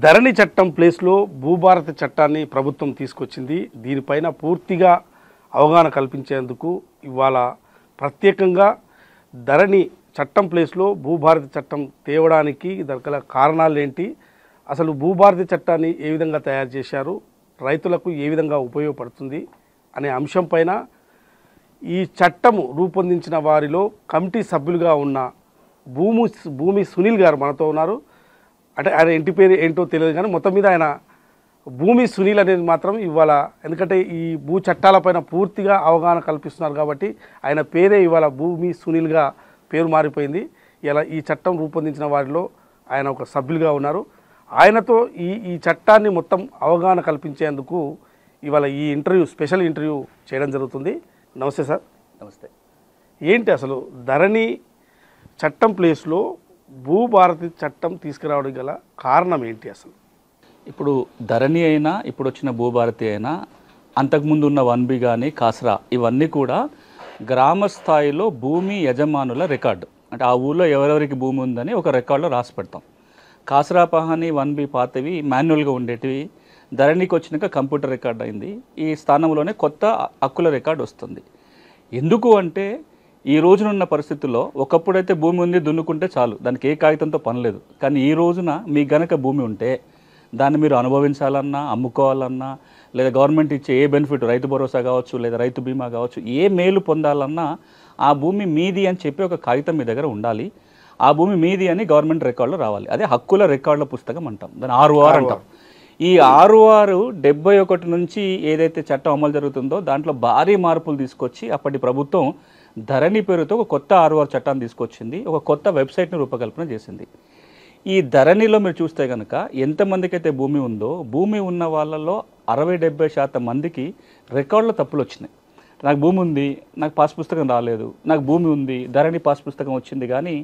ధరణి చట్టం ప్లేస్లో భూభారతి చట్టాన్ని ప్రభుత్వం తీసుకొచ్చింది. దీనిపైన పూర్తిగా అవగాహన కల్పించేందుకు ఇవాళ ప్రత్యేకంగా ధరణి చట్టం ప్లేస్లో భూభారతి చట్టం తేవడానికి గల కారణాలు ఏంటి, అసలు భూభారతి చట్టాన్ని ఏ విధంగా తయారు చేశారు, రైతులకు ఏ విధంగా ఉపయోగపడుతుంది అనే అంశం పైన ఈ చట్టము రూపొందించిన వారిలో కమిటీ సభ్యులుగా ఉన్న భూమి సునీల్ గారు మనతో ఉన్నారు. అంటే ఆయన ఇంటి పేరు ఏంటో తెలియదు కానీ మొత్తం మీద ఆయన భూమి సునీల్ అనేది మాత్రం ఇవాళ, ఎందుకంటే ఈ భూ చట్టాలపైన పూర్తిగా అవగాహన కల్పిస్తున్నారు కాబట్టి ఆయన పేరే ఇవాళ భూమి సునీల్గా పేరు మారిపోయింది. ఇలా ఈ చట్టం రూపొందించిన వారిలో ఆయన ఒక సభ్యులుగా ఉన్నారు. ఆయనతో ఈ చట్టాన్ని మొత్తం అవగాహన కల్పించేందుకు ఇవాళ ఈ స్పెషల్ ఇంటర్వ్యూ చేయడం జరుగుతుంది. నమస్తే సార్. నమస్తే. ఏంటి అసలు ధరణి చట్టం ప్లేస్లో భూభారతి చట్టం తీసుకురావడానికి గల కారణం ఏంటి అసలు? ఇప్పుడు ధరణి అయినా ఇప్పుడు వచ్చిన భూభారతి అయినా అంతకుముందు ఉన్న 1B కానీ కాసరా ఇవన్నీ కూడా గ్రామ స్థాయిలో భూమి యజమానుల రికార్డు, అంటే ఆ ఊళ్ళో ఎవరెవరికి భూమి ఉందని ఒక రికార్డులో రాసి పెడతాం. కాసరా పహాని 1B పాతవి మాన్యువల్గా ఉండేటివి ధరణికి వచ్చినాక కంప్యూటర్ రికార్డ్ అయింది. ఈ స్థానంలోనే కొత్త హక్కుల రికార్డు వస్తుంది. ఎందుకు అంటే ఈ రోజునున్న పరిస్థితుల్లో ఒకప్పుడైతే భూమి ఉంది దున్నుకుంటే చాలు, దానికి ఏ కాగితంతో పని లేదు. కానీ ఈ రోజున మీకు గనక భూమి ఉంటే దాన్ని మీరు అనుభవించాలన్నా, అమ్ముకోవాలన్నా, లేదా గవర్నమెంట్ ఇచ్చే ఏ బెనిఫిట్, రైతు భరోసా కావచ్చు లేదా రైతు బీమా కావచ్చు, ఏ మేలు పొందాలన్నా ఆ భూమి మీది అని చెప్పి ఒక కాగితం మీ దగ్గర ఉండాలి. ఆ భూమి మీది అని గవర్నమెంట్ రికార్డులో రావాలి. అదే హక్కుల రికార్డుల పుస్తకం అంటాం, దాన్ని ROR అంటాం. ఈ ROR 71 నుంచి ఏదైతే చట్టం అమలు జరుగుతుందో దాంట్లో భారీ మార్పులు తీసుకొచ్చి అప్పటి ప్రభుత్వం ధరణి పేరుతో ఒక కొత్త ROR చట్టాన్ని తీసుకొచ్చింది, ఒక కొత్త వెబ్సైట్ని రూపకల్పన చేసింది. ఈ ధరణిలో మీరు చూస్తే కనుక ఎంతమందికి అయితే భూమి ఉందో భూమి ఉన్న వాళ్ళలో 60-70% మందికి రికార్డులో తప్పులు వచ్చినాయి. నాకు భూమి ఉంది, నాకు పాస్ పుస్తకం రాలేదు, నాకు భూమి ఉంది, ధరణి పాస్ పుస్తకం వచ్చింది కానీ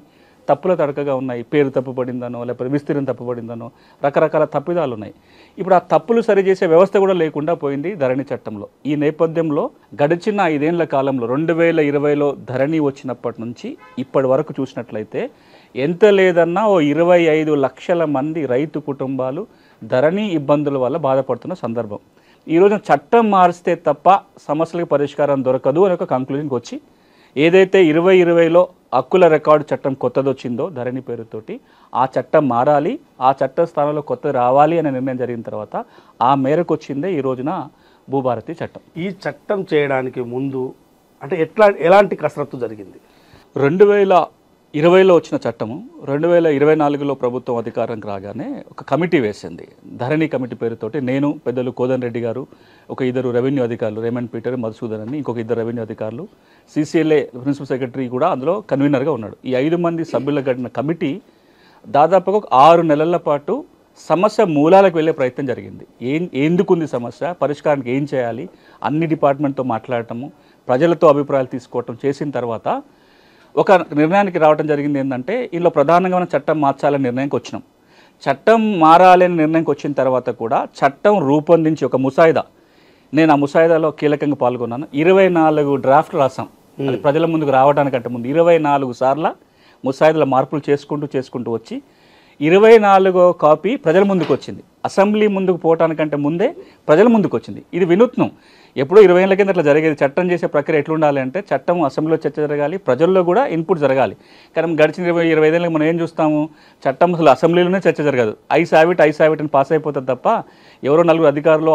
తప్పుల తడకగా ఉన్నాయి, పేరు తప్పుపడిందనో లేకపోతే విస్తీర్ణం తప్పుపడిందనో రకరకాల తప్పిదాలు ఉన్నాయి. ఇప్పుడు ఆ తప్పులు సరిచేసే వ్యవస్థ కూడా లేకుండా పోయింది ధరణి చట్టంలో. ఈ నేపథ్యంలో గడిచిన 5 ఏళ్ల కాలంలో 2020లో ధరణి వచ్చినప్పటి నుంచి ఇప్పటి వరకు చూసినట్లయితే ఎంత లేదన్నా ఓ 25 లక్షల మంది రైతు కుటుంబాలు ధరణి ఇబ్బందుల వల్ల బాధపడుతున్న సందర్భం. ఈరోజు చట్టం మారిస్తే తప్ప సమస్యలకు పరిష్కారం దొరకదు అని ఒక కంక్లూజన్కి వచ్చి ఏదైతే 2020లో హక్కుల రికార్డు చట్టం కొత్తది వచ్చిందో ధరణి పేరుతోటి ఆ చట్టం మారాలి, ఆ చట్ట స్థానంలో కొత్తది రావాలి అనే నిర్ణయం జరిగిన తర్వాత ఆ మేరకు వచ్చిందే ఈ రోజున భూభారతి చట్టం. ఈ చట్టం చేయడానికి ముందు అంటే ఎలాంటి కసరత్తు జరిగింది? 2020లో వచ్చిన చట్టము 2024లో ప్రభుత్వం అధికారంకి రాగానే ఒక కమిటీ వేసింది, ధరణి కమిటీ పేరుతోటి. నేను, పెద్దలు కోదన్ రెడ్డి గారు, ఒక 2 రెవెన్యూ అధికారులు, రేమండ్ పీటర్, మధుసూదన్ అని ఇంకొక 2 రెవెన్యూ అధికారులు, CCLA ప్రిన్సిపల్ సెక్రటరీ కూడా అందులో కన్వీనర్గా ఉన్నాడు. ఈ 5 మంది సభ్యుల గడిన కమిటీ దాదాపుగా ఒక 6 నెలల పాటు సమస్య మూలాలకు వెళ్ళే ప్రయత్నం జరిగింది. ఎందుకుంది సమస్య, పరిష్కారానికి ఏం చేయాలి, అన్ని డిపార్ట్మెంట్తో మాట్లాడటము, ప్రజలతో అభిప్రాయాలు తీసుకోవటం చేసిన తర్వాత ఒక నిర్ణయానికి రావడం జరిగింది. ఏంటంటే ఇందులో ప్రధానంగా మనం చట్టం మార్చాలనే నిర్ణయానికి వచ్చినాం. చట్టం మారాలనే నిర్ణయానికి వచ్చిన తర్వాత కూడా చట్టం రూపొందించి ఒక ముసాయిదా, నేను ఆ ముసాయిదాలో కీలకంగా పాల్గొన్నాను. 24 డ్రాఫ్ట్లు రాసాం. అది ప్రజల ముందుకు రావడానికంటే ముందు 24 సార్ల ముసాయిదాల మార్పులు చేసుకుంటూ వచ్చి 24వ కాపీ ప్రజల ముందుకు వచ్చింది. అసెంబ్లీ ముందుకు పోవటానికంటే ముందే ప్రజల ముందుకు వచ్చింది. ఇది వినూత్నం. ఎప్పుడో 20 ఏళ్ల కింద అట్లా జరిగేది. చట్టం చేసే ప్రక్రియ ఎట్లుండాలి అంటే చట్టం అసెంబ్లీలో చర్చ జరగాలి, ప్రజల్లో కూడా ఇన్పుట్ జరగాలి. కానీ గడిచిన 25 ఏళ్ళకి మనం ఏం చూస్తాము, చట్టం అసలు అసెంబ్లీలోనే చర్చ జరగదు. ఐ సావిట్ అని పాస్ అయిపోతుంది తప్ప ఎవరో 4 అధికారులు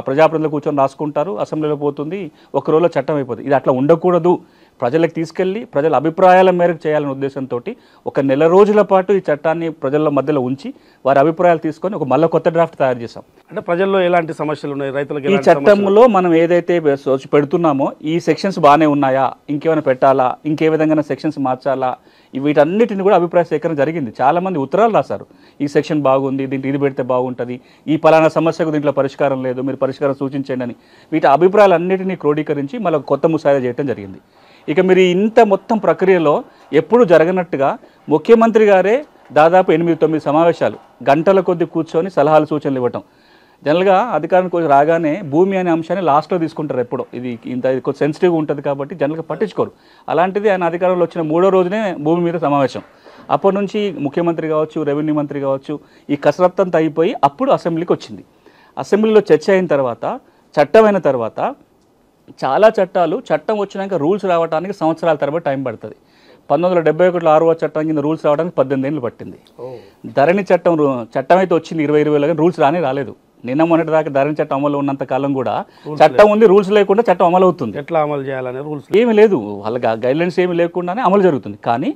ప్రజాప్రతినిధులు కూర్చొని రాసుకుంటారు, అసెంబ్లీలో పోతుంది, ఒక రోజులో చట్టం అయిపోతుంది. ఇది అట్లా ఉండకూడదు. ప్రజలకు తీసుకెళ్ళి ప్రజల అభిప్రాయాల మేరకు చేయాలనే ఉద్దేశంతో ఒక నెల రోజుల పాటు ఈ చట్టాన్ని ప్రజల మధ్యలో ఉంచి వారి అభిప్రాయాలు తీసుకొని ఒక మళ్ళీ కొత్త డ్రాఫ్ట్ తయారు చేశాం. అంటే ప్రజల్లో ఎలాంటి సమస్యలు ఉన్నాయి, రైతులకు ఈ చట్టంలో మనం ఏదైతే పెడుతున్నామో ఈ సెక్షన్స్ బాగానే ఉన్నాయా, ఇంకేమైనా పెట్టాలా, ఇంకే విధంగా సెక్షన్స్ మార్చాలా, వీటన్నిటిని కూడా అభిప్రాయ సేకరణ జరిగింది. చాలామంది ఉత్తరాలు రాశారు, ఈ సెక్షన్ బాగుంది, దీంట్లో ఇది పెడితే బాగుంటుంది, ఈ పలానా సమస్యకు దీంట్లో పరిష్కారం లేదు, మీరు పరిష్కారం సూచించండి అని. వీటి అభిప్రాయాలన్నింటినీ క్రోడీకరించి మళ్ళీ కొత్త ముసాయిదా చేయడం జరిగింది. ఇక మీరు ఇంత మొత్తం ప్రక్రియలో ఎప్పుడు జరగనట్టుగా ముఖ్యమంత్రి గారే దాదాపు 8-9 సమావేశాలు గంటల కొద్దీ కూర్చొని సలహాలు సూచనలు ఇవ్వటం. జనరల్గా అధికారానికి రాగానే భూమి అనే అంశాన్ని లాస్ట్లో తీసుకుంటారు ఎప్పుడో, ఇది ఇంత కొంచెం సెన్సిటివ్గా ఉంటుంది కాబట్టి జనరల్గా పట్టించుకోరు. అలాంటిది ఆయన అధికారంలో వచ్చిన 3వ రోజునే భూమి మీద సమావేశం. అప్పటి నుంచి ముఖ్యమంత్రి కావచ్చు, రెవెన్యూ మంత్రి కావచ్చు, ఈ కసరత్తు అంతా అయిపోయి అప్పుడు అసెంబ్లీకి వచ్చింది. అసెంబ్లీలో చర్చ అయిన తర్వాత, చట్టం అయిన తర్వాత, చాలా చట్టాలు చట్టం వచ్చినాక రూల్స్ రావడానికి సంవత్సరాల తరబడి టైం పడుతుంది. 1971లో 6వ చట్టం కింద రూల్స్ రావడానికి 18 ఏళ్ళు పట్టింది. ధరణి చట్టం అయితే వచ్చింది 2020లో, కానీ రూల్స్ రాలేదు. నిన్న మొన్నటి దాకా ధరణి చట్టం అమలు ఉన్నంత కాలం కూడా చట్టం ఉంది, రూల్స్ లేకుండా చట్టం అమలు అవుతుంది. ఎట్లా అమలు చేయాలనే రూల్స్ ఏమీ లేదు, వాళ్ళ గైడ్లైన్స్ ఏమీ లేకుండానే అమలు జరుగుతుంది. కానీ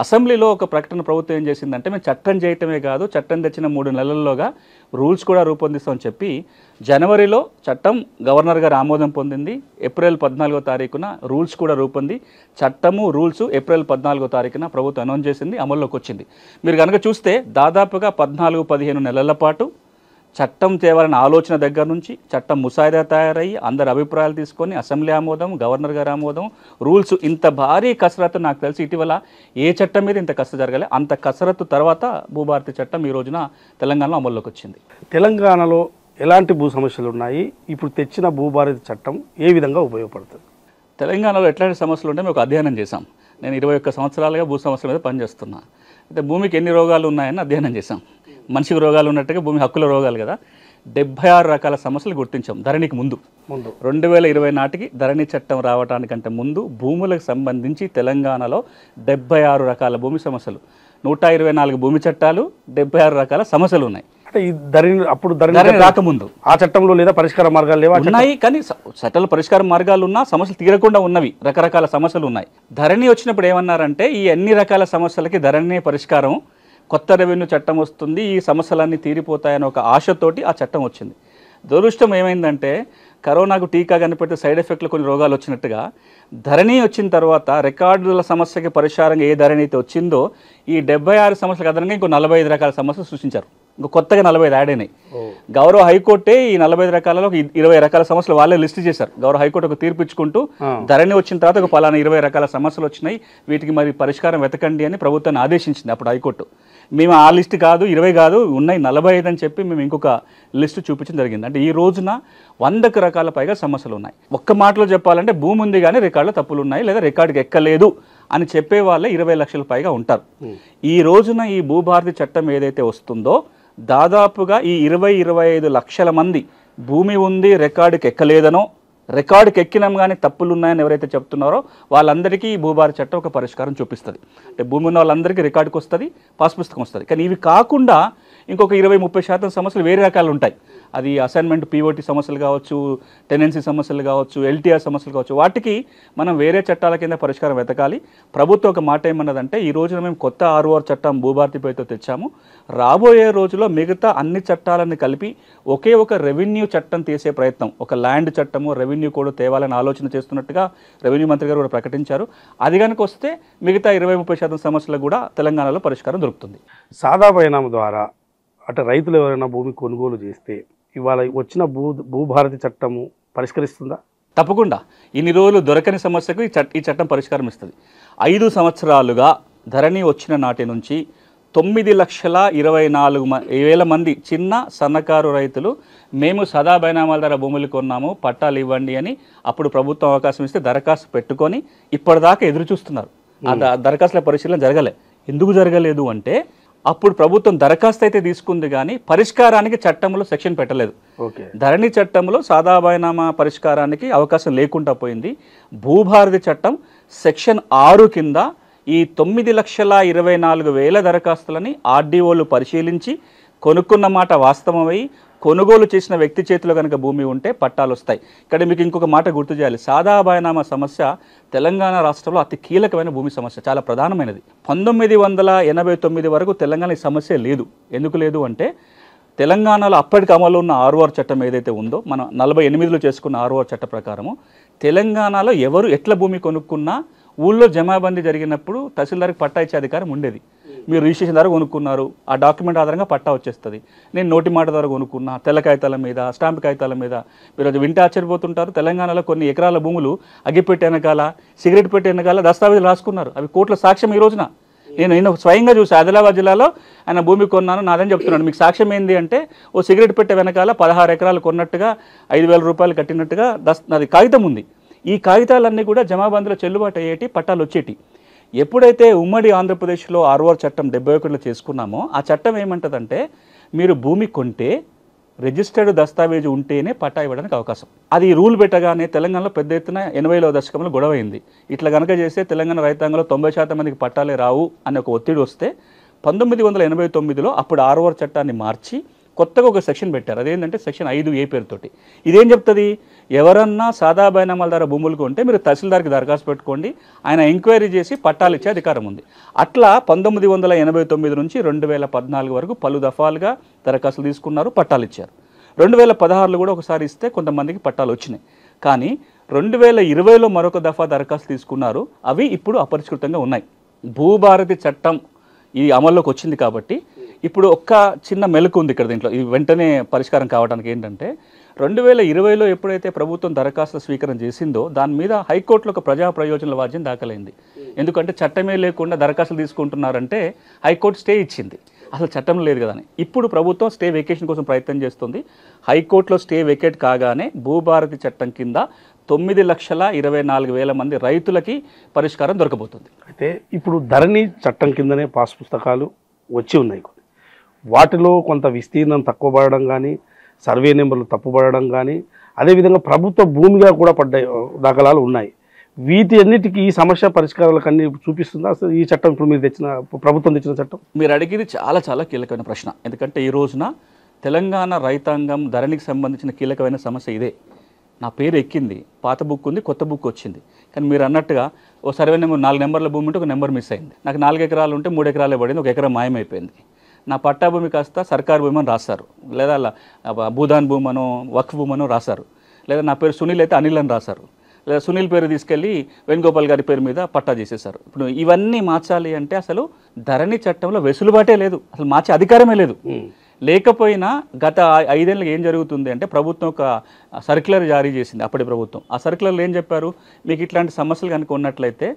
అసెంబ్లీలో ఒక ప్రకటన ప్రభుత్వం ఏం చేసిందంటే, మేము చట్టం చేయటమే కాదు, చట్టం తెచ్చిన 3 నెలల్లోగా రూల్స్ కూడా రూపొందిస్తామని చెప్పి జనవరిలో చట్టం గవర్నర్ గారు ఆమోదం పొందింది. ఏప్రిల్ 14వ తారీఖున రూల్స్ కూడా రూపొంది చట్టము రూల్స్ ఏప్రిల్ 14వ తారీఖున ప్రభుత్వం అనౌన్స్ చేసింది, అమల్లోకి వచ్చింది. మీరు కనుక చూస్తే దాదాపుగా 14-15 నెలల పాటు చట్టం తేవాలనే ఆలోచన దగ్గర నుంచి చట్టం ముసాయిదా తయారయ్యి అందరి అభిప్రాయాలు తీసుకొని అసెంబ్లీ ఆమోదం, గవర్నర్ గారి ఆమోదం, రూల్స్, ఇంత భారీ కసరత్తు నాకు తెలిసి ఇటీవల ఏ చట్టం మీద ఇంత కసరత్తు జరగాలి. అంత కసరత్తు తర్వాత భూభారతి చట్టం ఈ రోజున తెలంగాణలో అమల్లోకి వచ్చింది. తెలంగాణలో ఎలాంటి భూ సమస్యలు ఉన్నాయి, ఇప్పుడు తెచ్చిన భూభారతి చట్టం ఏ విధంగా ఉపయోగపడుతుంది? తెలంగాణలో ఎట్లాంటి సమస్యలు ఉంటాయో ఒక అధ్యయనం చేశాం. నేను 21 సంవత్సరాలుగా భూ సమస్యల మీద పనిచేస్తున్నా. అయితే భూమికి ఎన్ని రోగాలు ఉన్నాయని అధ్యయనం చేశాం. మనిషికి రోగాలు ఉన్నట్టుగా భూమి హక్కుల రోగాలు కదా, 76 రకాల సమస్యలు గుర్తించాం ధరణికి ముందు. 2020 నాటికి ధరణి చట్టం రావడానికంటే ముందు భూములకు సంబంధించి తెలంగాణలో 76 రకాల భూమి సమస్యలు, 124 భూమి చట్టాలు, 76 రకాల సమస్యలు ఉన్నాయి. అంటే ఈ ధరణి రాకముందు ఆ చట్టంలో లేదా పరిష్కార మార్గాలు లేవా? ఉన్నాయి, కానీ చట్టాల పరిష్కార మార్గాలు ఉన్నా సమస్యలు తీరకుండా ఉన్నవి, రకరకాల సమస్యలు ఉన్నాయి. ధరణి వచ్చినప్పుడు ఏమన్నారంటే, ఈ అన్ని రకాల సమస్యలకి ధరణి పరిష్కారం, కొత్త రెవెన్యూ చట్టం వస్తుంది, ఈ సమస్యలన్నీ తీరిపోతాయని ఒక ఆశతోటి ఆ చట్టం వచ్చింది. దురదృష్టం ఏమైందంటే, కరోనాకు టీకా కనిపెడితే సైడ్ ఎఫెక్ట్లు కొన్ని రోగాలు వచ్చినట్టుగా ధరణి వచ్చిన తర్వాత రికార్డుల సమస్యకి పరిష్కారంగా ఏ ధరణి అయితే వచ్చిందో ఈ 76 సమస్యలకు అదనంగా ఇంకో 45 రకాల సమస్యలు సృష్టించారు. ఇంకో కొత్తగా 45 యాడ్ అయినాయి. గౌరవ హైకోర్టే ఈ 45 రకాలలో 20 రకాల సమస్యలు వాళ్ళే లిస్ట్ చేశారు. గౌరవ హైకోర్టు ఒక తీర్పు ఇచ్చుకుంటూ ధరణి వచ్చిన తర్వాత ఒక పలానా 20 రకాల సమస్యలు వచ్చినాయి, వీటికి మరి పరిష్కారం వెతకండి అని ప్రభుత్వాన్ని ఆదేశించింది అప్పుడు హైకోర్టు. మేము ఆ లిస్ట్ కాదు, 20 కాదు, ఉన్నాయి 45 అని చెప్పి మేము ఇంకొక లిస్టు చూపించడం జరిగింది. అంటే ఈ రోజున 100 రకాల పైగా సమస్యలు ఉన్నాయి. ఒక్క మాటలో చెప్పాలంటే భూమి ఉంది కానీ రికార్డులో తప్పులు ఉన్నాయి, లేదా రికార్డుకి ఎక్కలేదు అని చెప్పే వాళ్ళే 20 లక్షల పైగా ఉంటారు. ఈ రోజున ఈ భూభారతి చట్టం ఏదైతే వస్తుందో దాదాపుగా ఈ 20-25 లక్షల మంది భూమి ఉంది రికార్డుకి ఎక్కలేదనో, రికార్డుకి ఎక్కినాం కానీ తప్పులు ఉన్నాయని ఎవరైతే చెప్తున్నారో వాళ్ళందరికీ ఈ భూభారతి చట్టం ఒక పరిష్కారం చూపిస్తుంది. అంటే భూమి ఉన్న వాళ్ళందరికీ రికార్డుకి వస్తుంది, పాస్ పుస్తకం వస్తుంది. కానీ ఇవి కాకుండా ఇంకొక 20-30% సమస్యలు వేరే రకాలు ఉంటాయి. అది అసైన్మెంట్ పీఓటీ సమస్యలు కావచ్చు, టెనెన్సీ సమస్యలు కావచ్చు, ఎల్టీఆర్ సమస్యలు కావచ్చు, వాటికి మనం వేరే చట్టాల కింద పరిష్కారం వెతకాలి. ప్రభుత్వం ఒక మాట ఏమన్నదంటే, ఈ రోజున మేము కొత్త 6వ చట్టం భూభారతి పేరుతో తెచ్చాము, రాబోయే రోజుల్లో మిగతా అన్ని చట్టాలను కలిపి ఒకే ఒక రెవెన్యూ చట్టం తీసే ప్రయత్నం, ఒక ల్యాండ్ చట్టము రెవెన్యూ కోడ్ తేవాలని ఆలోచన చేస్తున్నట్టుగా రెవెన్యూ మంత్రి గారు కూడా ప్రకటించారు. అది కనుక వస్తే మిగతా 20-30% సమస్యలకు కూడా తెలంగాణలో పరిష్కారం దొరుకుతుంది. సాదా బైనామా ద్వారా అంటే రైతులు ఎవరైనా భూమి కొనుగోలు చేస్తే ఇవాళ వచ్చిన భూభారతి చట్టము పరిష్కరిస్తుందా? తప్పకుండా. ఇన్ని రోజులు దొరకని సమస్యకు ఈ చట్టం పరిష్కారం ఇస్తుంది. 5 సంవత్సరాలుగా ధరణి వచ్చిన నాటి నుంచి 9,24,000 మంది చిన్న సన్నకారు రైతులు మేము సదా బైనామాల ద్వారా భూములు కొన్నాము, పట్టాలు ఇవ్వండి అని అప్పుడు ప్రభుత్వం అవకాశం ఇస్తే దరఖాస్తు పెట్టుకొని ఇప్పటిదాకా ఎదురు చూస్తున్నారు. ఆ దరఖాస్తుల పరిశీలన జరగలే. ఎందుకు జరగలేదు అంటే, అప్పుడు ప్రభుత్వం దరఖాస్తు అయితే తీసుకుంది కానీ పరిష్కారానికి చట్టంలో సెక్షన్ పెట్టలేదు. ధరణి చట్టంలో సాదా బైనామా పరిష్కారానికి అవకాశం లేకుండా పోయింది. భూభారతి చట్టం సెక్షన్ 6 కింద ఈ 9,24,000 దరఖాస్తులని ఆర్డీఓలు పరిశీలించి కొనుక్కున్న మాట వాస్తవమై కొనుగోలు చేసిన వ్యక్తి చేతిలో కనుక భూమి ఉంటే పట్టాలు వస్తాయి. ఇక్కడ మీకు ఇంకొక మాట గుర్తు చేయాలి. సాదా బైనామా సమస్య తెలంగాణ రాష్ట్రంలో అతి కీలకమైన భూమి సమస్య, చాలా ప్రధానమైనది. 1989 వరకు తెలంగాణ ఈ సమస్య లేదు. ఎందుకు లేదు అంటే, తెలంగాణలో అప్పటికి అమలు ఉన్న 6వ చట్టం ఏదైతే ఉందో, మనం 48లో చేసుకున్న 6వ చట్ట ప్రకారము తెలంగాణలో ఎవరు ఎట్ల భూమి కొనుక్కున్నా ఊళ్ళో జమాబందీ జరిగినప్పుడు తహసీల్దార్కి పట్టా ఇచ్చే అధికారం ఉండేది. మీరు రిజిస్ట్రేషన్ ద్వారా కొనుక్కున్నారు, ఆ డాక్యుమెంట్ ఆధారంగా పట్టా వచ్చేస్తుంది. నేను నోటి మాట ద్వారా కొనుక్కున్నా, తెల్ల కాగితాల మీద, స్టాంప్ కాగితాల మీద. మీరు వింటే ఆశ్చర్యపోతుంటారు, తెలంగాణలో కొన్ని ఎకరాల భూములు అగ్గిపెట్టి వెనకాల, సిగరెట్ పెట్టి వెనకాల దస్తావేజులు రాసుకున్నారు. అవి కోర్టుల సాక్ష్యం ఈ రోజున. నేను స్వయంగా చూసి ఆదిలాబాద్ జిల్లాలో ఆయన భూమి కొన్నాను నాదని చెప్తున్నాను. మీకు సాక్ష్యం ఏంది అంటే ఓ సిగరెట్ పెట్టే వెనకాల 16 ఎకరాలు కొన్నట్టుగా 5,000 రూపాయలు కట్టినట్టుగా నాది కాగితం ఉంది. ఈ కాగితాలన్నీ కూడా జమాబందీలో చెల్లుబాటు అయ్యేటి, పట్టాలు వచ్చేటి. ఎప్పుడైతే ఉమ్మడి ఆంధ్రప్రదేశ్లో ఆర్ఓఆర్ చట్టం 71లో చేసుకున్నామో ఆ చట్టం ఏమంటుందంటే మీరు భూమి కొంటే రిజిస్టర్డ్ దస్తావేజు ఉంటేనే పట్టా ఇవ్వడానికి అవకాశం. అది రూల్ పెట్టగానే తెలంగాణలో పెద్ద ఎత్తున 80వ దశకంలో గొడవ అయింది. ఇట్లా కనుక చేస్తే తెలంగాణ రైతాంగంలో 90% మందికి పట్టాలే రావు అనే ఒక ఒత్తిడి వస్తే 1989లో అప్పుడు ఆర్ఓఆర్ చట్టాన్ని మార్చి కొత్తగా ఒక సెక్షన్ పెట్టారు. అదేంటంటే సెక్షన్ 5A పేరుతోటి. ఇదేం చెప్తుంది, ఎవరన్నా సాదా బైనామాల ద్వారా భూములు కొంటే మీరు తహసీల్దార్కి దరఖాస్తు పెట్టుకోండి, ఆయన ఎంక్వైరీ చేసి పట్టాలు ఇచ్చే అధికారం ఉంది. అట్లా 1989 నుంచి 2014 వరకు పలు దఫాలుగా దరఖాస్తులు తీసుకున్నారు, పట్టాలు ఇచ్చారు. 2016లో కూడా ఒకసారి ఇస్తే కొంతమందికి పట్టాలు వచ్చినాయి. కానీ 2020లో మరొక దఫా దరఖాస్తు తీసుకున్నారు, అవి ఇప్పుడు అపరిష్కృతంగా ఉన్నాయి. భూభారతి చట్టం ఇది అమల్లోకి వచ్చింది కాబట్టి ఇప్పుడు ఒక్క చిన్న మెలకు ఉంది ఇక్కడ దీంట్లో, ఇది వెంటనే పరిష్కారం కావడానికి ఏంటంటే 2020లో ఎప్పుడైతే ప్రభుత్వం దరఖాస్తు స్వీకరణ చేసిందో దాని మీద హైకోర్టులో ఒక ప్రజా ప్రయోజనాల వాద్యం దాఖలైంది. ఎందుకంటే చట్టమే లేకుండా దరఖాస్తులు తీసుకుంటున్నారంటే హైకోర్టు స్టే ఇచ్చింది, అసలు చట్టం లేదు కదా అని. ఇప్పుడు ప్రభుత్వం స్టే వెకేషన్ కోసం ప్రయత్నం చేస్తుంది. హైకోర్టులో స్టే వెకేట్ కాగానే భూభారతి చట్టం కింద 9,24,000 మంది రైతులకి పరిష్కారం దొరకబోతుంది. అయితే ఇప్పుడు ధరణి చట్టం కిందనే పాస్ పుస్తకాలు వచ్చి ఉన్నాయి. వాటిలో కొంత విస్తీర్ణం తక్కువ పడడం కానీ, సర్వే నెంబర్లు తప్పుపడడం కానీ, అదేవిధంగా ప్రభుత్వ భూమిగా కూడా పడ్డ దాఖలాలు ఉన్నాయి. వీటి అన్నిటికీ ఈ సమస్య పరిష్కారాలకు అన్ని చూపిస్తుందా అసలు ఈ చట్టం? ఇప్పుడు మీరు ప్రభుత్వం తెచ్చిన చట్టం మీరు అడిగేది చాలా చాలా కీలకమైన ప్రశ్న. ఎందుకంటే ఈ రోజున తెలంగాణ రైతాంగం ధరణికి సంబంధించిన కీలకమైన సమస్య ఇదే. నా పేరు ఎక్కింది, పాత బుక్ ఉంది, కొత్త బుక్ వచ్చింది. కానీ మీరు అన్నట్టుగా ఓ సర్వే నెంబర్ 4 నెంబర్ల భూమి ఉంటే ఒక నెంబర్ మిస్ అయింది. నాకు 4 ఎకరాలు ఉంటే 3 ఎకరాలే పడింది, 1 ఎకరం మాయమైపోయింది. నా పట్టా భూమి కాస్త సర్కారు భూమి అని రాశారు, లేదా భూదాన్ భూమను వక్ఫ్ భూమను రాశారు, లేదా నా పేరు సునీల్ అయితే అనిల్ అని రాశారు, లేదా సునీల్ పేరు తీసుకెళ్ళి వేణుగోపాల్ గారి పేరు మీద పట్టా చేసేశారు. ఇప్పుడు ఇవన్నీ మార్చాలి అంటే అసలు ధరణి చట్టంలో వెసులుబాటే లేదు, అసలు మార్చే అధికారమే లేదు. లేకపోయినా గత 5 ఏళ్ళకి ఏం జరుగుతుంది అంటే ప్రభుత్వం ఒక సర్క్యులర్ జారీ చేసింది అప్పటి ప్రభుత్వం. ఆ సర్క్యులర్లో ఏం చెప్పారు, మీకు ఇట్లాంటి సమస్యలు కనుక ఉన్నట్లయితే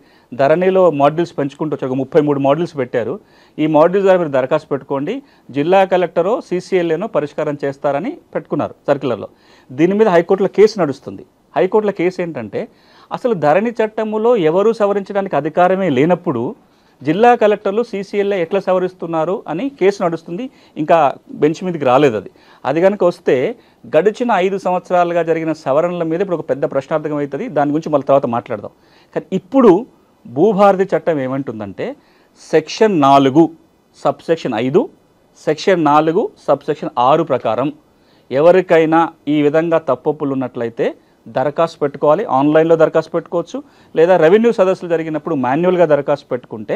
ధరణిలో మాడ్యూల్స్ పెంచుకుంటూ వచ్చారు, 33 మాడ్యూల్స్ పెట్టారు. ఈ మాడ్యూల్స్ ద్వారా మీరు దరఖాస్తు పెట్టుకోండి, జిల్లా కలెక్టరో CCLAనో పరిష్కారం చేస్తారని పెట్టుకున్నారు సర్క్యులర్లో. దీని మీద హైకోర్టులో కేసు నడుస్తుంది. హైకోర్టులో కేసు ఏంటంటే అసలు ధరణి చట్టములో ఎవరు సవరించడానికి అధికారమే లేనప్పుడు జిల్లా కలెక్టర్లు CCLA ఎట్లా సవరిస్తున్నారు అని కేసు నడుస్తుంది. ఇంకా బెంచ్ మీదకి రాలేదు అది. అది కనుక వస్తే గడిచిన 5 సంవత్సరాలుగా జరిగిన సవరణల మీద ఇప్పుడు ఒక పెద్ద ప్రశ్నార్థకం అవుతుంది. దాని గురించి మళ్ళీ తర్వాత మాట్లాడదాం. కానీ ఇప్పుడు భూభారతి చట్టం ఏమంటుందంటే సెక్షన్ 4 సబ్సెక్షన్ 5, సెక్షన్ 4 సబ్సెక్షన్ 6 ప్రకారం ఎవరికైనా ఈ విధంగా తప్పొప్పులు ఉన్నట్లయితే దరఖాస్తు పెట్టుకోవాలి. ఆన్లైన్లో దరఖాస్తు పెట్టుకోవచ్చు, లేదా రెవెన్యూ సదస్సులు జరిగినప్పుడు మాన్యువల్గా దరఖాస్తు పెట్టుకుంటే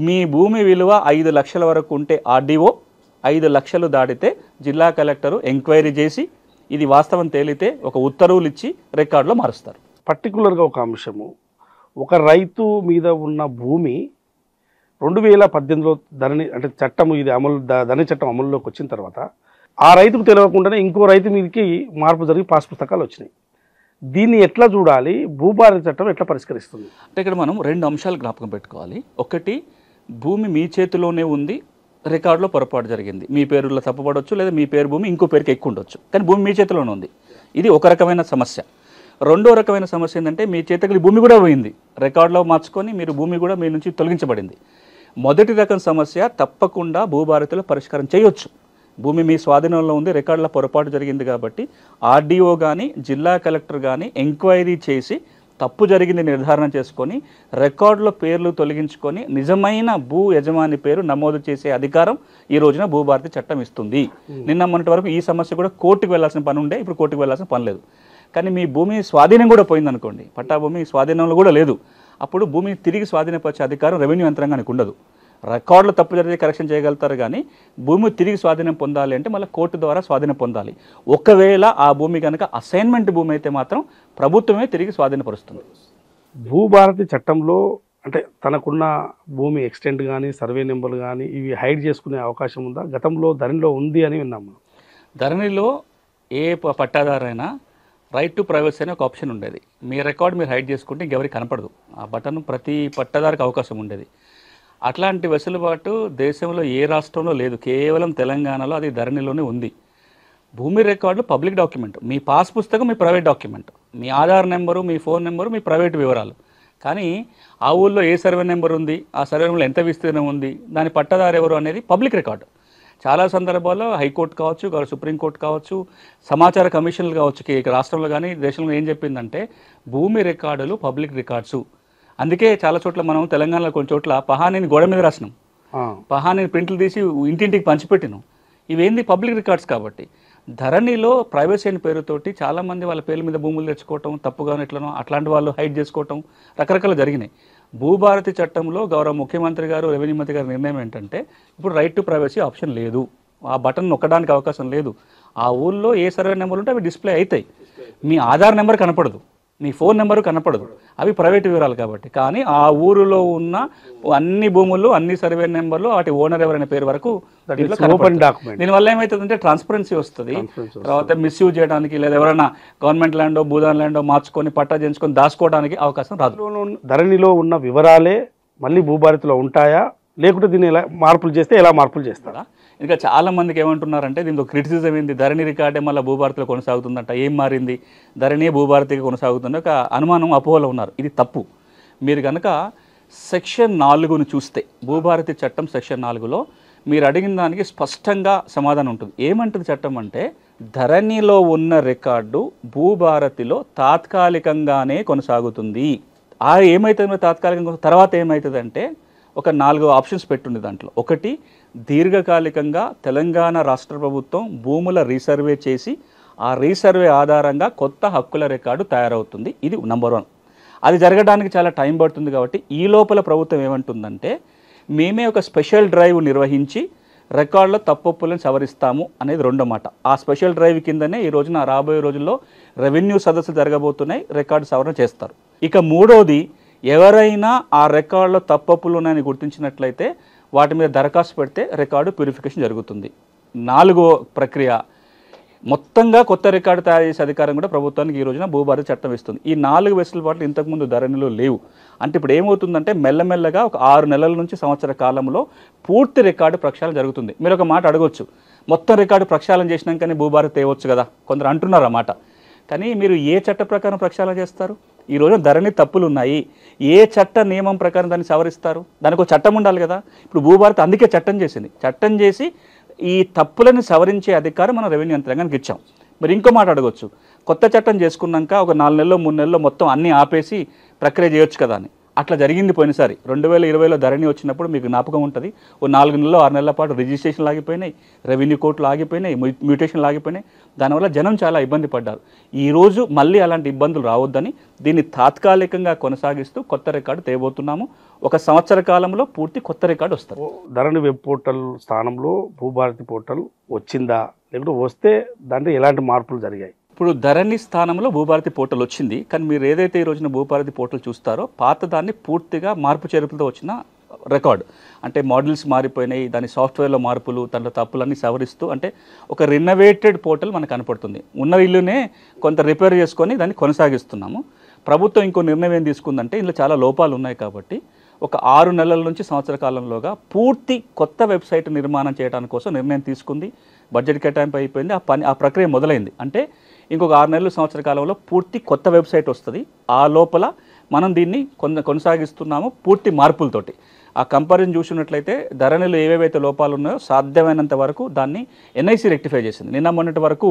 మీ భూమి విలువ 5 లక్షల వరకు ఉంటే RDO, 5 లక్షలు దాటితే జిల్లా కలెక్టరు ఎంక్వైరీ చేసి ఇది వాస్తవం తేలితే ఒక ఉత్తర్వులు ఇచ్చి రికార్డులో మారుస్తారు. పర్టికులర్గా ఒక అంశము, ఒక రైతు మీద ఉన్న భూమి 2018లో ధరణి అంటే చట్టం ఇది ధరణి చట్టం అమలులోకి వచ్చిన తర్వాత ఆ రైతుకు తెలియకుండానే ఇంకో రైతు మీదకి మార్పు జరిగి పాస్ పుస్తకాలు వచ్చినాయి. దీన్ని ఎట్లా చూడాలి, భూభారతి చట్టం ఎట్లా పరిష్కరిస్తుంది అంటే ఇక్కడ మనం 2 అంశాలు జ్ఞాపకం పెట్టుకోవాలి. ఒకటి, భూమి మీ చేతిలోనే ఉంది, రికార్డులో పొరపాటు జరిగింది, మీ పేరులో తప్పబడవచ్చు, లేదా మీ పేరు భూమి ఇంకో పేరుకి ఎక్కువ ఉండొచ్చు, కానీ భూమి మీ చేతిలోనే ఉంది. ఇది ఒక రకమైన సమస్య. రెండో రకమైన సమస్య ఏంటంటే మీ చేతికి భూమి కూడా పోయింది, రికార్డులో మార్చుకొని మీరు భూమి కూడా మీ నుంచి తొలగించబడింది. మొదటి రకం సమస్య తప్పకుండా భూభారతిలో పరిష్కారం చేయొచ్చు. భూమి మీ స్వాధీనంలో ఉంది, రికార్డుల పొరపాటు జరిగింది కాబట్టి RDO కానీ జిల్లా కలెక్టర్ కానీ ఎంక్వైరీ చేసి తప్పు జరిగింది నిర్ధారణ చేసుకొని రికార్డులో పేర్లు తొలగించుకొని నిజమైన భూ యజమాని పేరు నమోదు చేసే అధికారం ఈ రోజున భూభారతి చట్టం ఇస్తుంది. నిన్న మొన్నటి వరకు ఈ సమస్య కూడా కోర్టుకు వెళ్లాల్సిన పని ఉండే, ఇప్పుడు కోర్టుకు వెళ్లాల్సిన పని లేదు. కానీ మీ భూమి స్వాధీనం కూడా పోయిందనుకోండి, పట్టా భూమి స్వాధీనంలో కూడా లేదు, అప్పుడు భూమిని తిరిగి స్వాధీనపరిచే అధికారం రెవెన్యూ యంత్రాంగానికి ఉండదు. రికార్డులు తప్పు జరిగితే కరెక్షన్ చేయగలుగుతారు, కానీ భూమి తిరిగి స్వాధీనం పొందాలి అంటే మళ్ళీ కోర్టు ద్వారా స్వాధీనం పొందాలి. ఒకవేళ ఆ భూమి కనుక అసైన్మెంట్ భూమి అయితే మాత్రం ప్రభుత్వమే తిరిగి స్వాధీనపరుస్తుంది. భూభారతి చట్టంలో అంటే తనకున్న భూమి ఎక్స్టెంట్ కానీ సర్వే నెంబర్లు కానీ ఇవి హైడ్ చేసుకునే అవకాశం ఉందా? గతంలో ధరణిలో ఉంది అని విన్నాము. ధరణిలో ఏ పట్టాదారైనా రైట్ టు ప్రైవసీ అనే ఒక ఆప్షన్ ఉండేది. మీ రికార్డు మీరు హైడ్ చేసుకుంటే ఇంకెవరికి కనపడదు. ఆ బటన్ ప్రతి పట్టాదారికి అవకాశం ఉండేది. అట్లాంటి వెసులుబాటు దేశంలో ఏ రాష్ట్రంలో లేదు, కేవలం తెలంగాణలో అది ధరణిలోనే ఉంది. భూమి రికార్డులు పబ్లిక్ డాక్యుమెంట్. మీ పాస్ పుస్తకం మీ ప్రైవేట్ డాక్యుమెంట్, మీ ఆధార్ నెంబరు, మీ ఫోన్ నెంబరు మీ ప్రైవేట్ వివరాలు. కానీ ఆ ఊళ్ళో ఏ సర్వే నెంబర్ ఉంది, ఆ సర్వే నెంబర్లో ఎంత విస్తీర్ణం ఉంది, దాని పట్టదారు ఎవరు అనేది పబ్లిక్ రికార్డు. చాలా సందర్భాల్లో హైకోర్టు కావచ్చు, సుప్రీంకోర్టు కావచ్చు, సమాచార కమిషన్లు కావచ్చు, రాష్ట్రంలో కానీ దేశంలో ఏం చెప్పిందంటే భూమి రికార్డులు పబ్లిక్ రికార్డ్సు. అందుకే చాలా చోట్ల మనం తెలంగాణలో కొన్ని చోట్ల పహానీని గోడ మీద రాసినాం, పహానీని ప్రింట్లు తీసి ఇంటింటికి పంచిపెట్టినాం. ఇవేంది పబ్లిక్ రికార్డ్స్ కాబట్టి. ధరణిలో ప్రైవసీ అయిన పేరుతోటి చాలామంది వాళ్ళ పేర్ల మీద భూములు తెచ్చుకోవటం, తప్పుగాను ఎట్లనో అట్లాంటి వాళ్ళు హైడ్ చేసుకోవటం రకరకాలు జరిగినాయి. భూభారతి చట్టంలో గౌరవ ముఖ్యమంత్రి గారు, రెవెన్యూ మంత్రి గారి నిర్ణయం ఏంటంటే ఇప్పుడు రైట్ టు ప్రైవసీ ఆప్షన్ లేదు, ఆ బటన్ నొక్కడానికి అవకాశం లేదు. ఆ ఊళ్ళో ఏ సర్వే నెంబర్ ఉంటే అవి డిస్ప్లే అవుతాయి. మీ ఆధార్ నెంబర్ కనపడదు, మీ ఫోన్ నెంబరు కనపడదు, అవి ప్రైవేట్ వివరాలు కాబట్టి. కానీ ఆ ఊరిలో ఉన్న అన్ని భూములు, అన్ని సర్వే నెంబర్లు, వాటి ఓనర్ ఎవరైన పేరు వరకు దీనివల్ల ఏమవుతుందంటే ట్రాన్స్పరెన్సీ వస్తుంది. తర్వాత మిస్యూజ్ చేయడానికి లేదా ఎవరైనా గవర్నమెంట్ ల్యాండో భూదాన్ ల్యాండో మార్చుకొని పట్టా చేయించుకొని దాచుకోవడానికి అవకాశం రాదు. ధరణిలో ఉన్న వివరాలే మళ్ళీ భూభారతిలో ఉంటాయా, లేకుంటే దీన్ని ఎలా మార్పులు చేస్తే ఎలా మార్పులు చేస్తారా? ఇంకా చాలా మందికి ఏమంటున్నారంటే దీంతో క్రిటిసిజం ఏంది, ధరణి రికార్డే మళ్ళీ భూభారతిలో కొనసాగుతుందంట, ఏం మారింది, ధరణి భూభారతిగా కొనసాగుతుంది ఒక అనుమానం, అపోహలో ఉన్నారు. ఇది తప్పు. మీరు కనుక సెక్షన్ 4ను చూస్తే, భూభారతి చట్టం సెక్షన్ 4లో మీరు అడిగిన దానికి స్పష్టంగా సమాధానం ఉంటుంది. ఏమంటుంది చట్టం అంటే ధరణిలో ఉన్న రికార్డు భూభారతిలో తాత్కాలికంగానే కొనసాగుతుంది. ఏమవుతుంది తాత్కాలికంగా, తర్వాత ఏమవుతుందంటే ఒక 4 ఆప్షన్స్ పెట్టుంది దాంట్లో. ఒకటి, దీర్ఘకాలికంగా తెలంగాణ రాష్ట్ర ప్రభుత్వం భూముల రీసర్వే చేసి ఆ రీసర్వే ఆధారంగా కొత్త హక్కుల రికార్డు తయారవుతుంది. ఇది నెంబర్ 1. అది జరగడానికి చాలా టైం పడుతుంది కాబట్టి ఈ లోపల ప్రభుత్వం ఏమంటుందంటే మేమే ఒక స్పెషల్ డ్రైవ్ నిర్వహించి రికార్డులో తప్పొప్పులను సవరిస్తాము అనేది రెండో మాట. ఆ స్పెషల్ డ్రైవ్ కిందనే ఈ రోజున రాబోయే రోజుల్లో రెవెన్యూ సదస్సులు జరగబోతున్నాయి, రికార్డు సవరణ చేస్తారు. ఇక మూడోది, ఎవరైనా ఆ రికార్డులో తప్పొప్పులు ఉన్నాయని గుర్తించినట్లయితే వాటి మీద దరఖాస్తు పెడితే రికార్డు ప్యూరిఫికేషన్ జరుగుతుంది. 4వ ప్రక్రియ, మొత్తంగా కొత్త రికార్డు తయారు చేసే అధికారం కూడా ప్రభుత్వానికి ఈ రోజున భూభారతి చట్టం ఇస్తుంది. ఈ 4 వెసులుబాట్లు ఇంతకుముందు ధరణిలో లేవు. అంటే ఇప్పుడు ఏమవుతుందంటే మెల్లమెల్లగా ఒక 6 నెలల నుంచి సంవత్సర కాలంలో పూర్తి రికార్డు ప్రక్షాళన జరుగుతుంది. మీరు ఒక మాట అడగొచ్చు, మొత్తం రికార్డు ప్రక్షాళన చేసినాకనే భూభారతి తేవచ్చు కదా, కొందరు అంటున్నారు ఆ మాట. కానీ మీరు ఏ చట్ట ప్రకారం ప్రక్షాళన చేస్తారు? ఈ రోజున ధరణి తప్పులు ఉన్నాయి, ఏ చట్ట నియమం ప్రకారం దాన్ని సవరిస్తారు? దానికి ఒక చట్టం ఉండాలి కదా. ఇప్పుడు భూభారతి అందుకే చట్టం చేసింది. చట్టం చేసి ఈ తప్పులను సవరించే అధికారం మనం రెవెన్యూ యంత్రాంగానికి ఇచ్చాం. మరి ఇంకో మాట అడగొచ్చు, కొత్త చట్టం చేసుకున్నాక ఒక 4 నెలల్లో 3 నెలల్లో మొత్తం అన్నీ ఆపేసి ప్రక్రియ చేయొచ్చు కదా అని. అట్లా జరిగింది పోయినసారి 2020లో ధరణి వచ్చినప్పుడు మీకు జ్ఞాపకం ఉంటుంది. ఓ 4 నెలలు 6 నెలల పాటు రిజిస్ట్రేషన్లు ఆగిపోయినాయి, రెవెన్యూ కోర్టులు ఆగిపోయినాయి, మ్యూటేషన్లు ఆగిపోయినాయి. దానివల్ల జనం చాలా ఇబ్బంది పడ్డారు. ఈరోజు మళ్ళీ అలాంటి ఇబ్బందులు రావద్దని దీన్ని తాత్కాలికంగా కొనసాగిస్తూ కొత్త రికార్డు తేబోతున్నాము. 1 సంవత్సర కాలంలో పూర్తి కొత్త రికార్డు వస్తుంది. ధరణి వెబ్ పోర్టల్ స్థానంలో భూభారతి పోర్టల్ వచ్చిందా, లేకుంటే వస్తే దాంట్లో ఎలాంటి మార్పులు జరిగాయి? ఇప్పుడు ధరణి స్థానంలో భూభారతి పోర్టల్ వచ్చింది. కానీ మీరు ఏదైతే ఈ రోజున భూభారతి పోర్టల్ చూస్తారో పాత దాన్ని పూర్తిగా మార్పు చేర్పులతో వచ్చిన రికార్డు. అంటే మోడల్స్ మారిపోయినాయి, దాని సాఫ్ట్వేర్లో మార్పులు, దాంట్లో తప్పులన్నీ సవరిస్తూ అంటే ఒక రినోవేటెడ్ పోర్టల్ మనకు కనపడుతుంది. ఉన్న ఇల్లునే కొంత రిపేర్ చేసుకొని దాన్ని కొనసాగిస్తున్నాము. ప్రభుత్వం ఇంకో నిర్ణయం ఏం తీసుకుందంటే ఇందులో చాలా లోపాలు ఉన్నాయి కాబట్టి ఒక 6 నెలల నుంచి సంవత్సర కాలంలోగా పూర్తి కొత్త వెబ్సైట్ నిర్మాణం చేయడానికి కోసం నిర్ణయం తీసుకుంది. బడ్జెట్ కేటాయింపు అయిపోయింది, ఆ ప్రక్రియ మొదలైంది. అంటే ఇంకొక 6 నెలలు సంవత్సర కాలంలో పూర్తి కొత్త వెబ్సైట్ వస్తుంది. ఆ లోపల మనం దీన్ని కొనసాగిస్తున్నాము పూర్తి మార్పులతోటి. ఆ కంపారిజన్ చూసినట్లయితే ధరణిలో ఏవేవైతే లోపాలు ఉన్నాయో సాధ్యమైనంత వరకు దాన్ని ఎన్ఐసి రెక్టిఫై చేసింది. నిన్న మొన్నటి వరకు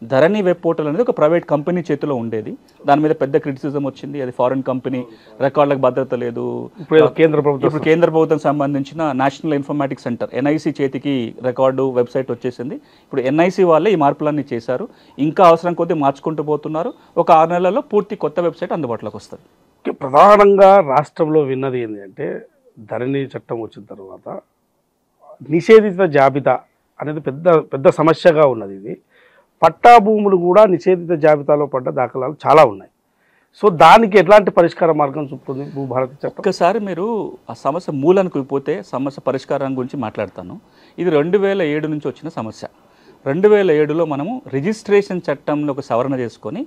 ధరణి వెబ్ పోర్టల్ అనేది ఒక ప్రైవేట్ కంపెనీ చేతిలో ఉండేది. దాని మీద పెద్ద క్రిటిసిజం వచ్చింది, అది ఫారెన్ కంపెనీ, రికార్డులకు భద్రత లేదు. ఇప్పుడు కేంద్ర ప్రభుత్వం సంబంధించిన నేషనల్ ఇన్ఫర్మేటిక్స్ సెంటర్ ఎన్ఐసి చేతికి రికార్డు వెబ్సైట్ వచ్చేసింది. ఇప్పుడు ఎన్ఐసి వాళ్ళే ఈ మార్పులన్నీ చేశారు. ఇంకా అవసరం కొద్దీ మార్చుకుంటూ పోతున్నారు. ఒక 6 నెలల్లో పూర్తి కొత్త వెబ్సైట్ అందుబాటులోకి వస్తుంది. ప్రధానంగా రాష్ట్రంలో విన్నది ఏంటి అంటే ధరణి చట్టం వచ్చిన తర్వాత నిషేధిత జాబితా అనేది పెద్ద సమస్యగా ఉన్నది. ఇది పట్టా భూములు కూడా నిషేధిత జాబితాలో పడ్డ దాఖలాలు చాలా ఉన్నాయి. సో దానికి ఎట్లాంటి పరిష్కార మార్గం చూపుతుంది భూభారతి చట్టం? ఒక్కసారి మీరు ఆ సమస్య మూలానికి పోతే సమస్య పరిష్కారం గురించి మాట్లాడతాను. ఇది 2007 నుంచి వచ్చిన సమస్య. 2007లో మనము రిజిస్ట్రేషన్ చట్టంలో ఒక సవరణ చేసుకొని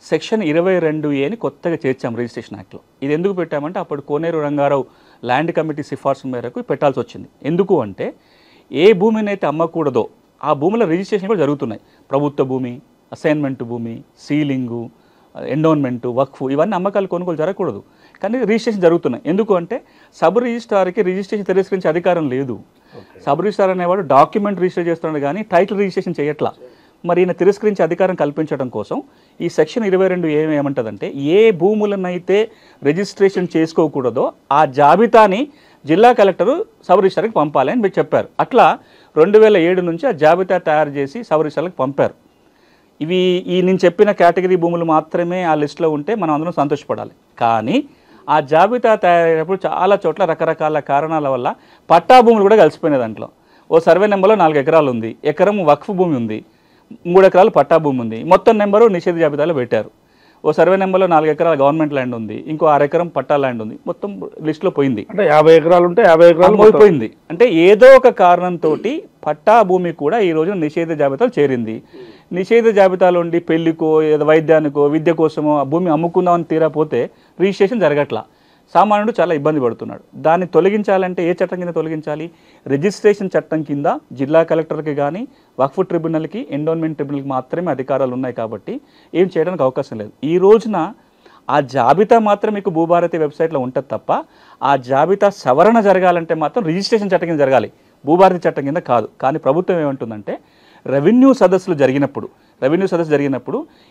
సెక్షన్ 22A కొత్తగా చేర్చాం రిజిస్ట్రేషన్ యాక్ట్లో. ఇది ఎందుకు పెట్టామంటే అప్పుడు కోనేరు రంగారావు ల్యాండ్ కమిటీ సిఫార్సు మేరకు పెట్టాల్సి వచ్చింది. ఎందుకు అంటే ఏ భూమిని అయితే అమ్మకూడదో ఆ భూముల రిజిస్ట్రేషన్ కూడా జరుగుతున్నాయి. ప్రభుత్వ భూమి, అసైన్మెంట్ భూమి, సీలింగు, ఎండోన్మెంటు, వక్ఫ్ ఇవన్నీ అమ్మకాలు కొనుగోలు జరగకూడదు, కానీ రిజిస్ట్రేషన్ జరుగుతున్నాయి. ఎందుకు అంటే సబ్ రిజిస్ట్రార్కి రిజిస్ట్రేషన్ తిరస్కరించే అధికారం లేదు. సబ్ రిజిస్ట్రార్ అనేవాడు డాక్యుమెంట్ రిజిస్టర్ చేస్తున్నాడు కానీ టైటిల్ రిజిస్ట్రేషన్ చేయట్లా. మరి ఈయన తిరస్కరించే అధికారం కల్పించడం కోసం ఈ సెక్షన్ 22 ఏమంటుందంటే ఏ భూములనైతే రిజిస్ట్రేషన్ చేసుకోకూడదో ఆ జాబితాని జిల్లా కలెక్టరు సబ్ రిజిస్ట్రార్కి పంపాలి అని మీరు చెప్పారు. అట్లా 2007 నుంచి ఆ జాబితా తయారు చేసి సబ్ రిజిస్ట్రార్లకు పంపారు. ఇవి నేను చెప్పిన కేటగిరీ భూములు మాత్రమే ఆ లిస్టులో ఉంటే మనం అందరం సంతోషపడాలి. కానీ ఆ జాబితా తయారైనప్పుడు చాలా చోట్ల రకరకాల కారణాల వల్ల పట్టా భూములు కూడా కలిసిపోయినాయి. దాంట్లో ఓ సర్వే నెంబర్లో 4 ఎకరాలు ఉంది, ఎకరం వక్ఫ్ భూమి ఉంది, 3 ఎకరాలు పట్టా భూమి ఉంది, మొత్తం నెంబరు నిషేధ జాబితాలో పెట్టారు. ఓ సర్వే నెంబర్లో 4 ఎకరాల గవర్నమెంట్ ల్యాండ్ ఉంది, ఇంకో 6 ఎకరం పట్టా ల్యాండ్ ఉంది, మొత్తం లిస్టులో పోయింది. అంటే 50 ఎకరాలు ఉంటే 50 ఎకరాలు పోయిపోయింది. అంటే ఏదో ఒక కారణంతో పట్టా భూమి కూడా ఈ రోజున నిషేధ జాబితాలో చేరింది. నిషేధ జాబితాలో ఉండి పెళ్లికో ఏదో వైద్యానికో విద్య కోసమో ఆ భూమి అమ్ముకుందామని తీరాపోతే రిజిస్ట్రేషన్ జరగట్లా. సామాన్యుడు చాలా ఇబ్బంది పడుతున్నాడు. దాన్ని తొలగించాలంటే ఏ చట్టం కింద తొలగించాలి? రిజిస్ట్రేషన్ చట్టం కింద జిల్లా కలెక్టర్కి కానీ వక్ఫ్ ట్రిబ్యునల్కి, ఎండోన్మెంట్ ట్రిబ్యునల్కి మాత్రమే అధికారాలు ఉన్నాయి కాబట్టి ఏం చేయడానికి అవకాశం లేదు. ఈ రోజున ఆ జాబితా మాత్రం మీకు భూభారతి వెబ్సైట్లో ఉంటుంది తప్ప ఆ జాబితా సవరణ జరగాలంటే మాత్రం రిజిస్ట్రేషన్ చట్టం కింద జరగాలి, భూభారతి చట్టం కింద కాదు. కానీ ప్రభుత్వం ఏమంటుందంటే రెవెన్యూ సదస్సు జరిగినప్పుడు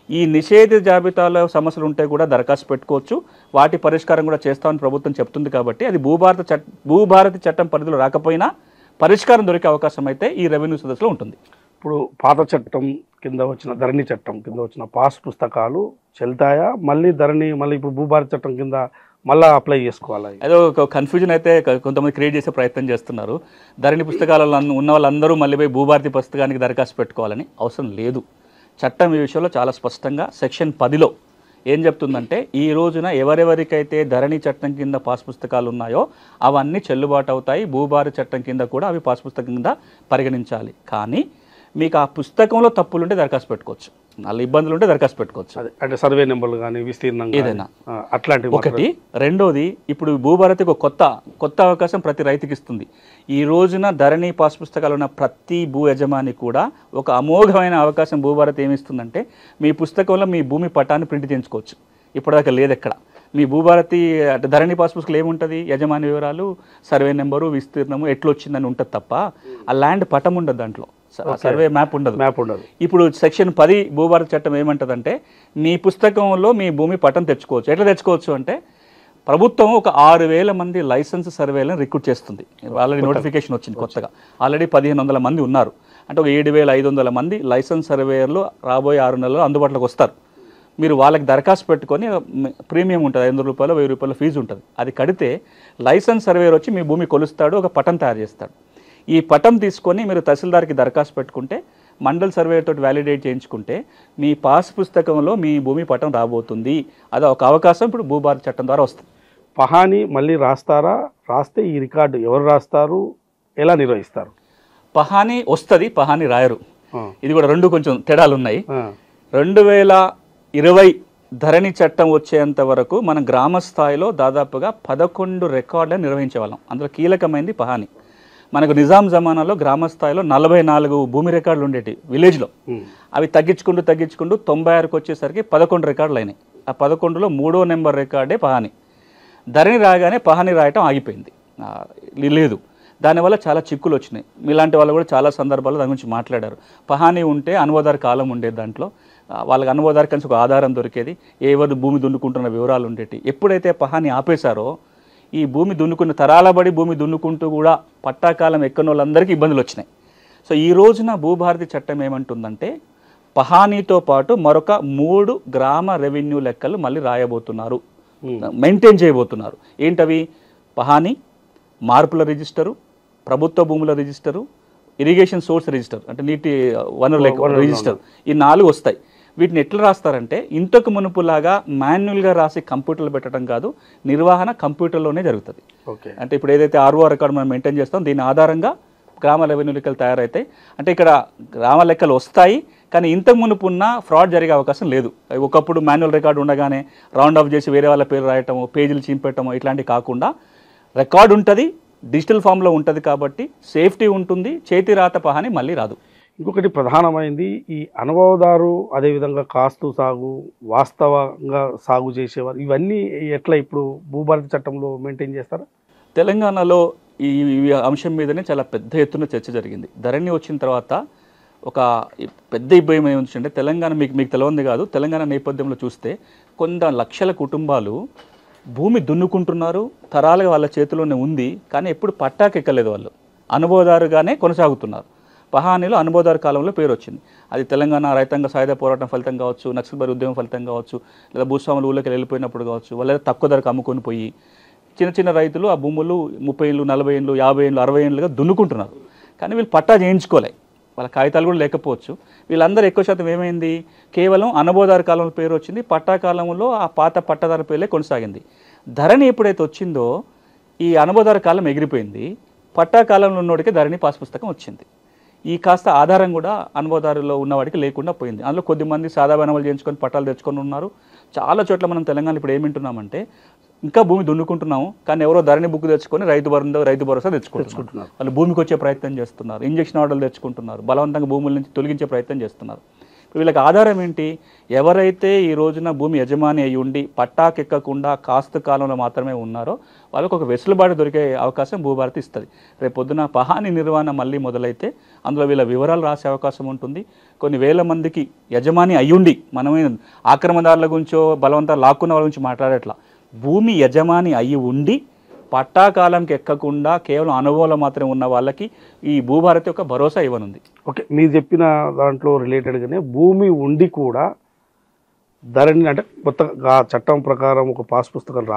ఈ నిషేధ జాబితాలో సమస్యలు ఉంటే కూడా దరఖాస్తు పెట్టుకోవచ్చు, వాటి పరిష్కారం కూడా చేస్తామని ప్రభుత్వం చెప్తుంది. కాబట్టి అది భూభారతి చట్టం పరిధిలో రాకపోయినా పరిష్కారం దొరికే అవకాశం అయితే ఈ రెవెన్యూ సదస్సులో ఉంటుంది. ఇప్పుడు పాత చట్టం కింద వచ్చిన ధరణి చట్టం కింద వచ్చిన పాస్ పుస్తకాలు చెల్తాయా? మళ్ళీ ఇప్పుడు భూభారతి చట్టం కింద మళ్ళీ అప్లై చేసుకోవాలి? ఏదో ఒక కన్ఫ్యూజన్ అయితే కొంతమంది క్రియేట్ చేసే ప్రయత్నం చేస్తున్నారు. ధరణి పుస్తకాలలో ఉన్న వాళ్ళందరూ మళ్ళీ పోయి భూభారతి పుస్తకానికి దరఖాస్తు పెట్టుకోవాలని అవసరం లేదు. చట్టం ఈ విషయంలో చాలా స్పష్టంగా సెక్షన్ 10లో ఏం చెప్తుందంటే ఈ రోజున ఎవరెవరికైతే ధరణి చట్టం కింద పాస్ పుస్తకాలు ఉన్నాయో అవన్నీ చెల్లుబాటు అవుతాయి. భూభారతి చట్టం కింద కూడా అవి పాస్ పుస్తకం కింద పరిగణించాలి. కానీ మీకు ఆ పుస్తకంలో తప్పులుంటే దరఖాస్తు పెట్టుకోవచ్చు, నాలుగు ఇబ్బందులు ఉంటే దరఖాస్తు పెట్టుకోవచ్చు. అంటే సర్వే నెంబర్లు కానీ విస్తీర్ణం ఏదైనా అట్లాంటివి ఒకటి. రెండోది, ఇప్పుడు భూభారతికి ఒక కొత్త అవకాశం ప్రతి రైతుకి ఇస్తుంది. ఈ రోజున ధరణి పాస్ పుస్తకాలు ఉన్న ప్రతి భూ యజమాని కూడా ఒక అమోఘమైన అవకాశం భూభారతి ఏమిస్తుందంటే మీ పుస్తకంలో మీ భూమి పట్టాన్ని ప్రింట్ చేయించుకోవచ్చు. ఇప్పటిదాకా లేదు ఎక్కడ. మీ భూభారతి అంటే ధరణి పాస్ పుస్తకాలు ఏముంటుంది? యజమాని వివరాలు, సర్వే నెంబరు, విస్తీర్ణము ఎట్లొచ్చిందని ఉంటుంది తప్ప ఆ ల్యాండ్ పటం ఉండదు, దాంట్లో సర్వే మ్యాప్ ఉండదు. ఇప్పుడు సెక్షన్ 10 భూభారతి చట్టం ఏమంటదంటే మీ పుస్తకంలో మీ భూమి పటం తెచ్చుకోవచ్చు. ఎట్లా తెచ్చుకోవచ్చు అంటే ప్రభుత్వం ఒక 6,000 మంది లైసెన్స్ సర్వేలను రిక్రూట్ చేస్తుంది. ఆల్రెడీ నోటిఫికేషన్ వచ్చింది కొత్తగా. ఆల్రెడీ 1,500 మంది ఉన్నారు. అంటే ఒక 7,500 మంది లైసెన్స్ సర్వేయర్లు రాబోయే 6 నెలల్లో అందుబాటులోకి వస్తారు. మీరు వాళ్ళకి దరఖాస్తు పెట్టుకొని ప్రీమియం ఉంటుంది, 500 రూపాయలు 1000 రూపాయల ఫీజు ఉంటుంది. అది కడితే లైసెన్స్ సర్వేయర్ వచ్చి మీ భూమి కొలుస్తాడు, ఒక పటం తయారు చేస్తాడు. ఈ పటం తీసుకొని మీరు తహసీల్దార్కి దరఖాస్తు పెట్టుకుంటే మండల్ సర్వేతో వ్యాలిడేట్ చేయించుకుంటే మీ పాస్ పుస్తకంలో మీ భూమి పటం రాబోతుంది. అది ఒక అవకాశం ఇప్పుడు భూభారతి చట్టం ద్వారా వస్తుంది. పహాని మళ్ళీ రాస్తారా? రాస్తే ఈ రికార్డు ఎవరు రాస్తారు, ఎలా నిర్వహిస్తారు? పహాని వస్తుంది, పహాని రాయరు. ఇది కూడా రెండు కొంచెం తేడాలు ఉన్నాయి. 2020 ధరణి చట్టం వచ్చేంత వరకు మనం గ్రామ స్థాయిలో దాదాపుగా 11 రికార్డులను నిర్వహించేవాళ్ళం. అందులో కీలకమైనది పహాని. మనకు నిజాం జమానాలో గ్రామ స్థాయిలో 44 భూమి రికార్డులు ఉండేవి విలేజ్లో. అవి తగ్గించుకుంటూ 96కి వచ్చేసరికి 11 రికార్డులు అయినాయి. ఆ 11లో 3వ నెంబర్ రికార్డే పహాని. ధరణి రాగానే పహాని రాయటం ఆగిపోయింది, లేదు. దానివల్ల చాలా చిక్కులు వచ్చినాయి. మీలాంటి వాళ్ళు కూడా చాలా సందర్భాల్లో దాని గురించి మాట్లాడారు. పహాని ఉంటే అనువాదార కాలం ఉండేది, దాంట్లో వాళ్ళకి అనువాదార కలిసి ఒక ఆధారం దొరికేది, ఎవరు భూమి దున్నుకుంటున్న వివరాలు ఉండేవి. ఎప్పుడైతే పహాని ఆపేశారో ఈ భూమి దున్నుకున్న తరాలబడి భూమి దున్నుకుంటూ కూడా పట్టాకాలం ఎక్కని వాళ్ళందరికీ ఇబ్బందులు వచ్చినాయి. సో ఈ రోజున భూభారతి చట్టం ఏమంటుందంటే పహానీతో పాటు మరొక 3 గ్రామ రెవెన్యూ లెక్కలు మళ్ళీ రాయబోతున్నారు, మెయింటైన్ చేయబోతున్నారు. ఏంటవి? పహాని, మార్పుల రిజిస్టరు, ప్రభుత్వ భూముల రిజిస్టరు, ఇరిగేషన్ సోర్స్ రిజిస్టర్ అంటే నీటి వనరుల రిజిస్టర్. ఈ 4 వస్తాయి. వీటిని ఎట్లా రాస్తారంటే ఇంతకు మునుపులాగా మాన్యువల్గా రాసి కంప్యూటర్లో పెట్టడం కాదు, నిర్వహణ కంప్యూటర్లోనే జరుగుతుంది. అంటే ఇప్పుడు ఏదైతే ఆర్ఓ రికార్డు మనం మెయింటైన్ చేస్తాం దీని ఆధారంగా గ్రామ రెవెన్యూ లెక్కలు తయారవుతాయి. అంటే ఇక్కడ గ్రామ లెక్కలు వస్తాయి, కానీ ఇంతకు మునుపు ఉన్న ఫ్రాడ్ జరిగే అవకాశం లేదు. ఒకప్పుడు మాన్యువల్ రికార్డు ఉండగానే రౌండ్ ఆఫ్ చేసి వేరే వాళ్ళ పేరు రాయటము, పేజీలు చింపెట్టము ఇట్లాంటివి కాకుండా రికార్డు ఉంటుంది, డిజిటల్ ఫామ్లో ఉంటుంది కాబట్టి సేఫ్టీ ఉంటుంది, చేతి రాత పహాని మళ్ళీ రాదు. ఇంకొకటి ప్రధానమైంది ఈ అనుభవదారు, అదేవిధంగా కాస్తు సాగు, వాస్తవంగా సాగు చేసేవారు, ఇవన్నీ ఎట్లా ఇప్పుడు భూభారతి చట్టంలో మెయింటైన్ చేస్తారా? తెలంగాణలో ఈ అంశం మీదనే చాలా పెద్ద ఎత్తున చర్చ జరిగింది. ధరణి వచ్చిన తర్వాత ఒక పెద్ద ఇబ్బంది ఏమొచ్చిందంటే తెలంగాణ మీకు తెలియంది కాదు, తెలంగాణ నేపథ్యంలో చూస్తే కొంత లక్షల కుటుంబాలు భూమి దున్నుకుంటున్నారు, తరాలుగా వాళ్ళ చేతిలోనే ఉంది, కానీ ఎప్పుడు పట్టాకెక్కలేదు. వాళ్ళు అనుభవదారుగానే కొనసాగుతున్నారు. పహానీలో అనుభవదారు కాలంలో పేరు వచ్చింది. అది తెలంగాణ రైతాంగ సాయుధ పోరాటం ఫలితం కావచ్చు, నక్సల్బరీ ఉద్యమం ఫలితం కావచ్చు, లేదా భూస్వాములు ఊళ్ళకి వెళ్ళిపోయినప్పుడు కావచ్చు, వాళ్ళ తక్కువ ధరకు అమ్ముకొని పోయి చిన్న చిన్న రైతులు ఆ భూములు 30 ఏళ్ళు 40 ఏళ్ళు 50 ఏళ్ళు 60 ఏళ్ళుగా దున్నుకుంటున్నారు. కానీ వీళ్ళు పట్టా చేయించుకోలే, వాళ్ళ కాగితాలు కూడా లేకపోవచ్చు. వీళ్ళందరూ ఎక్కువ శాతం ఏమైంది, కేవలం అనుభవదారు కాలంలో పేరు వచ్చింది, పట్టా కాలంలో ఆ పాత పట్టాదారు పేర్లే కొనసాగింది. ధరణి ఎప్పుడైతే వచ్చిందో ఈ అనుభవదారు కాలం ఎగిరిపోయింది, పట్టా కాలంలో ఉన్నోడికి ధరణి పాస్ పుస్తకం వచ్చింది. ఈ కాస్త ఆధారం కూడా అనుభవదారులో ఉన్నవాడికి లేకుండా పోయింది. అందులో కొద్దిమంది సాదా బనవలు చేయించుకొని పట్టాలు తెచ్చుకొని ఉన్నారు. చాలా చోట్ల మనం తెలంగాణ ఇప్పుడు ఏమింటున్నామంటే ఇంకా భూమి దున్నుకుంటున్నాము, కానీ ఎవరో ధరణి బుక్ తెచ్చుకొని రైతు భరోసా తెచ్చుకుంటున్నారు. వాళ్ళు భూమికి వచ్చే ప్రయత్నం చేస్తున్నారు, ఇంజక్షన్ ఆర్డర్లు తెచ్చుకుంటున్నారు, బలవంతంగా భూముల నుంచి తొలగించే ప్రయత్నం చేస్తున్నారు. వీళ్ళకి ఆధారం ఏంటి, ఎవరైతే ఈ రోజున భూమి యజమాని అయి ఉండి పట్టాకెక్కకుండా కాస్తు కాలంలో మాత్రమే ఉన్నారో వాళ్ళకు ఒక వెసులుబాటు దొరికే అవకాశం భూభారతి ఇస్తుంది. రేపు పొద్దున పహాని నిర్వహణ మళ్ళీ మొదలైతే అందులో వీళ్ళ వివరాలు రాసే అవకాశం ఉంటుంది. కొన్ని వేల మందికి యజమాని అయ్యుండి, మనమే ఆక్రమణదారుల గురించో బలవంతంగా లాక్కున్న వాళ్ళ గురించి మాట్లాడేట్లా, భూమి యజమాని అయి ఉండి పట్టాకాలంకి ఎక్కకుండా కేవలం అనుభవంలో మాత్రమే ఉన్న వాళ్ళకి ఈ భూభారతి ఒక భరోసా ఇవ్వనుంది. ఓకే, మీరు చెప్పిన దాంట్లో రిలేటెడ్గానే భూమి ఉండి కూడా ధరణి అంటే కొత్తగా చట్టం ప్రకారం ఒక పాస్ పుస్తకం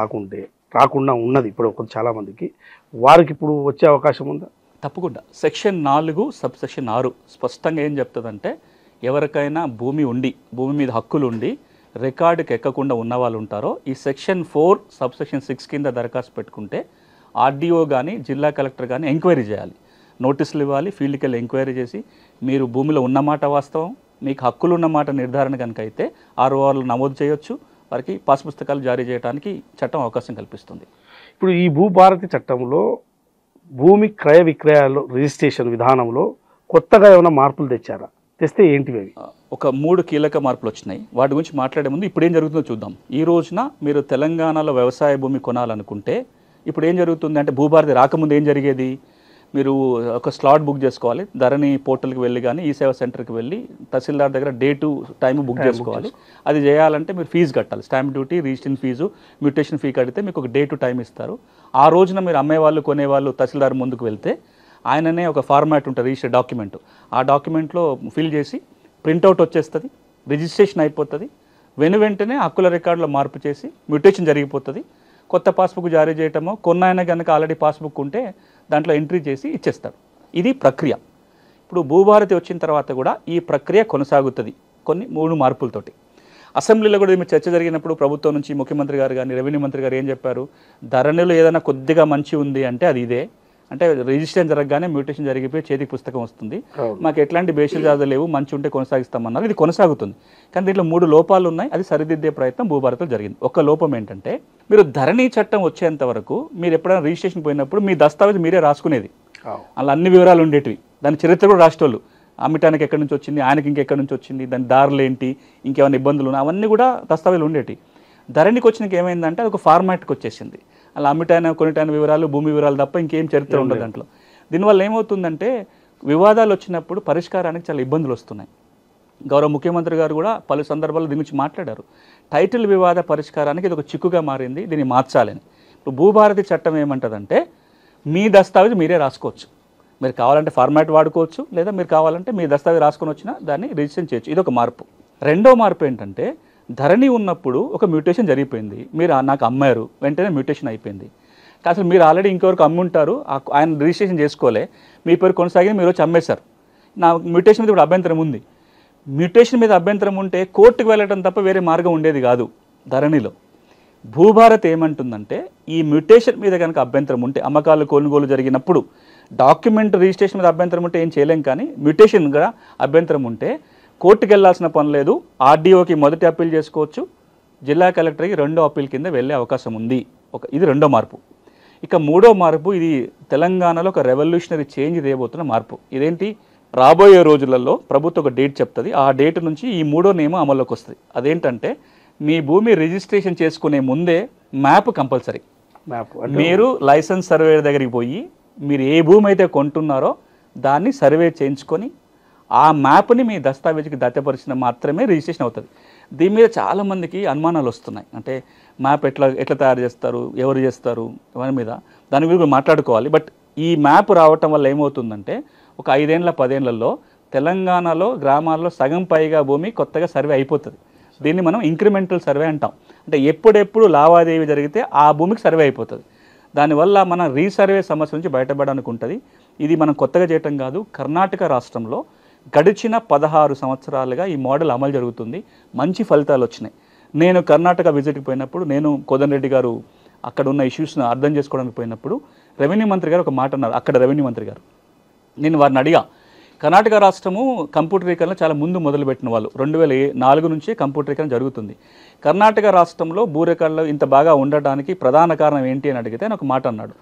రాకుండా ఉన్నది ఇప్పుడు చాలామందికి, వారికి ఇప్పుడు వచ్చే అవకాశం ఉందా? తప్పకుండా. సెక్షన్ 4 సబ్ సెక్షన్ 6 స్పష్టంగా ఏం చెప్తుందంటే ఎవరికైనా భూమి ఉండి, భూమి మీద హక్కులు ఉండి రికార్డుకి ఎక్కకుండా ఉన్న వాళ్ళు ఉంటారో ఈ సెక్షన్ 4 సబ్ సెక్షన్ 6 కింద దరఖాస్తు పెట్టుకుంటే ఆర్డీఓ కానీ జిల్లా కలెక్టర్ కానీ ఎంక్వైరీ చేయాలి, నోటీసులు ఇవ్వాలి, ఫీల్డ్కి వెళ్ళి ఎంక్వైరీ చేసి మీరు భూమిలో ఉన్నమాట వాస్తవం, మీకు హక్కులు ఉన్నమాట నిర్ధారణ కనుక అయితే ఆర్ఓఆర్లు నమోదు చేయొచ్చు, వారికి పాస్ పుస్తకాలు జారీ చేయడానికి చట్టం అవకాశం కల్పిస్తుంది. ఇప్పుడు ఈ భూభారతి చట్టంలో భూమి క్రయ విక్రయాలు రిజిస్ట్రేషన్ విధానంలో కొత్తగా ఏమైనా మార్పులు తెచ్చారా? తెస్తే ఏంటివి అవి? ఒక 3 కీలక మార్పులు వచ్చినాయి. వాటి గురించి మాట్లాడే ముందు ఇప్పుడు ఏం జరుగుతుందో చూద్దాం. ఈ రోజున మీరు తెలంగాణలో వ్యవసాయ భూమి కొనాలనుకుంటే ఇప్పుడు ఏం జరుగుతుంది అంటే భూభారతి రాకముందు ఏం జరిగేది, మీరు ఒక స్లాట్ బుక్ చేసుకోవాలి, ధరణి పోర్టల్కి వెళ్ళి కానీ ఈ సేవా సెంటర్కి వెళ్ళి తహసీల్దార్ దగ్గర డే టు టైం బుక్ చేసుకోవాలి. అది చేయాలంటే మీరు ఫీజు కట్టాలి, stamp duty, registration fees, mutation fee కడితే మీకు ఒక డే టు టైం ఇస్తారు. ఆ రోజున మీరు అమ్మేవాళ్ళు కొనేవాళ్ళు తహసీల్దార్ ముందుకు వెళ్తే ఆయననే ఒక ఫార్మాట్ ఉంటుంది, రిజిస్టర్ డాక్యుమెంట్, ఆ డాక్యుమెంట్లో ఫిల్ చేసి ప్రింట్అవుట్ వచ్చేస్తుంది, రిజిస్ట్రేషన్ అయిపోతుంది, వెంటనే హక్కుల రికార్డులో మార్పు చేసి మ్యూటేషన్ జరిగిపోతుంది, కొత్త పాస్బుక్ జారీ చేయటమో కొన్నాయన కనుక ఆల్రెడీ పాస్బుక్ ఉంటే దాంట్లో ఎంట్రీ చేసి ఇచ్చేస్తాడు. ఇది ప్రక్రియ. ఇప్పుడు భూభారతి వచ్చిన తర్వాత కూడా ఈ ప్రక్రియ కొనసాగుతుంది కొన్ని 3 మార్పులతోటి. అసెంబ్లీలో కూడా చర్చ జరిగినప్పుడు ప్రభుత్వం నుంచి ముఖ్యమంత్రి గారు కానీ రెవెన్యూ మంత్రి గారు ఏం చెప్పారు, ధరణిలో ఏదైనా కొద్దిగా మంచి ఉంది అంటే అది ఇదే, అంటే రిజిస్ట్రేషన్ జరగగానే మ్యూటేషన్ జరిగిపోయి చేతికి పుస్తకం వస్తుంది, మాకు ఎట్లాంటి బేషల్ జాతులు లేవు, మంచి ఉంటే కొనసాగిస్తామన్నారు. ఇది కొనసాగుతుంది, కానీ దీంట్లో 3 లోపాలు ఉన్నాయి. అది సరిదిద్దే ప్రయత్నం భూభారతిలో జరిగింది. ఒక లోపం ఏంటంటే మీరు ధరణి చట్టం వచ్చేంత వరకు మీరు ఎప్పుడైనా రిజిస్ట్రేషన్ పోయినప్పుడు మీ దస్తావేజ్ మీరే రాసుకునేది, అలా అన్ని వివరాలు ఉండేటివి, దాని చరిత్ర కూడా రాసేటోళ్ళు, అమ్మటానికి ఎక్కడి నుంచి వచ్చింది, ఆయనకి ఇంకెక్కడి నుంచి వచ్చింది, దాని దారులు ఏంటి, ఇంకేమైనా ఇబ్బందులు ఉన్నాయి, అవన్నీ కూడా దస్తావేజులు ఉండేవి. ధరణికి వచ్చినాక ఏమైందంటే అది ఒక ఫార్మాట్కి వచ్చేసింది, అలా అమ్మిటైన కొనిటైన వివరాలు, భూమి వివరాలు తప్ప ఇంకేం చరిత్ర ఉండదు దాంట్లో. దీనివల్ల ఏమవుతుందంటే వివాదాలు వచ్చినప్పుడు పరిష్కారానికి చాలా ఇబ్బందులు వస్తున్నాయి. గౌరవ ముఖ్యమంత్రి గారు కూడా పలు సందర్భాల్లో దీని గురించి మాట్లాడారు. టైటిల్ వివాద పరిష్కారానికి ఇది ఒక చిక్కుగా మారింది, దీన్ని మార్చాలని. ఇప్పుడు భూభారతి చట్టం ఏమంటుందంటే మీ దస్తావేజ్ మీరే రాసుకోవచ్చు, మీరు కావాలంటే ఫార్మాట్ వాడుకోవచ్చు, లేదా మీరు కావాలంటే మీ దస్తావేజ్ రాసుకొని వచ్చినా దాన్ని రిజిస్ట్రేషన్ చేయొచ్చు. ఇది ఒక మార్పు. రెండో మార్పు ఏంటంటే ధరణి ఉన్నప్పుడు ఒక మ్యూటేషన్ జరిగిపోయింది, మీరు నాకు అమ్మారు, వెంటనే మ్యూటేషన్ అయిపోయింది. అసలు మీరు ఆల్రెడీ ఇంకెవరికి అమ్ముంటారు, ఆయన రిజిస్ట్రేషన్ చేసుకోలే, మీ పేరు కొనసాగి మీరు వచ్చి అమ్మేశారు, నా మ్యూటేషన్ మీద ఇప్పుడు అభ్యంతరం ఉంది. మ్యూటేషన్ మీద అభ్యంతరం ఉంటే కోర్టుకు వెళ్ళడం తప్ప వేరే మార్గం ఉండేది కాదు ధరణిలో. భూభారత్ ఏమంటుందంటే ఈ మ్యూటేషన్ మీద కనుక అభ్యంతరం ఉంటే, అమ్మకాలు కొనుగోలు జరిగినప్పుడు డాక్యుమెంట్ రిజిస్ట్రేషన్ మీద అభ్యంతరం ఉంటే ఏం చేయలేం, కానీ మ్యూటేషన్ కూడా అభ్యంతరం ఉంటే కోర్టుకు వెళ్ళాల్సిన పని లేదు. ఆర్డీఓకి మొదటి అప్పీల్ చేసుకోవచ్చు, జిల్లా కలెక్టర్కి రెండో అప్పీల్ కింద వెళ్ళే అవకాశం ఉంది. ఇది రెండో మార్పు. ఇక మూడో మార్పు, ఇది తెలంగాణలో ఒక రెవల్యూషనరీ చేంజ్ తేబోతున్న మార్పు. ఇదేంటి, రాబోయే రోజులలో ప్రభుత్వం ఒక డేట్ చెప్తుంది. ఆ డేట్ నుంచి ఈ మూడో నియమం అమల్లోకి వస్తుంది. అదేంటంటే మీ భూమి రిజిస్ట్రేషన్ చేసుకునే ముందే మ్యాప్ కంపల్సరీ. మీరు లైసెన్స్ సర్వే దగ్గరికి పోయి మీరు ఏ భూమి అయితే కొంటున్నారో దాన్ని సర్వే చేయించుకొని ఆ మ్యాప్ని మీ దస్తావేజీకి దత్తపరిచిన మాత్రమే రిజిస్ట్రేషన్ అవుతుంది. దీని మీద చాలామందికి అనుమానాలు వస్తున్నాయి. అంటే మ్యాప్ ఎట్లా తయారు చేస్తారు, ఎవరు చేస్తారు, దాని మీద మాట్లాడుకోవాలి. బట్ ఈ మ్యాప్ రావటం వల్ల ఏమవుతుందంటే ఒక 5 ఏళ్ళ 10 ఏళ్లలో తెలంగాణలో గ్రామాల్లో సగం పైగా భూమి కొత్తగా సర్వే అయిపోతుంది. దీన్ని మనం ఇంక్రిమెంటల్ సర్వే అంటాం. అంటే ఎప్పుడెప్పుడు లావాదేవీ జరిగితే ఆ భూమికి సర్వే అయిపోతుంది. దానివల్ల మన రీసర్వే సమస్య నుంచి బయటపడడానికి ఉంటుంది. ఇది మనం కొత్తగా చేయటం కాదు. కర్ణాటక రాష్ట్రంలో గడిచిన 16 సంవత్సరాలుగా ఈ మోడల్ అమలు జరుగుతుంది. మంచి ఫలితాలు వచ్చినాయి. నేను కర్ణాటక విజిట్కి పోయినప్పుడు, నేను కోదండరెడ్డి గారు అక్కడ ఉన్న ఇష్యూస్ను అర్థం చేసుకోవడానికి పోయినప్పుడు రెవెన్యూ మంత్రి గారు ఒక మాట అన్నారు. అక్కడ రెవెన్యూ మంత్రి గారు, నేను వారిని అడిగా, కర్ణాటక రాష్ట్రము కంప్యూటరీకరణ చాలా ముందు మొదలుపెట్టిన వాళ్ళు. 2004 నుంచే కంప్యూటరీకరణ జరుగుతుంది. కర్ణాటక రాష్ట్రంలో భూ రికార్డులు ఇంత బాగా ఉండటానికి ప్రధాన కారణం ఏంటి అని అడిగితే నాకు మాట అన్నాడు.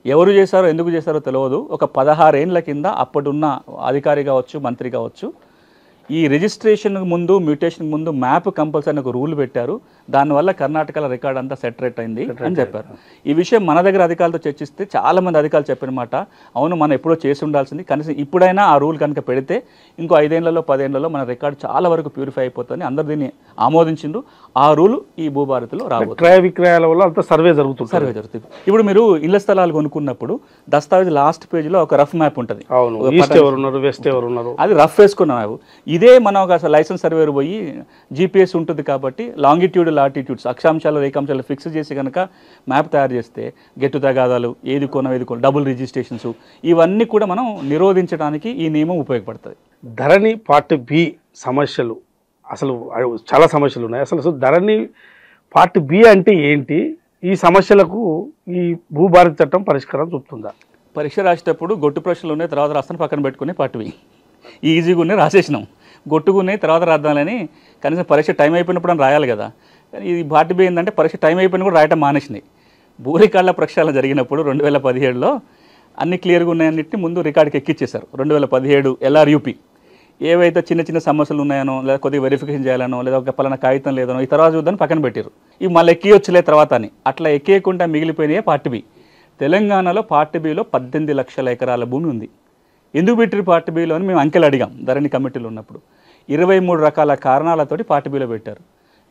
ఎవరు చేశారో ఎందుకు చేశారో తెలియదు. ఒక 16 ఏళ్ల కింద అప్పుడున్న అధికారి కావచ్చు, మంత్రి కావచ్చు, ఈ రిజిస్ట్రేషన్కి ముందు మ్యూటేషన్కి ముందు మ్యాప్ కంపల్సరీ ఒక రూల్ పెట్టారు. దానివల్ల కర్ణాటకలో రికార్డ్ అంతా సెటరేట్ అయింది అని చెప్పారు. ఈ విషయం మన దగ్గర అధికారులతో చర్చిస్తే చాలామంది అధికారులు చెప్పిన మాట, అవును మనం ఎప్పుడో చేసి ఉండాల్సింది, కనీసం ఇప్పుడైనా ఆ రూల్ కనుక పెడితే ఇంకో 5 ఏళ్లలో 10 ఏళ్లలో మన రికార్డు చాలా వరకు ప్యూరిఫై అయిపోతుంది. అందరు దీన్ని ఆమోదించిండ్రు. ఆ రూలు ఈ భూభారతిలో రాబోతుంది. క్రయ విక్రయాల వల్ల అంతా సర్వే జరుగుతుంది. ఇప్పుడు మీరు ఇళ్ల స్థలాలు కొనుక్కున్నప్పుడు దస్తావేజ్ లాస్ట్ పేజీలో ఒక రఫ్ మ్యాప్ ఉంటుంది. అది రఫ్ వేసుకున్న మ్యాప్. ఇదే మనం ఒక లైసెన్స్ సర్వేర్ పోయి జీపీఎస్ ఉంటుంది కాబట్టి లాంగిట్యూడ్ లాటిట్యూడ్స్ అక్షాంశాలు రేఖాంశాలు ఫిక్స్ చేసి కనుక మ్యాప్ తయారు చేస్తే గెట్టు తగాదాలు, ఏది కొనం ఏది కొనం, డబుల్ రిజిస్ట్రేషన్స్, ఇవన్నీ కూడా మనం నిరోధించడానికి ఈ నియమం ఉపయోగపడుతుంది. ధరణి పార్ట్ బి సమస్యలు, అసలు చాలా సమస్యలు ఉన్నాయి. అసలు ధరణి పార్ట్ బి అంటే ఏంటి? ఈ సమస్యలకు ఈ భూభారతి చట్టం పరిష్కారం చూపుతుందా? పరీక్ష రాసేటప్పుడు గొట్టు ప్రశ్నలు ఉన్నాయి, తర్వాత రాస్తాను పక్కన పెట్టుకుని పార్ట్ బి ఈజీగా ఉన్నాయి రాసేసినాం. గొట్టుకున్నాయి తర్వాత రాద్దామని కనీసం పరీక్ష టైం అయిపోయినప్పుడు అని రాయాలి కదా. ఇది పార్ట్ బి ఏంటంటే పరీక్ష టైం అయిపోయినా కూడా రాయటం మానేసినాయి. భూ రికార్డుల ప్రక్షాళన జరిగినప్పుడు 2017లో అన్ని క్లియర్గా ఉన్నాయన్నింటినీ ముందు రికార్డుకి ఎక్కిచ్చేశారు. 2017 LRUP ఏవైతే చిన్న చిన్న సమస్యలు ఉన్నాయనో, లేదా కొద్దిగా వెరిఫికేషన్ చేయాలనో, లేదా ఒక పలానా కాగితం లేదనో ఈ తర్వాత చూద్దాన్ని పక్కన పెట్టారు. ఇవి మళ్ళీ ఎక్కియొచ్చులే తర్వాత అని అట్లా ఎక్కేయకుండా మిగిలిపోయినాయే పార్ట్ బి. తెలంగాణలో పార్ట్ బిలో 18 లక్షల ఎకరాల భూమి ఉంది. ఎందుకు పెట్టారు పార్ట్ బిలో అని మేము అంకెలు అడిగాం ధరణి కమిటీలో ఉన్నప్పుడు. 23 రకాల కారణాలతోటి పార్ట్ బిలో పెట్టారు.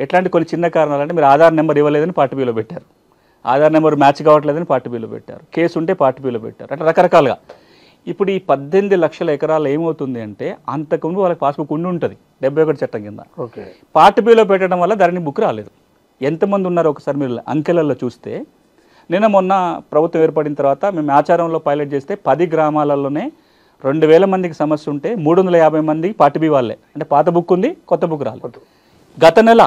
ఎట్లాంటి కొన్ని చిన్న కారణాలు అంటే మీరు ఆధార్ నెంబర్ ఇవ్వలేదని పార్ట్ బిలో పెట్టారు, ఆధార్ నెంబర్ మ్యాచ్ కావట్లేదని పార్ట్ బిలో పెట్టారు, కేసు ఉంటే పార్ట్ బిలో పెట్టారు, అంటే రకరకాలుగా. ఇప్పుడు ఈ 18 లక్షల ఎకరాలు ఏమవుతుంది అంటే అంతకుముందు వాళ్ళకి పాస్బుక్ ఉండి ఉంటుంది 71 చట్టం కింద. ఓకే, పార్ట్ బిలో పెట్టడం వల్ల ధరణి బుక్ రాలేదు. ఎంతమంది ఉన్నారో ఒకసారి మీరు అంకెలలో చూస్తే, నిన్న మొన్న ప్రభుత్వం ఏర్పడిన తర్వాత మేము ఆచారంలో పైలట్ చేస్తే 10 గ్రామాలలోనే 2000 మందికి సమస్య ఉంటే 350 మంది పార్ట్ బి వాళ్ళే, అంటే పాత బుక్ ఉంది కొత్త బుక్ రాలేదు. గత నెల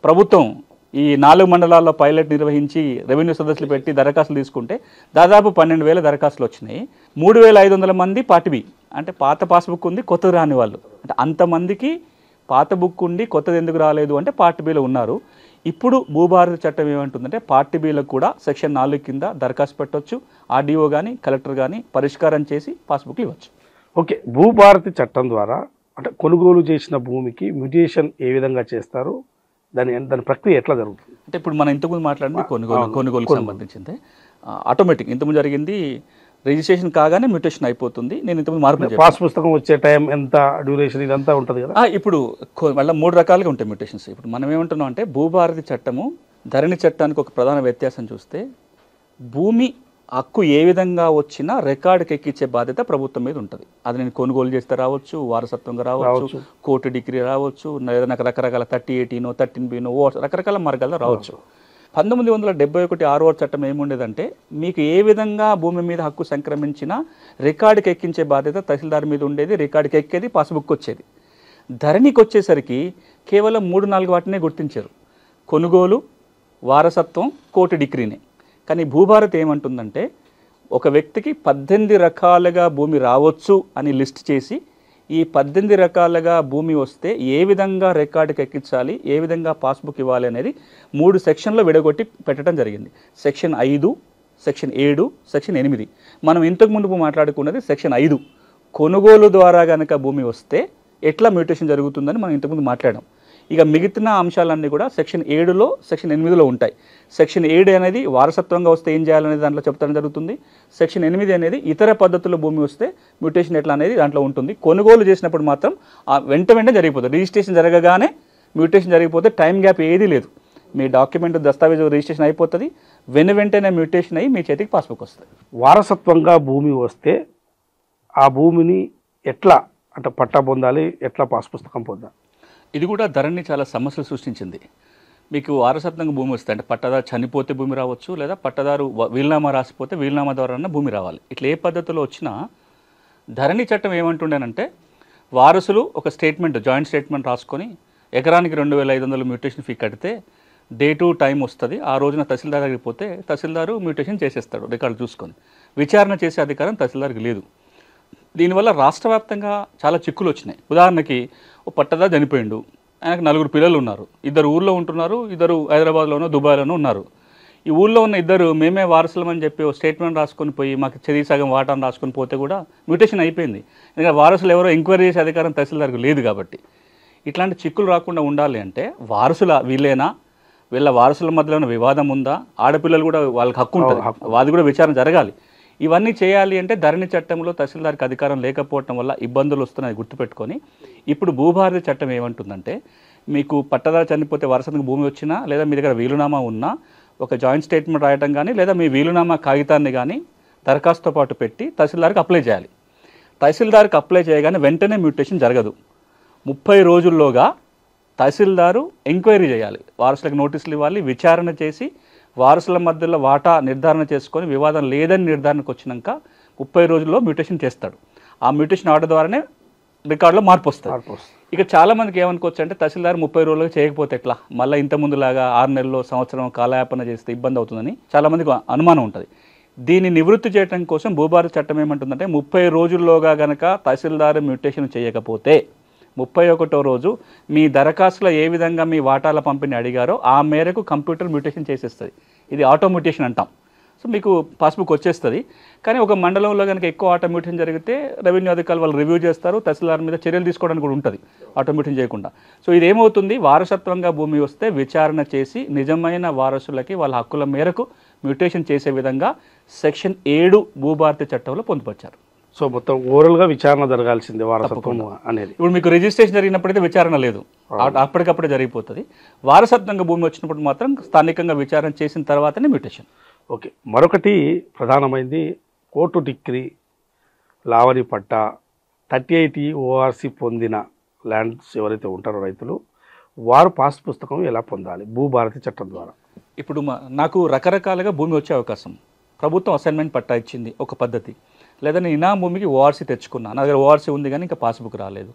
ప్రభుత్వం ఈ 4 మండలాల్లో పైలట్ నిర్వహించి రెవెన్యూ సదస్సులు పెట్టి దరఖాస్తులు తీసుకుంటే దాదాపు 12,000 దరఖాస్తులు వచ్చినాయి. 3,500 మంది పార్ట్ బి, అంటే పాత పాస్బుక్ ఉంది కొత్తది రాని వాళ్ళు. అంటే అంతమందికి పాత బుక్ ఉండి కొత్తది ఎందుకు రాలేదు అంటే పార్ట్ బిలో ఉన్నారు. ఇప్పుడు భూభారతి చట్టం ఏమంటుందంటే పార్ట్ బిలకు కూడా సెక్షన్ 4 కింద దరఖాస్తు పెట్టవచ్చు. ఆర్డీఓ కానీ కలెక్టర్ కానీ పరిష్కారం చేసి పాస్బుక్లు ఇవ్వచ్చు. ఓకే, భూభారతి చట్టం ద్వారా అంటే కొనుగోలు చేసిన భూమికి మ్యూటేషన్ ఏ విధంగా చేస్తారు, దాని ప్రక్రియ ఎట్లా జరుగుతుంది? అంటే ఇప్పుడు మనం ఇంతకుముందు మాట్లాడింది కొనుగోలుకు సంబంధించింది. ఆటోమేటిక్ ఇంతకుముందు జరిగింది రిజిస్ట్రేషన్ కాగానే మ్యూటేషన్ అయిపోతుంది. నేను ఇంతకుముందు మార్పు పాస్ పుస్తకం వచ్చే టైం ఎంత, డ్యూరేషన్ ఇదంతా ఉంటుంది కదా. ఇప్పుడు మళ్ళీ 3 రకాలుగా ఉంటాయి మ్యూటేషన్స్. ఇప్పుడు మనం ఏమంటున్నాం అంటే భూభారతి చట్టము ధరణి చట్టానికి ఒక ప్రధాన వ్యత్యాసం చూస్తే, భూమి హక్కు ఏ విధంగా వచ్చినా రికార్డుకి ఎక్కించే బాధ్యత ప్రభుత్వం మీద ఉంటుంది. అది నేను కొనుగోలు చేస్తే రావచ్చు, వారసత్వంగా రావచ్చు, కోర్టు డిగ్రీ రావచ్చు, ఏదైనా రకరకాల 30/18 13B రకరకాల మార్గాల్లో రావచ్చు. 1971 6వ చట్టం ఏముండేదంటే మీకు ఏ విధంగా భూమి మీద హక్కు సంక్రమించినా రికార్డుకి ఎక్కించే బాధ్యత తహసీల్దార్ మీద ఉండేది. రికార్డుకి ఎక్కేది, పాస్బుక్ వచ్చేది. ధరణికి వచ్చేసరికి కేవలం 3-4 వాటినే గుర్తించారు: కొనుగోలు, వారసత్వం, కోర్టు డిగ్రీనే. కానీ భూభారతి ఏమంటుందంటే ఒక వ్యక్తికి 18 రకాలుగా భూమి రావచ్చు అని లిస్ట్ చేసి ఈ 18 రకాలుగా భూమి వస్తే ఏ విధంగా రికార్డుకి ఎక్కించాలి, ఏ విధంగా పాస్బుక్ ఇవ్వాలి అనేది 3 సెక్షన్లో విడగొట్టి పెట్టడం జరిగింది. Section 5, section 7, section 8. మనం ఇంతకుముందు మాట్లాడుకున్నది సెక్షన్ 5. కొనుగోలు ద్వారా కనుక భూమి వస్తే ఎట్లా మ్యూటేషన్ జరుగుతుందని మనం ఇంతకుముందు మాట్లాడాం. ఇక మిగతా అంశాలన్నీ కూడా సెక్షన్ 7లో, సెక్షన్ 8లో ఉంటాయి. సెక్షన్ 7 అనేది వారసత్వంగా వస్తే ఏం చేయాలనేది దాంట్లో చెప్తాను జరుగుతుంది. సెక్షన్ 8 అనేది ఇతర పద్ధతుల్లో భూమి వస్తే మ్యూటేషన్ ఎట్లా అనేది దాంట్లో ఉంటుంది. కొనుగోలు చేసినప్పుడు మాత్రం వెంటనే జరిగిపోతుంది. రిజిస్ట్రేషన్ జరగగానే మ్యూటేషన్ జరిగిపోతే టైం గ్యాప్ ఏదీ లేదు. మీ డాక్యుమెంట్ దస్తావేజు రిజిస్ట్రేషన్ అయిపోతుంది, వెంటనే మ్యూటేషన్ అయ్యి మీ చేతికి పాస్బుక్ వస్తుంది. వారసత్వంగా భూమి వస్తే ఆ భూమిని ఎట్లా అంటే పట్టా పొందాలి, ఎట్లా పాస్ పుస్తకం పొందాలి? ఇది కూడా ధరణి చాలా సమస్యలు సృష్టించింది. మీకు వారసత్వంగా భూమి వస్తే అంటే పట్టదారు చనిపోతే భూమి రావచ్చు, లేదా పట్టదారు వీలునామా రాసిపోతే వీలునామా ద్వారా భూమి రావాలి. ఇట్లా ఏ పద్ధతిలో వచ్చినా ధరణి చట్టం ఏమంటుండేనంటే వారసులు ఒక స్టేట్మెంట్, జాయింట్ స్టేట్మెంట్ రాసుకొని ఎకరానికి 2500 మ్యూటేషన్ ఫీ కడితే డే టు టైం వస్తుంది. ఆ రోజున తహసీల్దార్ దగ్గరికి పోతే తహసీల్దారు మ్యూటేషన్ చేసేస్తాడు రికార్డు చూసుకొని. విచారణ చేసే అధికారం తహసీల్దార్కి లేదు. దీనివల్ల రాష్ట్ర వ్యాప్తంగా చాలా చిక్కులు వచ్చినాయి. ఉదాహరణకి ఓ పట్టదారు చనిపోయిండు, ఆయనకు 4 పిల్లలు ఉన్నారు, 2 ఊళ్ళో ఉంటున్నారు, 2 హైదరాబాద్లోనో దుబాయ్లోనో ఉన్నారు. ఈ ఊళ్ళో ఉన్న 2 మేమే వారసులమని చెప్పి ఓ స్టేట్మెంట్ రాసుకొని పోయి మాకు చెరి సగం వాటాను రాసుకొని పోతే కూడా మ్యూటేషన్ అయిపోయింది. ఎందుకంటే వారసులు ఎవరో ఎంక్వైరీ చేసే అధికారం తహసీల్దార్కి లేదు కాబట్టి. ఇట్లాంటి చిక్కులు రాకుండా ఉండాలి అంటే వారసుల వీళ్ళేనా, వీళ్ళ వారసుల మధ్యలో ఉన్న వివాదం ఉందా, ఆడపిల్లలు కూడా వాళ్ళకి హక్కు ఉంటుంది, అది కూడా విచారణ జరగాలి. ఇవన్నీ చేయాలి అంటే ధరణి చట్టంలో తహసీల్దార్కి అధికారం లేకపోవటం వల్ల ఇబ్బందులు వస్తున్నాయి గుర్తుపెట్టుకొని. ఇప్పుడు భూభారతి చట్టం ఏమంటుందంటే మీకు పట్టదారు చనిపోతే వారసత్వంగా భూమి వచ్చినా, లేదా మీ దగ్గర వీలునామా ఉన్నా ఒక జాయింట్ స్టేట్మెంట్ రాయటం కానీ, లేదా మీ వీలునామా కాగితాన్ని కానీ దరఖాస్తుతో పాటు పెట్టి తహసీల్దార్కి అప్లై చేయాలి. తహసీల్దార్కి అప్లై చేయగానే వెంటనే మ్యూటేషన్ జరగదు. 30 రోజుల్లోగా తహసీల్దారు ఎంక్వైరీ చేయాలి, వారసులకు నోటీసులు ఇవ్వాలి, విచారణ చేసి వారసుల మధ్యలో వాటా నిర్ధారణ చేసుకొని వివాదం లేదని నిర్ధారణకు వచ్చినాక 30 రోజుల్లో మ్యూటేషన్ చేస్తాడు. ఆ మ్యూటేషన్ ఆర్డర్ ద్వారానే రికార్డులో మార్పు వస్తుంది. ఇక చాలామందికి ఏమనుకోవచ్చు అంటే తహసీల్దార్ 30 రోజులుగా చేయకపోతే ఎట్లా, మళ్ళీ ఇంతకుముందులాగా 6 నెలల్లో సంవత్సరం కాలయాపన చేస్తే ఇబ్బంది అవుతుందని చాలామందికి అనుమానం ఉంటుంది. దీన్ని నివృత్తి చేయడం కోసం భూభారతి చట్టం ఏమంటుందంటే 30 రోజుల్లోగా కనుక తహసీల్దార్ మ్యూటేషన్ చేయకపోతే 31వ రోజు మీ దరఖాస్తులో ఏ విధంగా మీ వాటాల పంపిణీ అడిగారో ఆ మేరకు కంప్యూటర్ మ్యూటేషన్ చేసేస్తుంది. ఇది ఆటో మ్యూటేషన్ అంటాం. సో మీకు పాస్బుక్ వచ్చేస్తుంది. కానీ ఒక మండలంలో కనుక ఎక్కువ ఆటో మ్యూటేషన్ జరిగితే రెవెన్యూ అధికారులు వాళ్ళు రివ్యూ చేస్తారు, తహసీల్దార్ మీద చర్యలు తీసుకోవడానికి కూడా ఉంటుంది ఆటో మ్యూటేషన్ చేయకుండా. సో ఇదేమవుతుంది, వారసత్వంగా భూమి వస్తే విచారణ చేసి నిజమైన వారసులకి వాళ్ళ హక్కుల మేరకు మ్యూటేషన్ చేసే విధంగా సెక్షన్ 7 భూభారతి చట్టంలో పొందుపరిచారు. సో మొత్తం ఓవరాల్గా విచారణ జరగాల్సిందే వారసత్వం అనేది. ఇప్పుడు మీకు రిజిస్ట్రేషన్ జరిగినప్పుడైతే విచారణ లేదు, అప్పటికప్పుడే జరిగిపోతుంది. వారసత్వంగా భూమి వచ్చినప్పుడు మాత్రం స్థానికంగా విచారణ చేసిన తర్వాతనే మ్యూటేషన్. ఓకే, మరొకటి ప్రధానమైంది కోర్టు డిగ్రీ, లావణి పట్టా, 38 ఓఆర్సీ పొందిన ల్యాండ్స్ ఎవరైతే ఉంటారో రైతులు, వారు పాస్ పుస్తకం ఎలా పొందాలి భూభారతి చట్టం ద్వారా? ఇప్పుడు నాకు రకరకాలుగా భూమి వచ్చే అవకాశం. ప్రభుత్వం అసైన్మెంట్ పట్టా ఇచ్చింది ఒక పద్ధతి, లేదా నేను ఇనాం భూమికి ఓఆర్సీ తెచ్చుకున్నా, నా దగ్గర ఓఆర్సీ ఉంది కానీ ఇంకా పాస్బుక్ రాలేదు.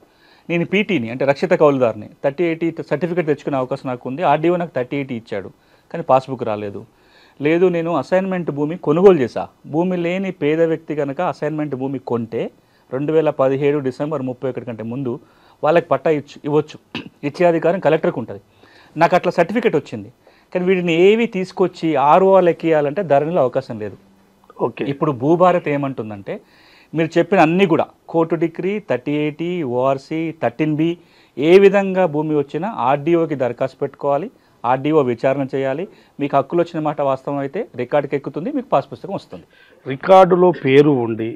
నేను పీటీని అంటే రక్షిత కౌలుదారిని 38 సర్టిఫికేట్ తెచ్చుకునే అవకాశం నాకు ఉంది. ఆర్డీఓ నాకు 38 ఇచ్చాడు కానీ పాస్బుక్ రాలేదు. లేదు నేను అసైన్మెంట్ భూమి కొనుగోలు చేశా, భూమి లేని పేద వ్యక్తి కనుక అసైన్మెంట్ భూమి కొంటే 2017 డిసెంబర్ 31 కంటే ముందు వాళ్ళకి పట్టా ఇవ్వచ్చు, ఇచ్చే అధికారం కలెక్టర్కి ఉంటుంది. నాకు అట్లా సర్టిఫికేట్ వచ్చింది కానీ వీటిని ఏవి తీసుకొచ్చి ఆర్ఓఆర్లు ఎక్కియాలంటే ధరణిలో అవకాశం లేదు. ఓకే, ఇప్పుడు భూభారతి ఏమంటుందంటే మీరు చెప్పిన అన్నీ కూడా కోర్టు డిగ్రీ, 38 ఓఆర్సీ, 13B ఏ విధంగా భూమి వచ్చినా ఆర్డీఓకి దరఖాస్తు పెట్టుకోవాలి, ఆర్డీఓ విచారణ చేయాలి. మీకు హక్కులు వచ్చిన మాట వాస్తవం అయితే రికార్డుకి ఎక్కుతుంది, మీకు పాస్ పుస్తకం వస్తుంది. రికార్డులో పేరు ఉండి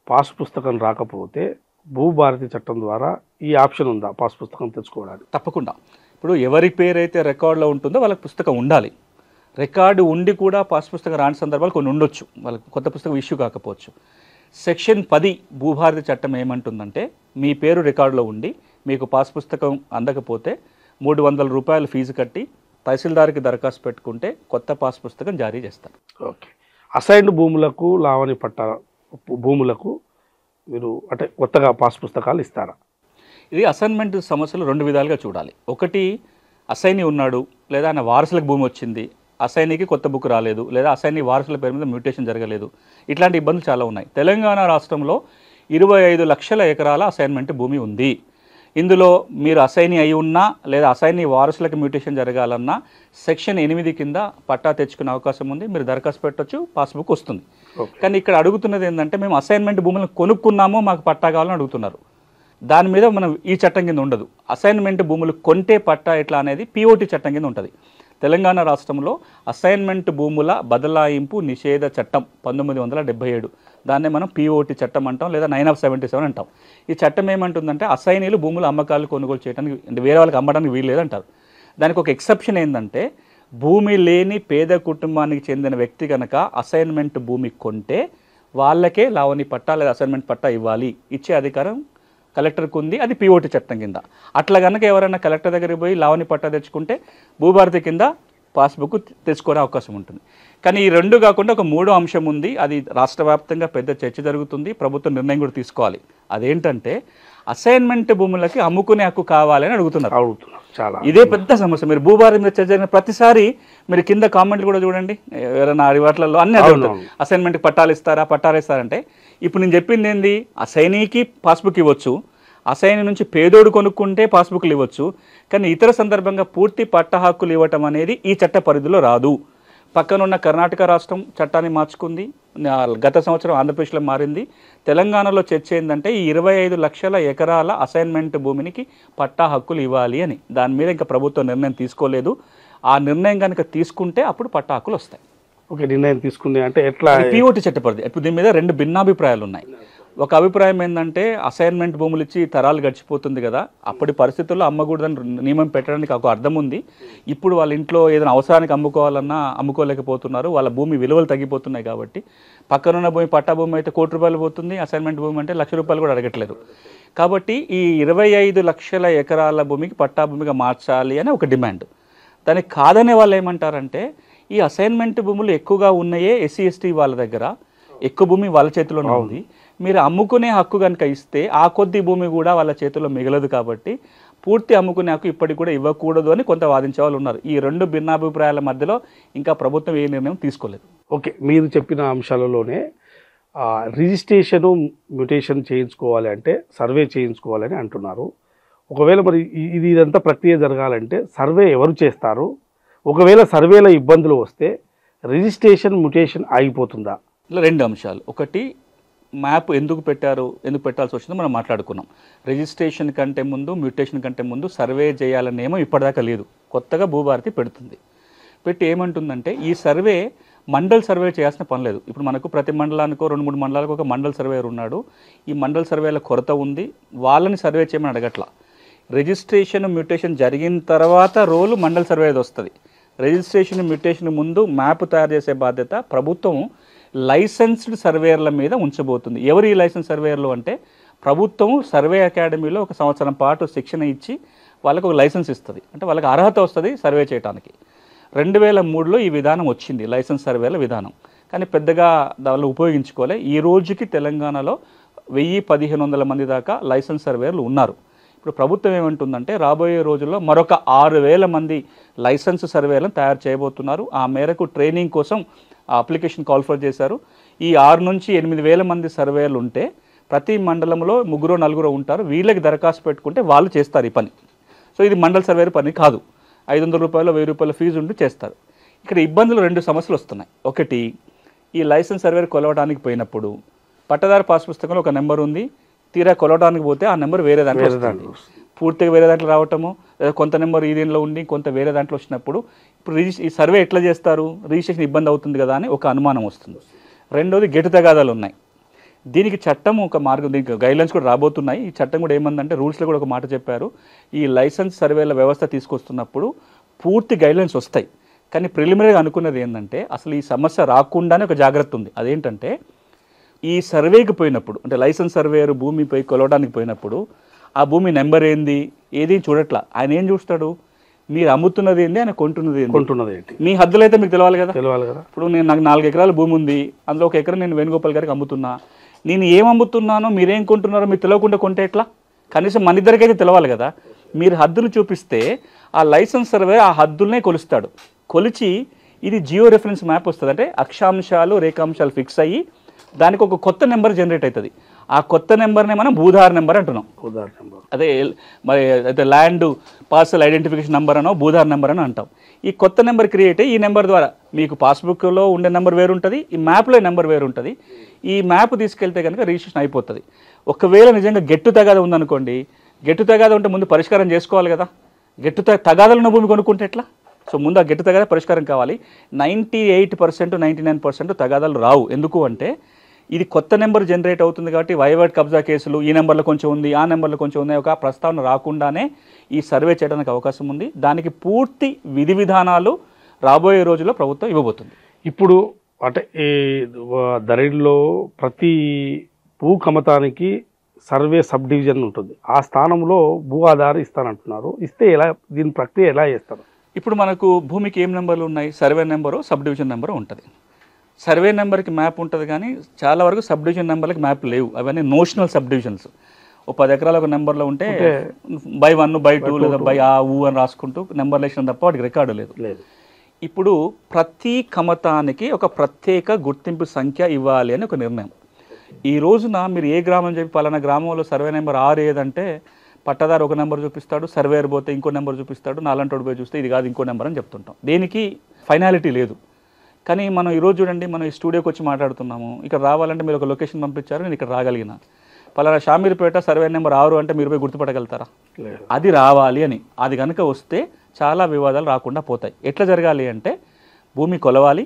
పాస్ పుస్తకం రాకపోతే భూభారతి చట్టం ద్వారా ఈ ఆప్షన్ ఉందా పాస్ పుస్తకం తెచ్చుకోవడానికి? తప్పకుండా. ఇప్పుడు ఎవరి పేరైతే రికార్డులో ఉంటుందో వాళ్ళకి పుస్తకం ఉండాలి. రికార్డు ఉండి కూడా పాస్ పుస్తకం రాని సందర్భాలు కొన్ని ఉండొచ్చు, వాళ్ళకి కొత్త పుస్తకం ఇష్యూ కాకపోవచ్చు. సెక్షన్ 10 భూభారతి చట్టం ఏమంటుందంటే మీ పేరు రికార్డులో ఉండి మీకు పాస్ పుస్తకం అందకపోతే 300 రూపాయలు ఫీజు కట్టి తహసీల్దార్కి దరఖాస్తు పెట్టుకుంటే కొత్త పాస్ పుస్తకం జారీ చేస్తారు. ఓకే, అసైన్డ్ భూములకు, లావణి పట్టా భూములకు మీరు అంటే కొత్తగా పాస్ పుస్తకాలు ఇస్తారా? ఇది అసైన్మెంట్ సమస్యలు 2 విధాలుగా చూడాలి. ఒకటి, అసైనీ ఉన్నాడు లేదా ఆయన వారసులకు భూమి వచ్చింది, అసైనీకి కొత్త బుక్ రాలేదు, లేదా అసైనీ వారసుల పేరు మీద మ్యూటేషన్ జరగలేదు, ఇట్లాంటి ఇబ్బందులు చాలా ఉన్నాయి. తెలంగాణ రాష్ట్రంలో 25 లక్షల ఎకరాల అసైన్మెంట్ భూమి ఉంది. ఇందులో మీరు అసైనీ అయి ఉన్నా లేదా అసైనీ వారసులకు మ్యూటేషన్ జరగాలన్నా సెక్షన్ 8 కింద పట్టా తెచ్చుకునే అవకాశం ఉంది. మీరు దరఖాస్తు పెట్టొచ్చు, పాస్బుక్ వస్తుంది. కానీ ఇక్కడ అడుగుతున్నది ఏంటంటే మేము అసైన్మెంట్ భూములను కొనుక్కున్నాము, మాకు పట్టా కావాలని అడుగుతున్నారు. దాని మీద మనం ఈ చట్టం కింద ఉండదు. అసైన్మెంట్ భూములు కొంటే పట్టా ఎట్లా అనేది పిఓటి చట్టం కింద ఉంటుంది. తెలంగాణ రాష్ట్రంలో అసైన్మెంట్ భూముల బదలాయింపు నిషేధ చట్టం 1977, దాన్నే మనం పిఓటి చట్టం అంటాం లేదా 9 of 77 అంటాం. ఈ చట్టం ఏమంటుందంటే అసైనీలు భూముల అమ్మకాలు కొనుగోలు చేయడానికి అంటే వేరే వాళ్ళకి అమ్మడానికి వీల్లేదంటారు. దానికి ఒక ఎక్సెప్షన్ ఏంటంటే భూమి లేని పేద కుటుంబానికి చెందిన వ్యక్తి కనుక అసైన్మెంట్ భూమి కొంటే వాళ్ళకే లావణి పట్టా లేదా అసైన్మెంట్ పట్టా ఇవ్వాలి, ఇచ్చే అధికారం కలెక్టర్కి ఉంది. అది పిఓటి చట్టం కింద. అట్లా కనుక ఎవరైనా కలెక్టర్ దగ్గరికి పోయి లావణి పట్టా తెచ్చుకుంటే భూభారతి కింద పాస్బుక్ తెచ్చుకునే అవకాశం ఉంటుంది. కానీ ఈ రెండు కాకుండా ఒక మూడో అంశం ఉంది. అది రాష్ట్ర వ్యాప్తంగా పెద్ద చర్చ జరుగుతుంది. ప్రభుత్వం నిర్ణయం కూడా తీసుకోవాలి. అదేంటంటే అసైన్మెంట్ భూములకి అమ్ముకునే హక్కు కావాలని అడుగుతున్నారు. చాలా ఇదే పెద్ద సమస్య. మీరు భూభారతి మీద చర్చ జరిగిన ప్రతిసారి మీరు కింద కామెంట్లు కూడా చూడండి, ఎవరైనా వాటిలలో అన్నీ అడుగుతారు అసైన్మెంట్కి పట్టాలు ఇస్తారా, పట్టాలు ఇస్తారంటే. ఇప్పుడు నేను చెప్పింది ఏంది, అసైనీకి పాస్బుక్ ఇవ్వచ్చు, అసైనీ నుంచి పేదోడు కొనుక్కుంటే పాస్బుక్లు ఇవ్వచ్చు. కానీ ఇతర సందర్భంగా పూర్తి పట్ట హక్కులు ఇవ్వటం అనేది ఈ చట్ట పరిధిలో రాదు. పక్కనున్న కర్ణాటక రాష్ట్రం చట్టాన్ని మార్చుకుంది, గత సంవత్సరం ఆంధ్రప్రదేశ్లో మారింది. తెలంగాణలో చర్చ ఏంటంటే ఈ 25 లక్షల ఎకరాల అసైన్మెంట్ భూమికి పట్టా హక్కులు ఇవ్వాలి అని. దాని మీద ఇంకా ప్రభుత్వం నిర్ణయం తీసుకోలేదు. ఆ నిర్ణయం కనుక తీసుకుంటే అప్పుడు పట్టా హక్కులు వస్తాయి. ఓకే, నిర్ణయం తీసుకుంది అంటే ఎట్లా? పిఓటి చట్టపరిధి. ఇప్పుడు దీని మీద రెండు భిన్నాభిప్రాయాలు ఉన్నాయి. ఒక అభిప్రాయం ఏంటంటే అసైన్మెంట్ భూములు ఇచ్చి తరాలు గడిచిపోతుంది కదా, అప్పటి పరిస్థితుల్లో అమ్మకూడదని నియమం పెట్టడానికి ఒక అర్థం ఉంది. ఇప్పుడు వాళ్ళ ఇంట్లో ఏదైనా అవసరానికి అమ్ముకోవాలన్నా అమ్ముకోలేకపోతున్నారు, వాళ్ళ భూమి విలువలు తగ్గిపోతున్నాయి. కాబట్టి పక్కనున్న భూమి పట్టా భూమి అయితే ₹1,00,000 పోతుంది, అసైన్మెంట్ భూమి అంటే ₹1,00,000 కూడా అడగట్లేదు. కాబట్టి ఈ 25 లక్షల ఎకరాల భూమికి పట్టా భూమిగా మార్చాలి అని ఒక డిమాండ్. దానికి కాదనే వాళ్ళు ఏమంటారంటే ఈ అసైన్మెంట్ భూములు ఎక్కువగా ఉన్నాయే ఎస్సీ ఎస్టీ వాళ్ళ దగ్గర, ఎక్కువ భూమి వాళ్ళ చేతిలోనే ఉంది. మీరు అమ్ముకునే హక్కు కనుక ఇస్తే ఆ కొద్ది భూమి కూడా వాళ్ళ చేతిలో మిగలదు. కాబట్టి పూర్తి అమ్ముకునే హక్కు ఇప్పటికి కూడా ఇవ్వకూడదు అని కొంత వాదించే వాళ్ళు ఉన్నారు. ఈ రెండు భిన్నాభిప్రాయాల మధ్యలో ఇంకా ప్రభుత్వం ఏ నిర్ణయం తీసుకోలేదు. ఓకే, మీరు చెప్పిన అంశాలలోనే రిజిస్ట్రేషను మ్యూటేషన్ చేయించుకోవాలి అంటే సర్వే చేయించుకోవాలని అంటున్నారు. ఒకవేళ మరి ఇదంతా ప్రక్రియ జరగాలంటే సర్వే ఎవరు చేస్తారు? ఒకవేళ సర్వేలో ఇబ్బందులు వస్తే రిజిస్ట్రేషన్ మ్యూటేషన్ ఆగిపోతుందా? ఇలా రెండు అంశాలు. ఒకటి, మ్యాప్ ఎందుకు పెట్టారు, ఎందుకు పెట్టాల్సి వచ్చిందో మనం మాట్లాడుకున్నాం. రిజిస్ట్రేషన్ కంటే ముందు, మ్యూటేషన్ కంటే ముందు సర్వే చేయాలనే నియమం ఇప్పటిదాకా లేదు. కొత్తగా భూభారతి పెడుతుంది. పెట్టి ఏమంటుందంటే ఈ సర్వే మండల్ సర్వే చేయాల్సిన పని లేదు. ఇప్పుడు మనకు ప్రతి మండలానికో 2-3 మండలాలకు ఒక మండల్ సర్వేయర్ ఉన్నాడు. ఈ మండల్ సర్వేల కొరత ఉంది, వాళ్ళని సర్వే చేయమని అడగట్లా. రిజిస్ట్రేషన్ మ్యూటేషన్ జరిగిన తర్వాత రోలు మండల్ సర్వేది వస్తుంది. రిజిస్ట్రేషన్ మ్యూటేషన్ ముందు మ్యాప్ తయారు చేసే బాధ్యత ప్రభుత్వం లైసెన్స్డ్ సర్వేయర్ల మీద ఉంచబోతుంది. ఎవరు ఈ లైసెన్స్ సర్వేయర్లు అంటే ప్రభుత్వం సర్వే అకాడమీలో 1 సంవత్సరం పాటు శిక్షణ ఇచ్చి వాళ్ళకు ఒక లైసెన్స్ ఇస్తుంది. అంటే వాళ్ళకి అర్హత వస్తుంది సర్వే చేయడానికి. 2003లో ఈ విధానం వచ్చింది, లైసెన్స్ సర్వేల విధానం. కానీ పెద్దగా దానిలో ఉపయోగించుకోలే. ఈ రోజుకి తెలంగాణలో 1000-1500 మంది దాకా లైసెన్స్ సర్వేయర్లు ఉన్నారు. ఇప్పుడు ప్రభుత్వం ఏమంటుందంటే రాబోయే రోజుల్లో మరొక 6000 మంది లైసెన్స్ సర్వేలను తయారు చేయబోతున్నారు. ఆ మేరకు ట్రైనింగ్ కోసం అప్లికేషన్ కాల్ఫర్ చేశారు. ఈ 6 నుంచి 8000 మంది సర్వేయర్లు ఉంటే ప్రతి మండలంలో 3-4 ఉంటారు. వీళ్ళకి దరఖాస్తు పెట్టుకుంటే వాళ్ళు చేస్తారు ఈ పని. సో ఇది మండల సర్వేయర్ పని కాదు. ₹500 ₹1000 ఫీజు ఉండి చేస్తారు. ఇక్కడ ఇబ్బందులు 2 సమస్యలు వస్తున్నాయి. ఒకటి, ఈ లైసెన్స్ సర్వేయర్ కొలవడానికి పోయినప్పుడు పట్టదారు పాస్ పుస్తకంలో ఒక నెంబర్ ఉంది, తీరా కొలవడానికి పోతే ఆ నెంబర్ వేరే దాంట్లో వస్తుంది. పూర్తిగా వేరే దాంట్లో రావటము, లేదా కొంత నెంబర్ ఈ దీనిలో ఉండి కొంత వేరే దాంట్లో వచ్చినప్పుడు ఇప్పుడు ఈ సర్వే ఎట్లా చేస్తారు, రిజిస్ట్రేషన్ ఇబ్బంది అవుతుంది కదా అని ఒక అనుమానం వస్తుంది. రెండోది, గెటు తగాదాలు ఉన్నాయి. దీనికి చట్టం ఒక మార్గం, దీనికి గైడ్లైన్స్ కూడా రాబోతున్నాయి. ఈ చట్టం కూడా ఏమందంటే రూల్స్లో కూడా ఒక మాట చెప్పారు, ఈ లైసెన్స్ సర్వేల వ్యవస్థ తీసుకొస్తున్నప్పుడు పూర్తి గైడ్లైన్స్ వస్తాయి. కానీ ప్రిలిమినరీగా అనుకున్నది ఏంటంటే అసలు ఈ సమస్య రాకుండానే ఒక జాగ్రత్త ఉంది. అదేంటంటే ఈ సర్వేకి పోయినప్పుడు, అంటే లైసెన్స్ సర్వేయర్ భూమిపై కొలవడానికి పోయినప్పుడు ఆ భూమి నెంబర్ ఏంది ఏది చూడట్లా. ఆయన ఏం చూస్తాడు, మీరు అమ్ముతున్నది ఏంది, ఆయన కొంటున్నది ఏంటి. మీ హద్దులు అయితే మీకు తెలవాలి కదా. ఇప్పుడు నాకు 4 ఎకరాల భూమి ఉంది, అందులో 1 ఎకరం నేను వేణుగోపాల్ గారికి అమ్ముతున్నా. నేను ఏం అమ్ముతున్నానో మీరేం కొంటున్నారో మీకు తెలియకుండా కొంటే ఎట్లా? కనీసం మన ఇద్దరికైతే తెలవాలి కదా. మీరు హద్దులు చూపిస్తే ఆ లైసెన్స్ సర్వే ఆ హద్దులనే కొలుస్తాడు. కొలిచి ఇది జియో రెఫరెన్స్ మ్యాప్ వస్తుంది. అంటే అక్షాంశాలు రేఖాంశాలు ఫిక్స్ అయ్యి దానికి ఒక కొత్త నెంబర్ జనరేట్ అవుతుంది. ఆ కొత్త నెంబర్నే మనం భూధార్ నెంబర్ అంటున్నాం. ఉదాహరణ నెంబర్. అదే మరి అయితే ల్యాండ్ పార్సల్ ఐడెంటిఫికేషన్ నెంబర్ అనో భూధార్ నెంబర్ అని అంటాం. ఈ కొత్త నెంబర్ క్రియేట్ అయ్యి ఈ నెంబర్ ద్వారా మీకు పాస్బుక్లో ఉండే నెంబర్ వేరు ఉంటుంది, ఈ మ్యాప్లో నెంబర్ వేరు ఉంటుంది. ఈ మ్యాప్ తీసుకెళ్తే కనుక రిజిస్ట్రేషన్ అయిపోతుంది. ఒకవేళ నిజంగా గెట్టు తగాద ఉందనుకోండి, గెట్టు తగాద ఉంటే ముందు పరిష్కారం చేసుకోవాలి కదా. గెట్టు తగాదలున్న భూమి కొనుక్కుంటే ఎట్లా? సో ముందు ఆ గెట్టు తగాద పరిష్కారం కావాలి. 98% 99% తగాదాలు రావు. ఎందుకు అంటే ఇది కొత్త నెంబర్ జనరేట్ అవుతుంది కాబట్టి వైవాడ్ కబ్జా కేసులు ఈ నెంబర్లో కొంచెం ఉంది, ఆ నెంబర్లో కొంచెం ఉంది, ఒక ప్రస్తావన రాకుండానే ఈ సర్వే చేయడానికి అవకాశం ఉంది. దానికి పూర్తి విధి విధానాలు రాబోయే రోజుల్లో ప్రభుత్వం ఇవ్వబోతుంది. ఇప్పుడు అంటే ఈ ధరణిలో ప్రతి భూ కమతానికి సర్వే సబ్ డివిజన్ ఉంటుంది. ఆ స్థానంలో భూ ఆధార్ ఇస్తానంటున్నారు. ఇస్తే ఎలా, దీని ప్రక్రియ ఎలా చేస్తారు? ఇప్పుడు మనకు భూమికి ఏం నెంబర్లు ఉన్నాయి? Survey number, sub division number ఉంటుంది. సర్వే నెంబర్కి మ్యాప్ ఉంటుంది, కానీ చాలా వరకు సబ్ డివిజన్ నెంబర్కి మ్యాప్ లేవు. అవన్నీ నోషనల్ సబ్ డివిజన్స్. ఓ 10 ఎకరాల ఒక నెంబర్లో ఉంటే బై 1 బై 2 లేదా బై ఆ ఊ అని రాసుకుంటూ నెంబర్ లేచిన తప్ప వాటికి రికార్డు లేదు. ఇప్పుడు ప్రతి కమతానికి ఒక ప్రత్యేక గుర్తింపు సంఖ్య ఇవ్వాలి అని ఒక నిర్ణయం. ఈ రోజున మీరు ఏ గ్రామం చెప్పి పలానా గ్రామంలో సర్వే నెంబర్ 6 ఏదంటే పట్టదారు ఒక నెంబర్ చూపిస్తాడు, సర్వేయర్ పోతే ఇంకో నెంబర్ చూపిస్తాడు, నాలంటోడు పోయి చూస్తే ఇది కాదు ఇంకో నెంబర్ అని చెప్తుంటాం. దేనికి ఫైనాలిటీ లేదు. కానీ మనం ఈరోజు చూడండి, మనం ఈ స్టూడియోకి వచ్చి మాట్లాడుతున్నాము. ఇక్కడ రావాలంటే మీరు ఒక లొకేషన్ పంపించారు, నేను ఇక్కడ రాగలిగిన. పలానా షామీర్పేట సర్వే నెంబర్ 6 అంటే మీరు పోయి గుర్తుపట్టగలుగుతారా? అది రావాలి అని. అది కనుక వస్తే చాలా వివాదాలు రాకుండా పోతాయి. ఎట్లా జరగాలి అంటే భూమి కొలవాలి,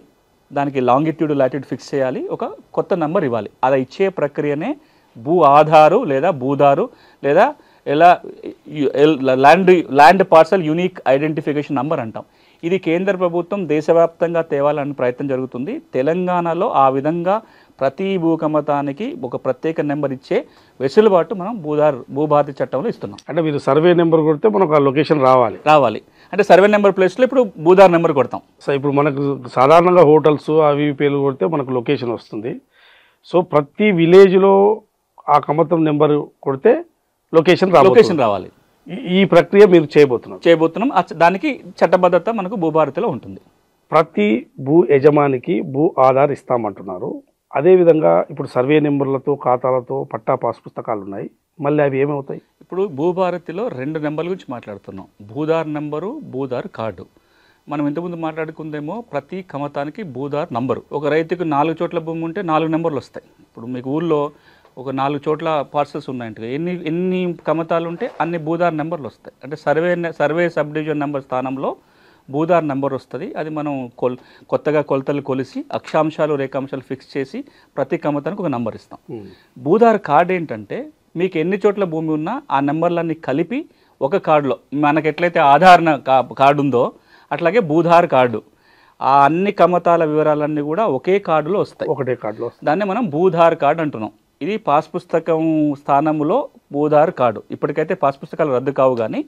దానికి లాంగిట్యూడ్ లాటిట్యూడ్ ఫిక్స్ చేయాలి, ఒక కొత్త నెంబర్ ఇవ్వాలి. అది ఇచ్చే ప్రక్రియనే భూ ఆధారు లేదా భూదారు లేదా ఎలా land parcel unique identification number అంటాం. ఇది కేంద్ర ప్రభుత్వం దేశవ్యాప్తంగా తేవాలని ప్రయత్నం జరుగుతుంది. తెలంగాణలో ఆ విధంగా ప్రతి భూకమతానికి ఒక ప్రత్యేక నెంబర్ ఇచ్చే వెసులుబాటు మనం భూభారతి చట్టంలో ఇస్తున్నాం. అంటే మీరు సర్వే నెంబర్ కొడితే మనకు ఆ లొకేషన్ రావాలి. అంటే సర్వే నెంబర్ ప్లేస్లో ఇప్పుడు భూధార్ నెంబర్ కొడతాం. సో ఇప్పుడు మనకు సాధారణంగా హోటల్స్ అవి పేర్లు కొడితే మనకు లొకేషన్ వస్తుంది. సో ప్రతి విలేజ్లో ఆ కమతం నెంబర్ కొడితే లొకేషన్ రావాలి. ఈ ప్రక్రియ మీరు చేయబోతున్నాం. దానికి చట్టబద్ధత మనకు భూభారతిలో ఉంటుంది. ప్రతి భూ యజమానికి భూ ఆధార్ ఇస్తామంటున్నారు. అదేవిధంగా ఇప్పుడు సర్వే నెంబర్లతో ఖాతాలతో పట్టా పాస్ పుస్తకాలు ఉన్నాయి. మళ్ళీ అవి ఏమవుతాయి? ఇప్పుడు భూభారతిలో 2 నెంబర్ల గురించి మాట్లాడుతున్నాం. Bhudhaar number, Bhudhaar card. మనం ఇంతకుముందు మాట్లాడుకుందేమో ప్రతి కమతానికి భూధార్ నంబరు. ఒక రైతుకు 4 చోట్ల భూమి ఉంటే 4 నెంబర్లు వస్తాయి. ఇప్పుడు మీకు ఊళ్ళో ఒక 4 చోట్ల పార్సల్స్ ఉన్నాయంటే ఎన్ని కమతాలు ఉంటే అన్ని భూధార్ నెంబర్లు వస్తాయి. అంటే సర్వే సబ్ డివిజన్ నెంబర్ స్థానంలో భూధార్ నెంబర్ వస్తుంది. అది మనం కొత్తగా కొలతలు కొలిసి అక్షాంశాలు రేఖాంశాలు ఫిక్స్ చేసి ప్రతి కమతానికి ఒక నెంబర్ ఇస్తాం. భూధార్ కార్డు ఏంటంటే మీకు ఎన్ని చోట్ల భూమి ఉన్నా ఆ నెంబర్లన్నీ కలిపి ఒక కార్డులో, మనకు ఎట్లయితే ఆధార్ కార్డు ఉందో అట్లాగే భూధార్ కార్డు, ఆ అన్ని కమతాల వివరాలన్నీ కూడా ఒకే కార్డులో వస్తాయి. ఒకటే కార్డులో. దాన్ని మనం భూధార్ కార్డు అంటున్నాం. ఇది పాస్ పుస్తకం స్థానంలో భూధార్ కార్డు. ఇప్పటికైతే పాస్ పుస్తకాలు రద్దు కావు, కానీ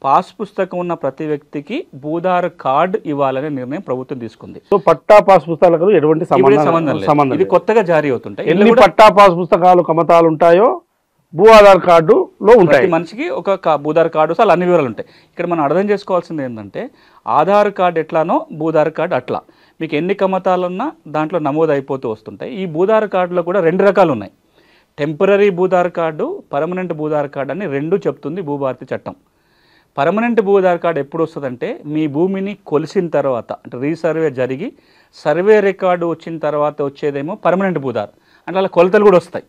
పాస్ పుస్తకం ఉన్న ప్రతి వ్యక్తికి భూధార్ కార్డు ఇవ్వాలనే నిర్ణయం ప్రభుత్వం తీసుకుంది. సో పట్టా పాస్ పుస్తకాలకు ఎటువంటి సంబంధం లేదు. ఇది కొత్తగా జారీ అవుతుంటాయి. ఎన్ని పట్టా పాస్ పుస్తకాలు కమతాలు ఉంటాయో భూ ఆధార్ కార్డులో ఉంటాయి. మనిషికి ఒక భూధార్ కార్డు అసలు అన్ని వివరాలు ఉంటాయి. ఇక్కడ మనం అర్థం చేసుకోవాల్సింది ఏంటంటే ఆధార్ కార్డు ఎట్లానో భూధార్ కార్డు అట్లా మీకు ఎన్ని కమతాలున్నా దాంట్లో నమోదు అయిపోతూ వస్తుంటాయి. ఈ భూధార్ కార్డులో కూడా 2 రకాలు ఉన్నాయి. Temporary Bhudhaar card, permanent Bhudhaar card అని 2 చెప్తుంది భూభారతి చట్టం. పర్మనెంట్ భూధార్ కార్డు ఎప్పుడు వస్తుందంటే మీ భూమిని కొలిసిన తర్వాత, అంటే రీసర్వే జరిగి సర్వే రికార్డు వచ్చిన తర్వాత వచ్చేదేమో పర్మనెంట్ భూధార్, అంటే అలా కొలతలు కూడా వస్తాయి.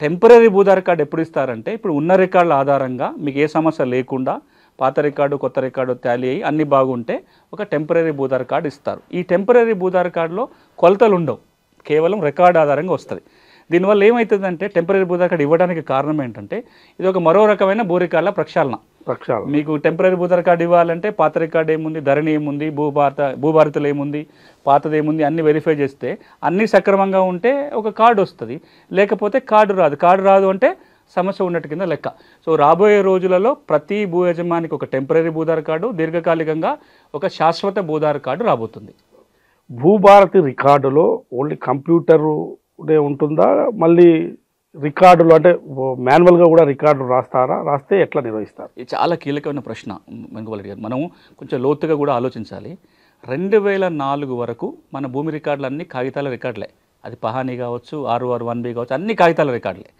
టెంపరీ భూధార్ కార్డు ఎప్పుడు ఇస్తారంటే ఇప్పుడు ఉన్న రికార్డుల ఆధారంగా మీకు ఏ సమస్య లేకుండా పాత రికార్డు కొత్త రికార్డు టాలీ అయ్యి అన్నీ బాగుంటే ఒక టెంపరీ భూధార్ కార్డు ఇస్తారు. ఈ టెంపరీ భూధార్ కార్డులో కొలతలు ఉండవు, కేవలం రికార్డు ఆధారంగా వస్తుంది. దీనివల్ల ఏమవుతుందంటే టెంపరీ భూధార్ కార్డు ఇవ్వడానికి కారణం ఏంటంటే ఇది ఒక మరో రకమైన భూ రికార్డుల ప్రక్షాళన. మీకు టెంపరీ భూధార్ కార్డు ఇవ్వాలంటే పాత రికార్డు ఏముంది, ధరణి ఏముంది, భూభారతిలో ఏముంది, పాతది ఏముంది అన్నీ వెరిఫై చేస్తే అన్నీ సక్రమంగా ఉంటే ఒక కార్డు వస్తుంది. లేకపోతే కార్డు రాదు అంటే సమస్య ఉన్నట్టు కింద లెక్క. సో రాబోయే రోజులలో ప్రతి భూ యజమానికి ఒక టెంపరీ భూధార్ కార్డు, దీర్ఘకాలికంగా ఒక శాశ్వత భూధార్ కార్డు రాబోతుంది. భూభారతి రికార్డులో ఓన్లీ కంప్యూటర్ ఉంటుందా, మళ్ళీ రికార్డులు అంటే మాన్యువల్గా కూడా రికార్డులు రాస్తే ఎట్లా నిర్వహిస్తారు? ఇది చాలా కీలకమైన ప్రశ్న వెంకటరెడ్డి గారు. మనం కొంచెం లోతుగా కూడా ఆలోచించాలి. 2004 వరకు మన భూమి రికార్డులు అన్నీ కాగితాల రికార్డులే. అది పహానీ కావచ్చు, 661B కావచ్చు, అన్ని కాగితాల రికార్డులే.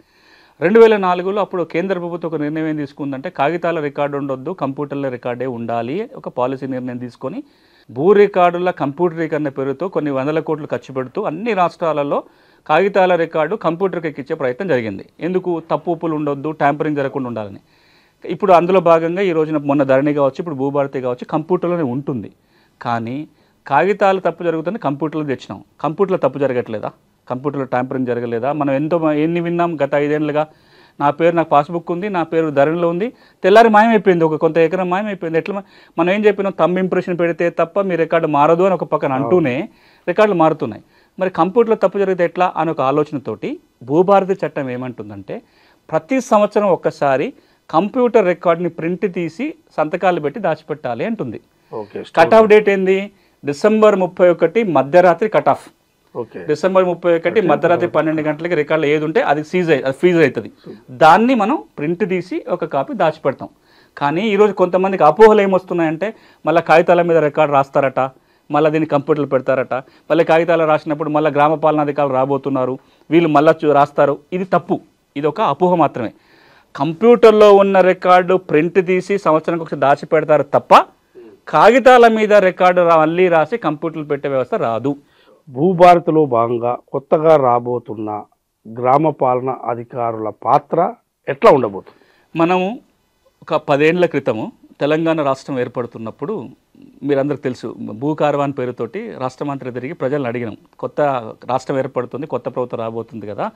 2004లో అప్పుడు కేంద్ర ప్రభుత్వం ఒక నిర్ణయం ఏం తీసుకుందంటే కాగితాల రికార్డు ఉండొద్దు, కంప్యూటర్ల రికార్డే ఉండాలి, ఒక పాలసీ నిర్ణయం తీసుకొని భూ రికార్డుల కంప్యూటరీకరణ పేరుతో కొన్ని వందల కోట్లు ఖర్చు పెడుతూ అన్ని రాష్ట్రాలలో కాగితాల రికార్డు కంప్యూటర్కి ఎక్కించే ప్రయత్నం జరిగింది. ఎందుకు? తప్పు ఉప్పులు ఉండొద్దు, ట్యాంపరింగ్ జరగకుండా ఉండాలని. ఇప్పుడు అందులో భాగంగా ఈ రోజున మొన్న ధరణి కావచ్చు, ఇప్పుడు భూభారతి కావచ్చు, కంప్యూటర్లోనే ఉంటుంది. కానీ కాగితాలు తప్పు జరుగుతుంది, కంప్యూటర్లో తెచ్చినాం. కంప్యూటర్లో తప్పు జరగట్లేదా? కంప్యూటర్లో ట్యాంపరింగ్ జరగలేదా? మనం ఎన్ని విన్నాం గత 5 ఏళ్ళుగా. నాకు పాస్బుక్ ఉంది, నా పేరు ధరణిలో ఉంది, తెల్లారి మాయమైపోయింది, ఒక కొంత ఎకరం మాయమైపోయింది. ఎట్లా మనం ఏం చెప్పినాం? థంబ్ ఇంప్రెషన్ పెడితే తప్ప మీ రికార్డు మారదు అని ఒక పక్కన అంటూనే రికార్డులు మారుతున్నాయి. మరి కంప్యూటర్లో తప్పు జరిగితే ఎట్లా అని ఒక ఆలోచనతోటి భూభారతి చట్టం ఏమంటుందంటే ప్రతి సంవత్సరం ఒక్కసారి కంప్యూటర్ రికార్డుని ప్రింట్ తీసి సంతకాలు పెట్టి దాచిపెట్టాలి అంటుంది. కట్ ఆఫ్ డేట్ ఏంది? డిసెంబర్ 31 మధ్యరాత్రి కట్ ఆఫ్. డిసెంబర్ 31 మధ్యరాత్రి 12 గంటలకి రికార్డులు ఏది ఉంటే అది ఫీజు అవుతుంది. దాన్ని మనం ప్రింట్ తీసి ఒక కాపీ దాచిపెడతాం. కానీ ఈరోజు కొంతమందికి అపోహలు ఏమొస్తున్నాయంటే మళ్ళీ కాగితాల మీద రికార్డు రాస్తారట, మళ్ళీ దీన్ని కంప్యూటర్లు పెడతారట, మళ్ళీ కాగితాలు రాసినప్పుడు మళ్ళీ గ్రామ పాలనాధికారులు రాబోతున్నారు, వీళ్ళు మళ్ళీ రాస్తారు. ఇది తప్పు, ఇది ఒక అపోహ మాత్రమే. కంప్యూటర్లో ఉన్న రికార్డు ప్రింట్ తీసి సంవత్సరానికి ఒకసారి దాచిపెడతారు తప్ప కాగితాల మీద రికార్డు మళ్ళీ రాసి కంప్యూటర్లు పెట్టే వ్యవస్థ రాదు. భూభారతిలో భాగంగా కొత్తగా రాబోతున్న గ్రామ పాలన అధికారుల పాత్ర ఎట్లా ఉండబోతుంది? మనము ఒక 10 ఏళ్ల క్రితము తెలంగాణ రాష్ట్రం ఏర్పడుతున్నప్పుడు మీరందరికీ తెలుసు, భూకార్వాన్ పేరుతోటి రాష్ట్రమంత్రి తిరిగి ప్రజలను అడిగినాం. కొత్త రాష్ట్రం ఏర్పడుతుంది, కొత్త ప్రభుత్వం రాబోతుంది కదా,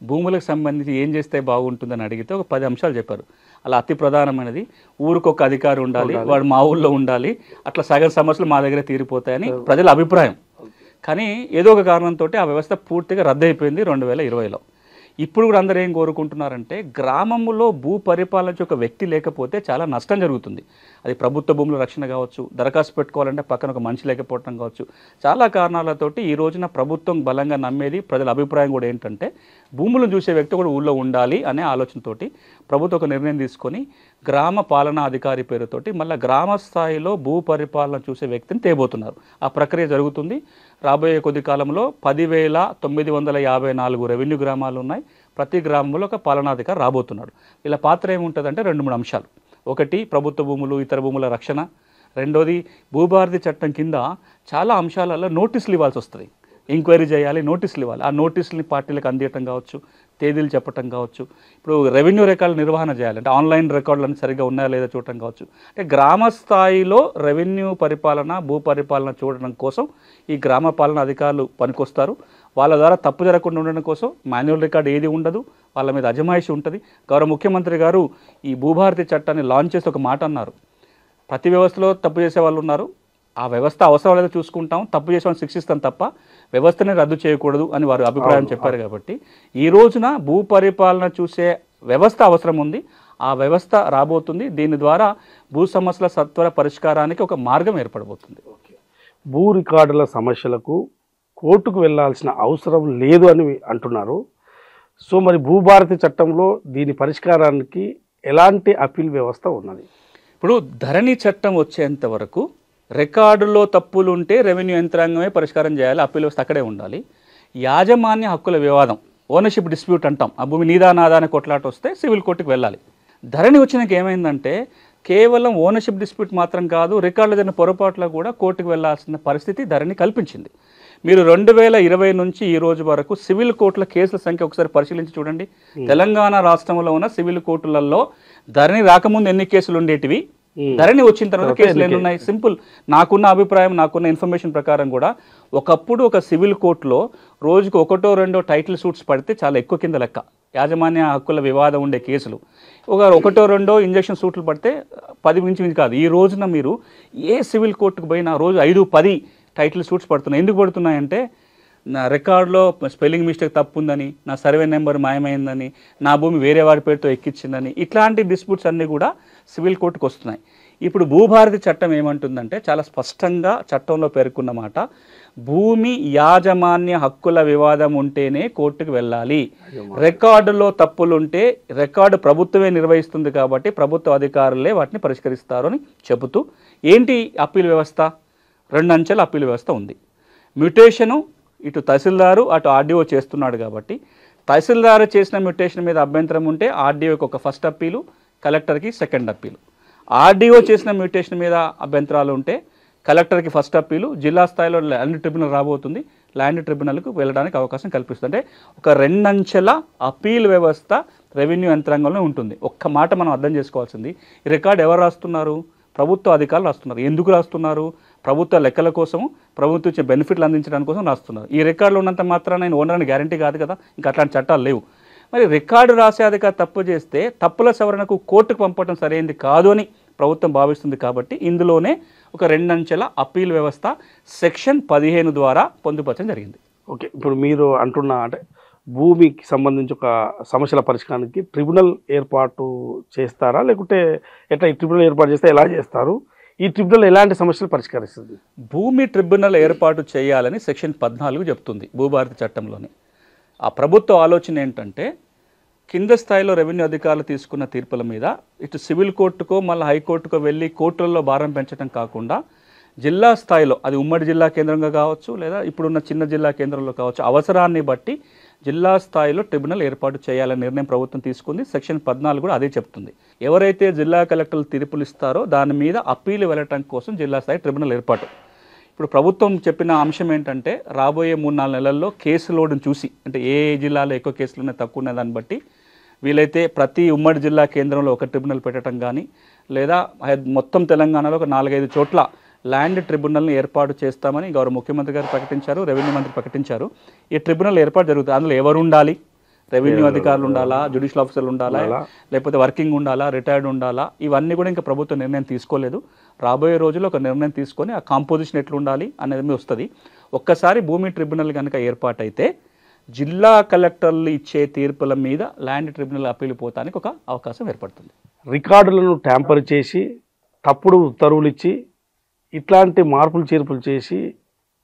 భూములకు సంబంధించి ఏం చేస్తే బాగుంటుందని అడిగితే ఒక 10 అంశాలు చెప్పారు. అలా అతి ప్రధానమైనది ఊరికొక అధికారి ఉండాలి, వాడు మా ఊళ్ళో ఉండాలి, అట్లా సగం సమస్యలు మా దగ్గర తీరిపోతాయని ప్రజల అభిప్రాయం. కానీ ఏదో ఒక కారణంతో ఆ వ్యవస్థ పూర్తిగా రద్దయిపోయింది 2020లో. ఇప్పుడు కూడా అందరూ ఏం కోరుకుంటున్నారంటే గ్రామంలో భూ పరిపాలన ఒక వ్యక్తి లేకపోతే చాలా నష్టం జరుగుతుంది. అది ప్రభుత్వ భూముల రక్షణ కావచ్చు, దరఖాస్తు పెట్టుకోవాలంటే పక్కన ఒక మనిషి లేకపోవడం కావచ్చు, చాలా కారణాలతోటి ఈ రోజున ప్రభుత్వం బలంగా నమ్మేది, ప్రజల అభిప్రాయం కూడా ఏంటంటే భూములను చూసే వ్యక్తి కూడా ఊళ్ళో ఉండాలి అనే ఆలోచనతోటి ప్రభుత్వం ఒక నిర్ణయం తీసుకొని గ్రామ పాలనా అధికారి పేరుతోటి మళ్ళీ గ్రామ స్థాయిలో భూ పరిపాలన చూసే వ్యక్తిని తేబోతున్నారు. ఆ ప్రక్రియ జరుగుతుంది. రాబోయే కొద్ది కాలంలో 10,954 రెవెన్యూ గ్రామాలు ఉన్నాయి. ప్రతి గ్రామంలో ఒక పాలనాధికారి రాబోతున్నాడు. ఇలా పాత్ర ఏముంటుందంటే 2-3 అంశాలు. ఒకటి ప్రభుత్వ భూములు, ఇతర భూముల రక్షణ. రెండోది భూభారతి చట్టం కింద చాలా అంశాలలో నోటీసులు ఇవ్వాల్సి వస్తుంది. ఎంక్వైరీ చేయాలి, నోటీసులు ఇవ్వాలి. ఆ నోటీసులని పార్టీలకు అందించడం కావచ్చు, తేదీలు చెప్పడం కావచ్చు. ఇప్పుడు రెవెన్యూ రికార్డుల నిర్వహణ చేయాలి, అంటే ఆన్లైన్ రికార్డులను సరిగ్గా ఉన్నాయా లేదా చూడటం కావచ్చు. అంటే గ్రామ స్థాయిలో రెవెన్యూ పరిపాలన, భూ పరిపాలన చూడడం కోసం ఈ గ్రామ పాలన అధికారులు పనికొస్తారు. వాళ్ళ ద్వారా తప్పు జరగకుండా ఉండడం కోసం మాన్యువల్ రికార్డు ఏది ఉండదు, వాళ్ళ మీద అజమాయిషి ఉంటుంది. గౌరవ ముఖ్యమంత్రి గారు ఈ భూభారతి చట్టాన్ని లాంచ్ చేసి ఒక మాట అన్నారు, ప్రతి వ్యవస్థలో తప్పు చేసే వాళ్ళు ఉన్నారు, ఆ వ్యవస్థ అవసరం లేదో చూసుకుంటాం, తప్పు చేసే వాళ్ళని శిక్షిస్తాం తప్ప వ్యవస్థని రద్దు చేయకూడదు అని వారు అభిప్రాయం చెప్పారు. కాబట్టి ఈ రోజున భూ పరిపాలన చూసే వ్యవస్థ అవసరం ఉంది, ఆ వ్యవస్థ రాబోతుంది. దీని ద్వారా భూ సమస్యల సత్వర పరిష్కారానికి ఒక మార్గం ఏర్పడబోతుంది. భూ రికార్డుల సమస్యలకు కోర్టుకు వెళ్ళాల్సిన అవసరం లేదు అని అంటున్నారు. సో మరి భూభారతి చట్టంలో దీని పరిష్కారానికి ఎలాంటి అప్పీల్ వ్యవస్థ ఉన్నది? ఇప్పుడు ధరణి చట్టం వచ్చేంత వరకు రికార్డులో తప్పులు ఉంటే రెవెన్యూ యంత్రాంగమే పరిష్కారం చేయాలి, అప్పీల్ వ్యవస్థ అక్కడే ఉండాలి. యాజమాన్య హక్కుల వివాదం, ఓనర్షిప్ డిస్ప్యూట్ అంటాం, ఆ భూమి నీదా నాదా అనే కొట్లాట వస్తే సివిల్ కోర్టుకు వెళ్ళాలి. ధరణి వచ్చినాక ఏమైందంటే కేవలం ఓనర్షిప్ డిస్ప్యూట్ మాత్రం కాదు, రికార్డులో జరిగిన పొరపాట్లో కూడా కోర్టుకు వెళ్లాల్సిన పరిస్థితి ధరణి కల్పించింది. మీరు 2020 నుంచి ఈ రోజు వరకు సివిల్ కోర్టుల కేసుల సంఖ్య ఒకసారి పరిశీలించి చూడండి. తెలంగాణ రాష్ట్రంలో ఉన్న సివిల్ కోర్టులలో ధరణి రాకముందు ఎన్ని కేసులు ఉండేటివి, ధరణి వచ్చిన తర్వాత కేసులు ఎన్ని ఉన్నాయి? సింపుల్, నాకున్న అభిప్రాయం, నాకున్న ఇన్ఫర్మేషన్ ప్రకారం కూడా ఒకప్పుడు ఒక సివిల్ కోర్టులో రోజుకు 1-2 టైటిల్ సూట్స్ పడితే చాలా ఎక్కువ కింద లెక్క. యాజమాన్య హక్కుల వివాదం ఉండే కేసులు ఒక 1-2 ఇంజక్షన్ సూట్లు పడితే 10 మించి కాదు. ఈ రోజున మీరు ఏ సివిల్ కోర్టుకు పోయినా రోజు 5-10 టైటిల్ సూట్స్ పడుతున్నాయి. ఎందుకు పడుతున్నాయంటే నా రికార్డులో స్పెల్లింగ్ మిస్టేక్ తప్పు ఉందని, నా సర్వే నెంబర్ మాయమైందని, నా భూమి వేరే వారి పేరుతో ఎక్కించిందని, ఇట్లాంటి డిస్ప్యూట్స్ అన్నీ కూడా సివిల్ కోర్టుకు వస్తున్నాయి. ఇప్పుడు భూభారతి చట్టం ఏమంటుందంటే చాలా స్పష్టంగా చట్టంలో పేర్కొన్న మాట, భూమి యాజమాన్య హక్కుల వివాదం ఉంటేనే కోర్టుకు వెళ్ళాలి. రికార్డులో తప్పులుంటే రికార్డు ప్రభుత్వమే నిర్వహిస్తుంది కాబట్టి ప్రభుత్వ అధికారులే వాటిని పరిష్కరిస్తారు అని చెబుతూ, ఏంటి అప్పీల్ వ్యవస్థ? 2 అంచెల అప్పీల్ వ్యవస్థ ఉంది. మ్యూటేషను ఇటు తహసీల్దారు అటు ఆర్డీఓ చేస్తున్నాడు కాబట్టి తహసీల్దార్ చేసిన మ్యూటేషన్ మీద అభ్యంతరం ఉంటే ఆర్డీఓకి ఒక ఫస్ట్ అప్పీలు, కలెక్టర్కి సెకండ్ అప్పీలు. ఆర్డీఓ చేసిన మ్యూటేషన్ మీద అభ్యంతరాలు ఉంటే కలెక్టర్కి ఫస్ట్ అప్పీలు, జిల్లా స్థాయిలో ల్యాండ్ ట్రిబ్యునల్ రాబోతుంది, ల్యాండ్ ట్రిబ్యునల్కు వెళ్ళడానికి అవకాశం కల్పిస్తుంది. అంటే ఒక రెండంచెల అప్పీల్ వ్యవస్థ రెవెన్యూ యంత్రాంగంలో ఉంటుంది. ఒక్క మాట మనం అర్థం చేసుకోవాల్సింది, ఈ రికార్డు ఎవరు రాస్తున్నారు? ప్రభుత్వ అధికారులు రాస్తున్నారు. ఎందుకు రాస్తున్నారు? ప్రభుత్వ లెక్కల కోసం, ప్రభుత్వం ఇచ్చే బెనిఫిట్లు అందించడానికి కోసం రాస్తున్నారు. ఈ రికార్డులో ఉన్నంత మాత్రం నేను ఓనర్ అని గ్యారంటీ కాదు కదా, ఇంకా అట్లాంటి చట్టాలు లేవు. మరి రికార్డు రాసే అధికారి తప్పు చేస్తే తప్పుల సవరణకు కోర్టుకు పంపడం సరైనది కాదు అని ప్రభుత్వం భావిస్తుంది. కాబట్టి ఇందులోనే ఒక రెండంచెల అప్పీల్ వ్యవస్థ సెక్షన్ 15 ద్వారా పొందుపరచడం జరిగింది. ఓకే, ఇప్పుడు మీరు అంటున్న అంటే భూమికి సంబంధించి ఒక సమస్యల పరిష్కారానికి ట్రిబ్యునల్ ఏర్పాటు చేస్తారా, లేకుంటే ఎట్లా? ఈ ట్రిబ్యునల్ ఏర్పాటు చేస్తే ఎలా చేస్తారు? ఈ ట్రిబ్యునల్ ఎలాంటి సమస్యలు పరిష్కరిస్తుంది? భూమి ట్రిబ్యునల్ ఏర్పాటు చేయాలని సెక్షన్ 14 చెప్తుంది భూభారతి చట్టంలోని. ఆ ప్రభుత్వ ఆలోచన ఏంటంటే, కింద స్థాయిలో రెవెన్యూ అధికారులు తీసుకున్న తీర్పుల మీద ఇటు సివిల్ కోర్టుకో మళ్ళీ హైకోర్టుకో వెళ్ళి కోర్టులలో భారం పెంచడం కాకుండా జిల్లా స్థాయిలో, అది ఉమ్మడి జిల్లా కేంద్రంగా కావచ్చు లేదా ఇప్పుడున్న చిన్న జిల్లా కేంద్రంలో కావచ్చు, అవసరాన్ని బట్టి జిల్లా స్థాయిలో ట్రిబ్యునల్ ఏర్పాటు చేయాలనే నిర్ణయం ప్రభుత్వం తీసుకుంది. సెక్షన్ 14 కూడా అదే చెప్తుంది. ఎవరైతే జిల్లా కలెక్టర్లు తీర్పులు ఇస్తారో దాని మీద అప్పీలు వెళ్ళటం కోసం జిల్లా స్థాయి ట్రిబ్యునల్ ఏర్పాటు. ఇప్పుడు ప్రభుత్వం చెప్పిన అంశం ఏంటంటే, రాబోయే 3-4 నెలల్లో కేసు లోడును చూసి, అంటే ఏ జిల్లాలో ఎక్కువ కేసులు ఉన్నాయి తక్కువ ఉన్నాయి దాన్ని బట్టి వీలైతే ప్రతి ఉమ్మడి జిల్లా కేంద్రంలో ఒక ట్రిబ్యునల్ పెట్టడం కానీ, లేదా మొత్తం తెలంగాణలో ఒక 4-5 చోట్ల ల్యాండ్ ట్రిబ్యునల్ని ఏర్పాటు చేస్తామని గౌరవ ముఖ్యమంత్రి గారు ప్రకటించారు, రెవెన్యూ మంత్రి ప్రకటించారు. ఈ ట్రిబ్యునల్ ఏర్పాటు జరుగుతుంది. అందులో ఎవరు ఉండాలి? రెవెన్యూ అధికారులు ఉండాలా, జ్యుడిషియల్ ఆఫీసర్లు ఉండాలా, లేకపోతే వర్కింగ్ ఉండాలా, రిటైర్డ్ ఉండాలా, ఇవన్నీ కూడా ఇంకా ప్రభుత్వం నిర్ణయం తీసుకోలేదు. రాబోయే రోజుల్లో ఒక నిర్ణయం తీసుకొని ఆ కాంపోజిషన్ ఎట్లా ఉండాలి అనేది వస్తుంది. ఒక్కసారి భూమి ట్రిబ్యునల్ కనుక ఏర్పాటైతే జిల్లా కలెక్టర్లు ఇచ్చే తీర్పుల మీద ల్యాండ్ ట్రిబ్యునల్ అప్పీలు పోతానికి ఒక అవకాశం ఏర్పడుతుంది. రికార్డులను ట్యాంపర్ చేసి, తప్పుడు ఉత్తర్వులు ఇచ్చి, ఇట్లాంటి మార్పులు చేర్పులు చేసి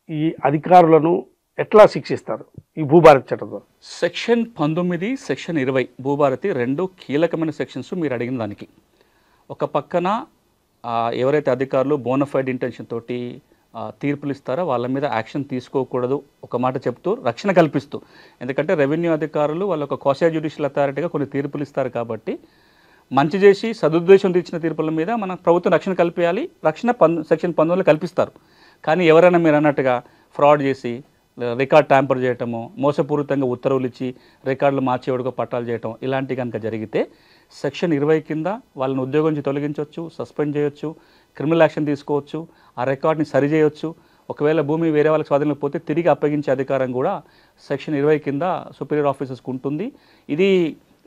ఈ అధికారులను ఎట్లా శిక్షిస్తారు ఈ భూభారతి చట్టం ద్వారా? సెక్షన్ 19, సెక్షన్ 20 భూభారతి 2 కీలకమైన సెక్షన్స్ మీరు అడిగిన దానికి. ఒక పక్కన ఎవరైతే అధికారులు బోనఫైడ్ ఇంటెన్షన్ తోటి తీర్పులు ఇస్తారో వాళ్ళ మీద యాక్షన్ తీసుకోకూడదు ఒక మాట చెప్తూ రక్షణ కల్పిస్తూ, ఎందుకంటే రెవెన్యూ అధికారులు వాళ్ళ ఒక క్వాసీ జ్యుడిషియల్ అథారిటీగా కొన్ని తీర్పులు ఇస్తారు కాబట్టి మంచి చేసి సదుద్దేశం ఇచ్చిన తీర్పుల మీద మన ప్రభుత్వం రక్షణ కల్పించాలి. రక్షణ సెక్షన్ 19లో కల్పిస్తారు. కానీ ఎవరైనా మీరు అన్నట్టుగా ఫ్రాడ్ చేసి రికార్డ్ ట్యాంపర్ చేయటము, మోసపూరితంగా ఉత్తర్వులు ఇచ్చి రికార్డులు మార్చేవాడుగా పట్టాలు చేయటం, ఇలాంటివి కనుక జరిగితే సెక్షన్ 20 కింద వాళ్ళని ఉద్యోగం నుంచి తొలగించవచ్చు, సస్పెండ్ చేయొచ్చు, క్రిమినల్ యాక్షన్ తీసుకోవచ్చు, ఆ రికార్డ్ని సరిచేయొచ్చు. ఒకవేళ భూమి వేరే వాళ్ళకి స్వాధీనంలో పోతే తిరిగి అప్పగించే అధికారం కూడా సెక్షన్ 20 కింద సుపీరియర్ ఆఫీసర్స్కి ఉంటుంది. ఇది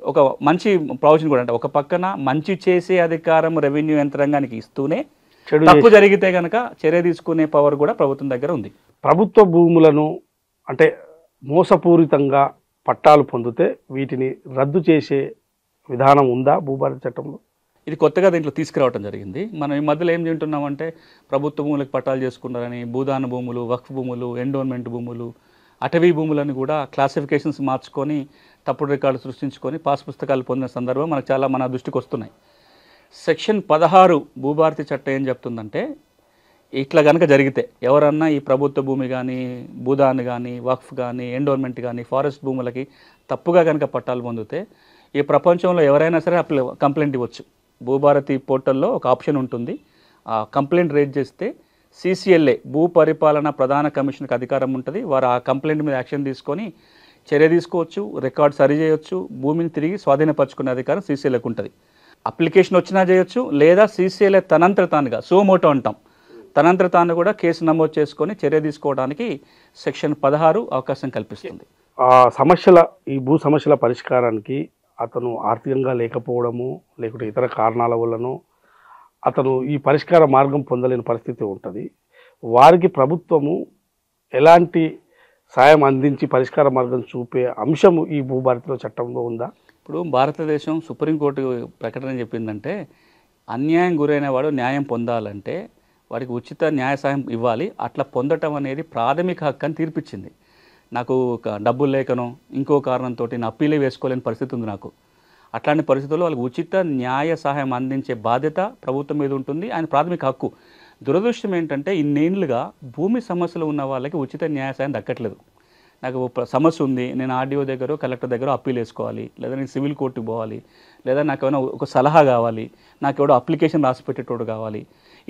ఒక మంచి ప్రొవిజన్ కూడా. అంటే ఒక పక్కన మంచి చేసే అధికారం రెవెన్యూ యంత్రాంగానికి ఇస్తూనే తప్పు జరిగితే కనుక చర్య తీసుకునే పవర్ కూడా ప్రభుత్వం దగ్గర ఉంది. ప్రభుత్వ భూములను అంటే మోసపూరితంగా పట్టాలు పొందితే వీటిని రద్దు చేసే విధానం ఉందా భూభారతి చట్టంలో? ఇది కొత్తగా దీంట్లో తీసుకురావడం జరిగింది. మనం ఈ మధ్యలో ఏం తింటున్నామంటే, ప్రభుత్వ భూములకు పట్టాలు చేసుకున్నారని భూదాన భూములు, వక్ఫ్ భూములు, ఎండోన్మెంట్ భూములు, అటవీ భూములను కూడా క్లాసిఫికేషన్స్ మార్చుకొని తప్పుడు రికార్డు సృష్టించుకొని పాస్ పుస్తకాలు పొందిన సందర్భం మనకు చాలా మన దృష్టికి వస్తున్నాయి. సెక్షన్ 16 భూభారతి చట్టం ఏం చెప్తుందంటే, ఇట్లా కనుక జరిగితే ఎవరన్నా ఈ ప్రభుత్వ భూమి కానీ, భూదాన్ కానీ, వక్ఫ్ కానీ, ఎండోన్మెంట్ కానీ, ఫారెస్ట్ భూములకి తప్పుగా కనుక పట్టాలు పొందితే ఈ ప్రపంచంలో ఎవరైనా సరే కంప్లైంట్ ఇవ్వచ్చు. భూభారతి పోర్టల్లో ఒక ఆప్షన్ ఉంటుంది. ఆ కంప్లైంట్ రేజ్ చేస్తే CCLA భూ పరిపాలన ప్రధాన కమిషన్కి అధికారం ఉంటుంది. వారు ఆ కంప్లైంట్ మీద యాక్షన్ తీసుకొని చర్య తీసుకోవచ్చు, రికార్డ్ సరి చేయొచ్చు, భూమిని తిరిగి స్వాధీనపరచుకునే అధికారం CCLAకు ఉంటుంది. అప్లికేషన్ వచ్చినా చేయొచ్చు, లేదా CCLA తనంతట తానుగా సోమోటో అంటాం, తనంతట తాను కూడా కేసు నమోదు చేసుకొని చర్య తీసుకోవడానికి సెక్షన్ 16 అవకాశం కల్పిస్తుంది. ఈ భూ సమస్యల పరిష్కారానికి అతను ఆర్థికంగా లేకపోవడము, లేకుంటే ఇతర కారణాల వల్లనో అతను ఈ పరిష్కార మార్గం పొందలేని పరిస్థితి ఉంటుంది. వారికి ప్రభుత్వము ఎలాంటి సాయం అందించి పరిష్కార మార్గం చూపే అంశము ఈ భూభారతిలో చట్టంలో ఉందా? ఇప్పుడు భారతదేశం సుప్రీంకోర్టు ప్రకటన చెప్పిందంటే, అన్యాయం గురైన వాడు న్యాయం పొందాలంటే వారికి ఉచిత న్యాయ సాయం ఇవ్వాలి. అట్లా పొందటం అనేది ప్రాథమిక హక్కు అని తీర్పిచ్చింది. నాకు డబ్బులు లేకనో ఇంకో కారణంతో నా అప్పీలే వేసుకోలేని పరిస్థితి ఉంది నాకు. అట్లాంటి పరిస్థితుల్లో వాళ్ళకి ఉచిత న్యాయ సహాయం అందించే బాధ్యత ప్రభుత్వం మీద ఉంటుంది. ఆయన ప్రాథమిక హక్కు. దురదృష్టం ఏంటంటే, ఇన్నేళ్లుగా భూమి సమస్యలు ఉన్న వాళ్ళకి ఉచిత న్యాయ సాయం దక్కట్లేదు. నాకు సమస్య ఉంది, నేను ఆర్డీఓ దగ్గర కలెక్టర్ దగ్గర అప్పీల్ వేసుకోవాలి, లేదా నేను సివిల్ కోర్టుకి పోవాలి, లేదా నాకు ఏమైనా ఒక సలహా కావాలి, నాకు ఎవడో అప్లికేషన్ రాసి పెట్టేటోడు కావాలి,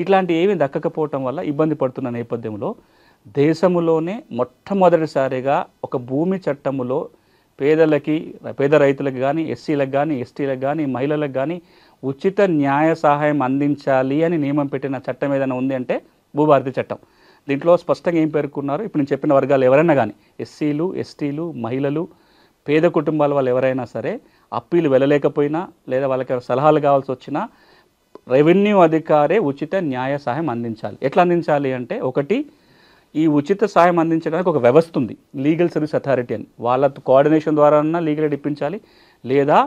ఇట్లాంటి ఏమీ దక్కకపోవటం వల్ల ఇబ్బంది పడుతున్న నేపథ్యంలో దేశంలోనే మొట్టమొదటిసారిగా ఒక భూమి చట్టములో పేద రైతులకు కానీ, ఎస్సీలకు కానీ, ఎస్టీలకు కానీ, మహిళలకు కానీ ఉచిత న్యాయ సహాయం అందించాలి అని నియమం పెట్టిన చట్టం ఏదైనా ఉంది అంటే భూభారతి చట్టం. దీంట్లో స్పష్టంగా ఏం పేర్కొన్నారు, ఇప్పుడు నేను చెప్పిన వర్గాలు ఎవరైనా కానీ, ఎస్సీలు, ఎస్టీలు, మహిళలు, పేద కుటుంబాల వాళ్ళు ఎవరైనా సరే అప్పీలు వెళ్ళలేకపోయినా లేదా వాళ్ళకి సలహాలు కావాల్సి వచ్చినా రెవెన్యూ అధికారే ఉచిత న్యాయ సహాయం అందించాలి. ఎట్లా అందించాలి అంటే, ఒకటి, ఈ ఉచిత సహాయం అందించడానికి ఒక వ్యవస్థ ఉంది, లీగల్ సర్వీస్ అథారిటీ అని. వాళ్ళ కోఆర్డినేషన్ ద్వారా లీగల్ ఎయిడ్ ఇప్పించాలి, లేదా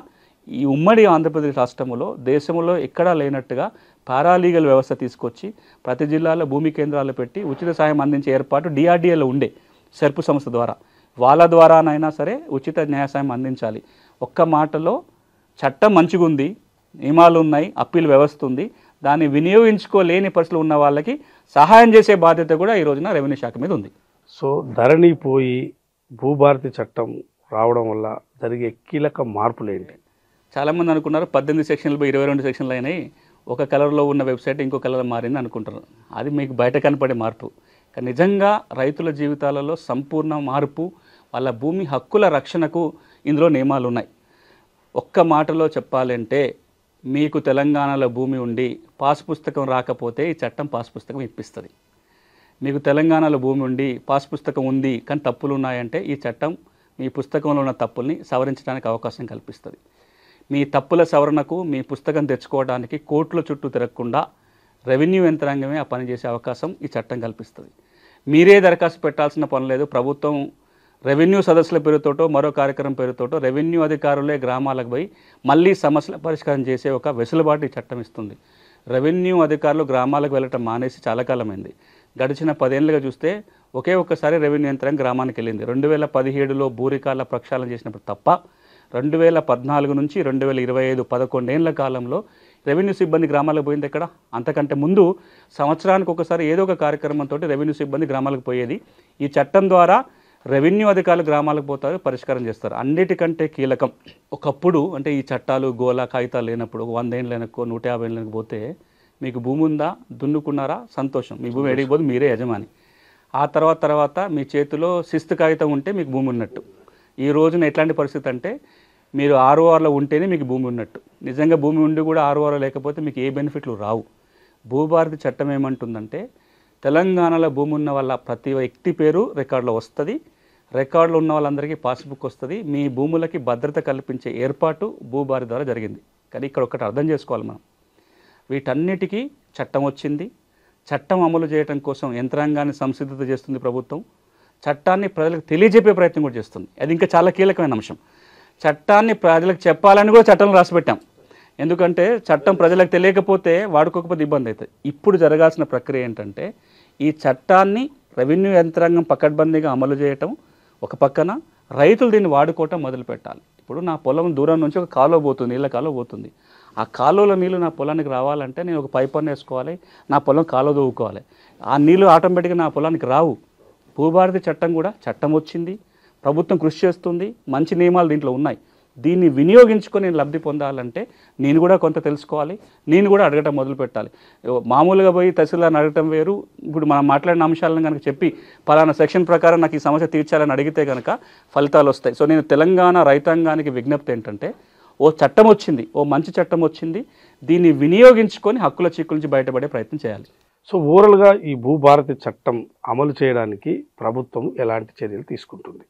ఈ ఉమ్మడి ఆంధ్రప్రదేశ్ రాష్ట్రంలో దేశంలో ఎక్కడా లేనట్టుగా పారాలీగల్ వ్యవస్థ తీసుకొచ్చి ప్రతి జిల్లాలో భూమి కేంద్రాలు పెట్టి ఉచిత సహాయం అందించే ఏర్పాటు డిఆర్డీఏలో ఉండే సెర్పు సంస్థ ద్వారా, వాళ్ళ ద్వారానైనా సరే ఉచిత న్యాయ సహాయం అందించాలి. ఒక్క మాటలో చట్టం మంచిగా ఉంది, నియమాలు ఉన్నాయి, అప్పీల్ వ్యవస్థ ఉంది, దాన్ని వినియోగించుకోలేని పరిస్థితులు ఉన్న వాళ్ళకి సహాయం చేసే బాధ్యత కూడా ఈ రోజున రెవెన్యూ శాఖ మీద ఉంది. సో ధరణి పోయి భూభారతి చట్టం రావడం వల్ల జరిగే కీలక మార్పులు ఏంటి? చాలామంది అనుకున్నారు 18 సెక్షన్లు 22 సెక్షన్లు అయినాయి, ఒక కలర్లో ఉన్న వెబ్సైట్ ఇంకో కలర్ మారింది అనుకుంటారు. అది మీకు బయట కనపడే మార్పు. కానీ నిజంగా రైతుల జీవితాలలో సంపూర్ణ మార్పు, వాళ్ళ భూమి హక్కుల రక్షణకు ఇందులో నియమాలు ఉన్నాయి. ఒక్క మాటలో చెప్పాలంటే, మీకు తెలంగాణలో భూమి ఉండి పాస్ పుస్తకం రాకపోతే ఈ చట్టం పాస్ పుస్తకం ఇప్పిస్తుంది. మీకు తెలంగాణలో భూమి ఉండి పాస్ పుస్తకం ఉంది కానీ తప్పులు ఉన్నాయంటే ఈ చట్టం మీ పుస్తకంలో ఉన్న తప్పుల్ని సవరించడానికి అవకాశం కల్పిస్తుంది. మీ తప్పుల సవరణకు మీ పుస్తకం తెచ్చుకోవడానికి కోర్టుల చుట్టూ తిరగకుండా రెవెన్యూ యంత్రాంగమే ఆ పని చేసే అవకాశం ఈ చట్టం కల్పిస్తుంది. మీరే దరఖాస్తు పెట్టాల్సిన పని లేదు. ప్రభుత్వం రెవెన్యూ సదస్సుల పేరుతోటో మరో కార్యక్రమం పేరుతోటో రెవెన్యూ అధికారులే గ్రామాలకు పోయి మళ్ళీ సమస్యల పరిష్కారం చేసే ఒక వెసులుబాటు ఈ చట్టం ఇస్తుంది. రెవెన్యూ అధికారులు గ్రామాలకు వెళ్ళటం మానేసి చాలా కాలమైంది. గడిచిన 10 ఏళ్ళుగా చూస్తే ఒకే ఒక్కసారి రెవెన్యూ యంత్రాంగం గ్రామానికి వెళ్ళింది. 2017లో భూరికాల ప్రక్షాళన చేసినప్పుడు తప్ప 2014 నుంచి 2025 11 ఏళ్ల కాలంలో రెవెన్యూ సిబ్బంది గ్రామాలకు పోయింది ఎక్కడ? అంతకంటే ముందు సంవత్సరానికి ఒకసారి ఏదో ఒక కార్యక్రమంతో రెవెన్యూ సిబ్బంది గ్రామాలకు పోయేది. ఈ చట్టం ద్వారా రెవెన్యూ అధికారులు గ్రామాలకు పోతారు, పరిష్కారం చేస్తారు. అన్నిటికంటే కీలకం, ఒకప్పుడు అంటే ఈ చట్టాలు గోలా కాగితాలు లేనప్పుడు 100 ఏళ్ళు వెనక్కో 150 ఏళ్ళు వెనక్కి పోతే మీకు భూమి ఉందా, దున్నుకున్నారా, సంతోషం, మీ భూమి ఎడిగిపోతే మీరే యజమాని. ఆ తర్వాత మీ చేతిలో శిస్తు కాగితం ఉంటే మీకు భూమి ఉన్నట్టు. ఈ రోజున ఎట్లాంటి పరిస్థితి అంటే, మీరు ఆర్ఓఆర్లో ఉంటేనే మీకు భూమి ఉన్నట్టు. నిజంగా భూమి ఉండి కూడా ఆర్ఓఆర్లో లేకపోతే మీకు ఏ బెనిఫిట్లు రావు. భూభారతి చట్టం ఏమంటుందంటే, తెలంగాణలో భూమి ఉన్న వాళ్ళ ప్రతి వ్యక్తి పేరు రికార్డులో వస్తుంది, రికార్డులో ఉన్న వాళ్ళందరికీ పాస్బుక్ వస్తుంది. మీ భూములకి భద్రత కల్పించే ఏర్పాటు భూభారతి ద్వారా జరిగింది. కానీ ఇక్కడ ఒకటి అర్థం చేసుకోవాలి మనం, వీటన్నిటికీ చట్టం వచ్చింది. చట్టం అమలు చేయడం కోసం యంత్రాంగాన్ని సంసిద్ధత చేస్తుంది ప్రభుత్వం. చట్టాన్ని ప్రజలకు తెలియజెప్పే ప్రయత్నం కూడా చేస్తుంది. అది ఇంకా చాలా కీలకమైన అంశం. చట్టాన్ని ప్రజలకు చెప్పాలని కూడా చట్టంలో రాసిపెట్టాం. ఎందుకంటే చట్టం ప్రజలకు తెలియకపోతే వాడుకోకపోతే ఇబ్బంది అవుతుంది. ఇప్పుడు జరగాల్సిన ప్రక్రియ ఏంటంటే, ఈ చట్టాన్ని రెవెన్యూ యంత్రాంగం పకడ్బందీగా అమలు చేయటం ఒక పక్కన, రైతులు దీన్ని వాడుకోవటం మొదలు పెట్టాలి. ఇప్పుడు నా పొలం దూరం నుంచి ఒక కాలువ పోతుంది, నీళ్ళ కాలువ పోతుంది. ఆ కాలువలో నీళ్ళు నా పొలానికి రావాలంటే నేను ఒక పైప్ అన్న వేసుకోవాలి, నా పొలం కాలువ దూవుకోవాలి. ఆ నీళ్ళు ఆటోమేటిక్గా నా పొలానికి రావు. భూభారతి చట్టం కూడా చట్టం వచ్చింది, ప్రభుత్వం కృషి చేస్తుంది, మంచి నియమాలు దీంట్లో ఉన్నాయి. దీన్ని వినియోగించుకొని నేను లబ్ధి పొందాలంటే నేను కూడా కొంత తెలుసుకోవాలి, నేను కూడా అడగటం మొదలు పెట్టాలి. మామూలుగా పోయి తహసీల్దార్ని అడగటం వేరు. ఇప్పుడు మనం మాట్లాడిన అంశాలను కనుక చెప్పి పలానా సెక్షన్ ప్రకారం నాకు ఈ సమస్య తీర్చాలని అడిగితే కనుక ఫలితాలు వస్తాయి. సో నేను తెలంగాణ రైతాంగానికి విజ్ఞప్తి ఏంటంటే, ఓ చట్టం వచ్చింది, ఓ మంచి చట్టం వచ్చింది, దీన్ని వినియోగించుకొని హక్కుల చిక్కుల నుంచి బయటపడే ప్రయత్నం చేయాలి. సో ఓవరాల్గా ఈ భూభారతి చట్టం అమలు చేయడానికి ప్రభుత్వం ఎలాంటి చర్యలు తీసుకుంటుంది?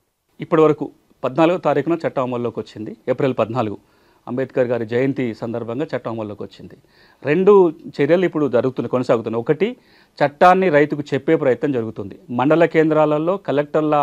ఇప్పటి వరకు 14వ తారీఖున చట్టం అమల్లోకి వచ్చింది. ఏప్రిల్ 14 అంబేద్కర్ గారి జయంతి సందర్భంగా చట్టం అమల్లోకి వచ్చింది. 2 చర్యలు ఇప్పుడు కొనసాగుతున్నాయి. ఒకటి, చట్టాన్ని రైతుకు చెప్పే ప్రయత్నం జరుగుతుంది. మండల కేంద్రాలలో కలెక్టర్ల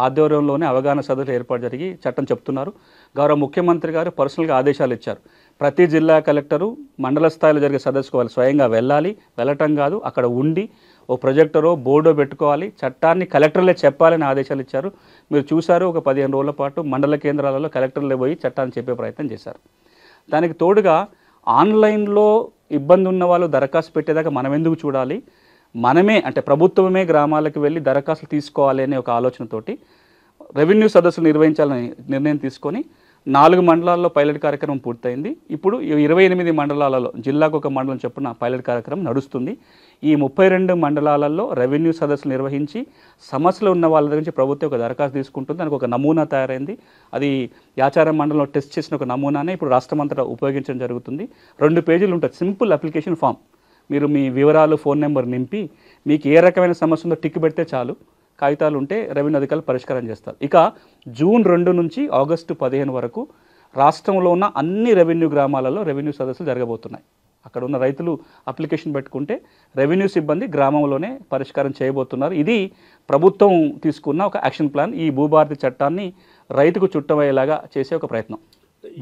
ఆధ్వర్యంలోనే అవగాహన సదస్సులు ఏర్పాటు జరిగి చట్టం చెప్తున్నారు. గౌరవ ముఖ్యమంత్రి గారు పర్సనల్గా ఆదేశాలు ఇచ్చారు. ప్రతి జిల్లా కలెక్టరు మండల స్థాయిలో జరిగే సదస్సుకు వాళ్ళు స్వయంగా వెళ్ళాలి, వెళ్ళటం కాదు అక్కడ ఉండి ఓ ప్రొజెక్టరో బోర్డో పెట్టుకోవాలి, చట్టాన్ని కలెక్టర్లే చెప్పాలని ఆదేశాలు ఇచ్చారు. మీరు చూశారు, ఒక 15 రోజుల పాటు మండల కేంద్రాలలో కలెక్టర్లే పోయి చట్టాన్ని చెప్పే ప్రయత్నం చేశారు. దానికి తోడుగా ఆన్లైన్లో ఇబ్బంది ఉన్న వాళ్ళు దరఖాస్తు పెట్టేదాకా మనం ఎందుకు చూడాలి, మనమే అంటే ప్రభుత్వమే గ్రామాలకు వెళ్ళి దరఖాస్తులు తీసుకోవాలి అనే ఒక ఆలోచనతోటి రెవెన్యూ సదస్సులు నిర్వహించాలని నిర్ణయం తీసుకొని 4 మండలాల్లో పైలట్ కార్యక్రమం పూర్తయింది. ఇప్పుడు 28 మండలాలలో జిల్లాకు ఒక మండలం చొప్పున పైలట్ కార్యక్రమం నడుస్తుంది. ఈ 32 మండలాలలో రెవెన్యూ సదస్సులు నిర్వహించి సమస్యలు ఉన్న వాళ్ళ దగ్గర నుంచి ప్రభుత్వం ఒక దరఖాస్తు తీసుకుంటుంది. దానికి ఒక నమూనా తయారైంది. అది యాచారం మండలంలో టెస్ట్ చేసిన ఒక నమూనానే ఇప్పుడు రాష్ట్రమంతటా ఉపయోగించడం జరుగుతుంది. 2 పేజీలు ఉంటుంది, సింపుల్ అప్లికేషన్ ఫామ్. మీరు మీ వివరాలు, ఫోన్ నెంబర్ నింపి మీకు ఏ రకమైన సమస్య ఉందో టిక్ పెడితే చాలు, కాగితాలు ఉంటే రెవెన్యూ అధికారులు పరిష్కారం చేస్తారు. ఇక జూన్ 2 నుంచి ఆగస్టు 15 వరకు రాష్ట్రంలో ఉన్న అన్ని రెవెన్యూ గ్రామాలలో రెవెన్యూ సదస్సులు జరగబోతున్నాయి. అక్కడ ఉన్న రైతులు అప్లికేషన్ పెట్టుకుంటే రెవెన్యూ సిబ్బంది గ్రామంలోనే పరిష్కారం చేయబోతున్నారు. ఇది ప్రభుత్వం తీసుకున్న ఒక యాక్షన్ ప్లాన్. ఈ భూభారతి చట్టాన్ని రైతుకు చుట్టమయ్యేలాగా చేసే ఒక ప్రయత్నం.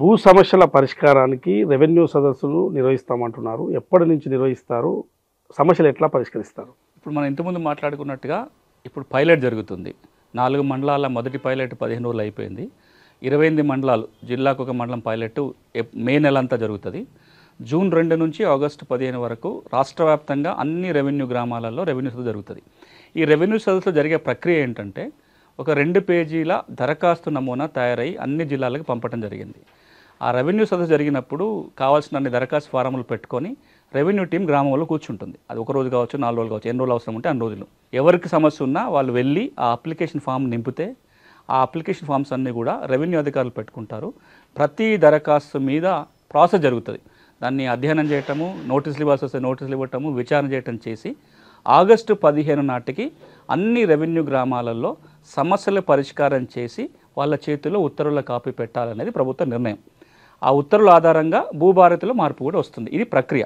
భూ సమస్యల పరిష్కారానికి రెవెన్యూ సదస్సులు నిర్వహిస్తామంటున్నారు. ఎప్పటి నుంచి నిర్వహిస్తారు? సమస్యలు ఎట్లా పరిష్కరిస్తారు? ఇప్పుడు మనం ఇంతకుముందు మాట్లాడుకున్నట్టుగా ఇప్పుడు పైలట్ జరుగుతుంది. 4 మండలాల మొదటి పైలట్ 15 రోజులు అయిపోయింది. 28 మండలాలు, జిల్లాకు ఒక మండలం పైలట్ మే నెల అంతా జరుగుతుంది. జూన్ 2 నుంచి ఆగస్టు 15 వరకు రాష్ట్ర వ్యాప్తంగా అన్ని రెవెన్యూ గ్రామాలలో రెవెన్యూ సదస్సు జరుగుతుంది. ఈ రెవెన్యూ సదస్సులో జరిగే ప్రక్రియ ఏంటంటే ఒక 2 పేజీల దరఖాస్తు నమూనా తయారై అన్ని జిల్లాలకు పంపడం జరిగింది. ఆ రెవెన్యూ సదస్సు జరిగినప్పుడు కావాల్సిన అన్ని దరఖాస్తు ఫారములు పెట్టుకొని రెవెన్యూ టీం గ్రామంలో కూర్చుంటుంది. అది 1 రోజు కావచ్చు, 4 రోజులు కావచ్చు, ఎన్ని రోజులు అవసరం ఉంటే అన్ని రోజులు. ఎవరికి సమస్య ఉన్నా వాళ్ళు వెళ్ళి ఆ అప్లికేషన్ ఫామ్ నింపితే ఆ అప్లికేషన్ ఫామ్స్ అన్నీ కూడా రెవెన్యూ అధికారులు పెట్టుకుంటారు. ప్రతి దరఖాస్తు మీద ప్రాసెస్ జరుగుతుంది. దాన్ని అధ్యయనం చేయటము, నోటీసులు ఇవ్వాల్సి వస్తే నోటీసులు ఇవ్వటము, విచారణ చేయటం చేసి ఆగస్టు 15 నాటికి అన్ని రెవెన్యూ గ్రామాలలో సమస్యల పరిష్కారం చేసి వాళ్ళ చేతిలో ఉత్తర్వుల కాపీ పెట్టాలనేది ప్రభుత్వ నిర్ణయం. ఆ ఉత్తర్వుల ఆధారంగా భూభారతిలో మార్పు కూడా వస్తుంది. ఇది ప్రక్రియ.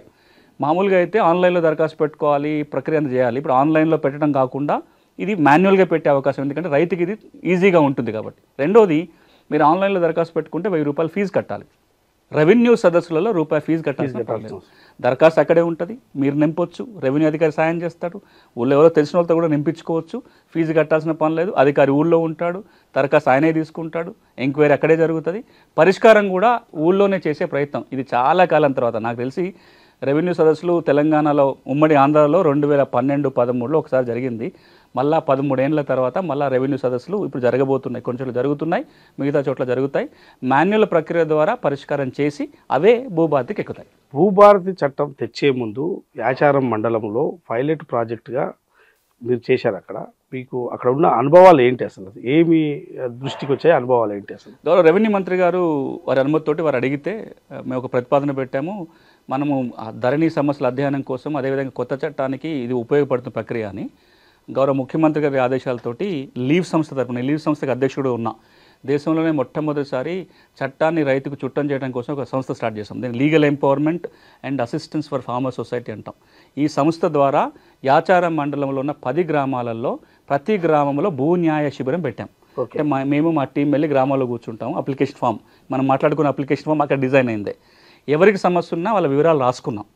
మామూలుగా అయితే ఆన్లైన్లో దరఖాస్తు పెట్టుకోవాలి, ప్రక్రియ చేయాలి. ఇప్పుడు ఆన్లైన్లో పెట్టడం కాకుండా ఇది మాన్యువల్గా పెట్టే అవకాశం, ఎందుకంటే రైతుకి ఇది ఈజీగా ఉంటుంది కాబట్టి. రెండోది, మీరు ఆన్లైన్లో దరఖాస్తు పెట్టుకుంటే 1000 రూపాయలు ఫీజు కట్టాలి. రెవెన్యూ సదస్సులలో రూపాయి ఫీజు కట్టాల్సిన పర్లేదు. దరఖాస్తు అక్కడే ఉంటుంది, మీరు నింపొచ్చు, రెవెన్యూ అధికారి సాయం చేస్తాడు. ఊళ్ళో ఎవరో తెలిసిన వాళ్ళతో కూడా నింపించుకోవచ్చు, ఫీజు కట్టాల్సిన పని లేదు. అధికారి ఊళ్ళో ఉంటాడు, దరఖాస్తు ఆయనే తీసుకుంటాడు, ఎంక్వైరీ అక్కడే జరుగుతుంది, పరిష్కారం కూడా ఊళ్ళోనే చేసే ప్రయత్నం. ఇది చాలా కాలం తర్వాత నాకు తెలిసి రెవెన్యూ సదస్సులు తెలంగాణలో ఉమ్మడి ఆంధ్రాలో 2012-13లో ఒకసారి జరిగింది. మళ్ళా 13 ఏళ్ళ తర్వాత మళ్ళీ రెవెన్యూ సదస్సులు ఇప్పుడు జరగబోతున్నాయి. కొన్ని చోట్ల జరుగుతున్నాయి, మిగతా చోట్ల జరుగుతాయి. మాన్యువల్ ప్రక్రియ ద్వారా పరిష్కారం చేసి అవే భూభారతికి ఎక్కుతాయి. భూభారతి చట్టం తెచ్చే ముందు యాచారం మండలంలో పైలట్ ప్రాజెక్టుగా మీరు చేశారు. మీకు అక్కడ ఉన్న అనుభవాలు ఏంటి? అసలు ఏమి దృష్టికి వచ్చాయి అనుభవాలు ఏంటి? అసలు గౌరవ రెవెన్యూ మంత్రి గారు వారి అనుమతితోటి వారు అడిగితే మేము ఒక ప్రతిపాదన పెట్టాము. మనము ధరణి సమస్యల అధ్యయనం కోసం, అదేవిధంగా కొత్త చట్టానికి ఇది ఉపయోగపడుతున్న ప్రక్రియ అని గౌరవ ముఖ్యమంత్రి గారి ఆదేశాలతోటి లీవ్ సంస్థ తరపున, లీవ్ సంస్థకి అధ్యక్షుడు ఉన్నా, దేశంలోనే మొట్టమొదటిసారి చట్టాన్ని రైతుకు చుట్టం చేయడం కోసం ఒక సంస్థ స్టార్ట్ చేసాం. దీన్ని legal empowerment and assistance for farmer society అంటాం. ఈ సంస్థ ద్వారా యాచారం మండలంలో ఉన్న 10 గ్రామాలలో ప్రతి గ్రామంలో భూ న్యాయ శిబిరం పెట్టాం. అంటే మేము మా టీం వెళ్ళి గ్రామాల్లో కూర్చుంటాము. అప్లికేషన్ ఫామ్, మనం మాట్లాడుకున్న అప్లికేషన్ ఫామ్ అక్కడ డిజైన్ అయింది. ఎవరికి సమస్య ఉన్నా వాళ్ళ వివరాలు రాసుకున్నాం.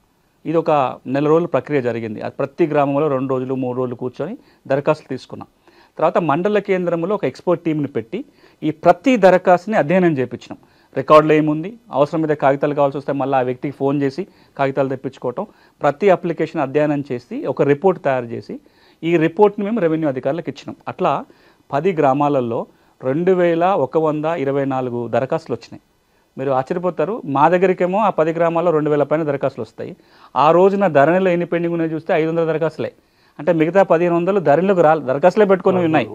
ఇది ఒక 1 నెల రోజుల ప్రక్రియ జరిగింది. అది ప్రతి గ్రామంలో 2 రోజులు 3 రోజులు కూర్చొని దరఖాస్తులు తీసుకున్నాం. తర్వాత మండల కేంద్రంలో ఒక ఎక్స్పర్ట్ టీంని పెట్టి ఈ ప్రతి దరఖాస్తుని అధ్యయనం చేయించినాం. రికార్డులో ఏముంది, అవసరమైతే కాగితాలు కావాల్సి వస్తే మళ్ళీ ఆ వ్యక్తికి ఫోన్ చేసి కాగితాలు తెప్పించుకోవటం, ప్రతి అప్లికేషన్ అధ్యయనం చేసి ఒక రిపోర్ట్ తయారు చేసి ఈ రిపోర్ట్ని మేము రెవెన్యూ అధికారులకు ఇచ్చినాం. అట్లా 10 గ్రామాలలో 2124 దరఖాస్తులు వచ్చినాయి. మీరు ఆశ్చర్యపోతారు, మా దగ్గరికేమో ఆ 10 గ్రామాల్లో 2000 పైన దరఖాస్తులు వస్తాయి. ఆ రోజున ధరణిలో ఎన్ని పెండింగ్ ఉన్నాయో చూస్తే 500 దరఖాస్తులే. అంటే మిగతా 1500 ధరణిలోకి దరఖాస్తులే పెట్టుకొని ఉన్నాయి.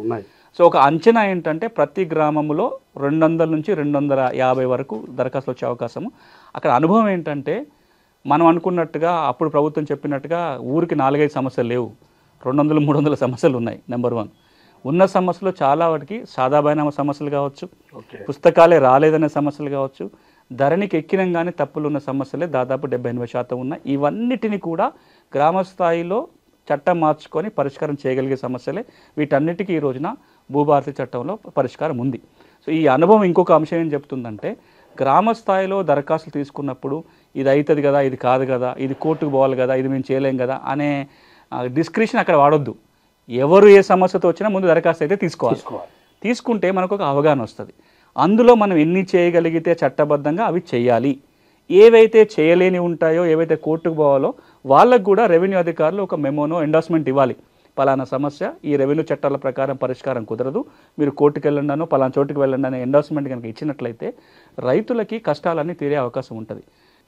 సో ఒక అంచనా ఏంటంటే ప్రతి గ్రామంలో 200 నుంచి 250 వరకు దరఖాస్తులు వచ్చే అవకాశము. అక్కడ అనుభవం ఏంటంటే మనం అనుకున్నట్టుగా అప్పుడు ప్రభుత్వం చెప్పినట్టుగా ఊరికి 4-5 సమస్యలు లేవు, 200-300 సమస్యలు ఉన్నాయి. నెంబర్ 1 ఉన్న సమస్యలు చాలా వాటికి సాదాబైనామా సమస్యలు కావచ్చు, పుస్తకాలే రాలేదనే సమస్యలు కావచ్చు, ధరణికి ఎక్కినంగానే తప్పులు ఉన్న సమస్యలే దాదాపు 70-80% ఉన్నాయి. ఇవన్నిటిని కూడా గ్రామ స్థాయిలో చట్టం మార్చుకొని పరిష్కారం చేయగలిగే సమస్యలే. వీటన్నిటికీ ఈ రోజున భూభారతి చట్టంలో పరిష్కారం ఉంది. సో ఈ అనుభవం ఇంకొక అంశం ఏం చెప్తుందంటే, గ్రామ స్థాయిలో దరఖాస్తులు తీసుకున్నప్పుడు ఇది అవుతుంది కదా, ఇది కాదు కదా, ఇది కోర్టుకు పోవాలి కదా, ఇది మేము చేయలేం కదా అనే డిస్క్రిప్షన్ అక్కడ వాడొద్దు. ఎవరు ఏ సమస్యతో వచ్చినా ముందు దరఖాస్తు అయితే తీసుకోవాలి. తీసుకుంటే మనకు ఒక అవగాహన వస్తుంది. అందులో మనం ఎన్ని చేయగలిగితే చట్టబద్ధంగా అవి చేయాలి, ఏవైతే చేయలేని ఉంటాయో, ఏవైతే కోర్టుకు పోవాలో వాళ్ళకు కూడా రెవెన్యూ అధికారులు ఒక మెమోనో ఎండార్స్మెంట్ ఇవ్వాలి. పలానా సమస్య ఈ రెవెన్యూ చట్టాల ప్రకారం పరిష్కారం కుదరదు, మీరు కోర్టుకు వెళ్ళండి, పలానా చోటుకు వెళ్ళండి అనే ఎండార్స్మెంట్ కనుక ఇచ్చినట్లయితే రైతులకి కష్టాలన్నీ తీరే అవకాశం ఉంటుంది.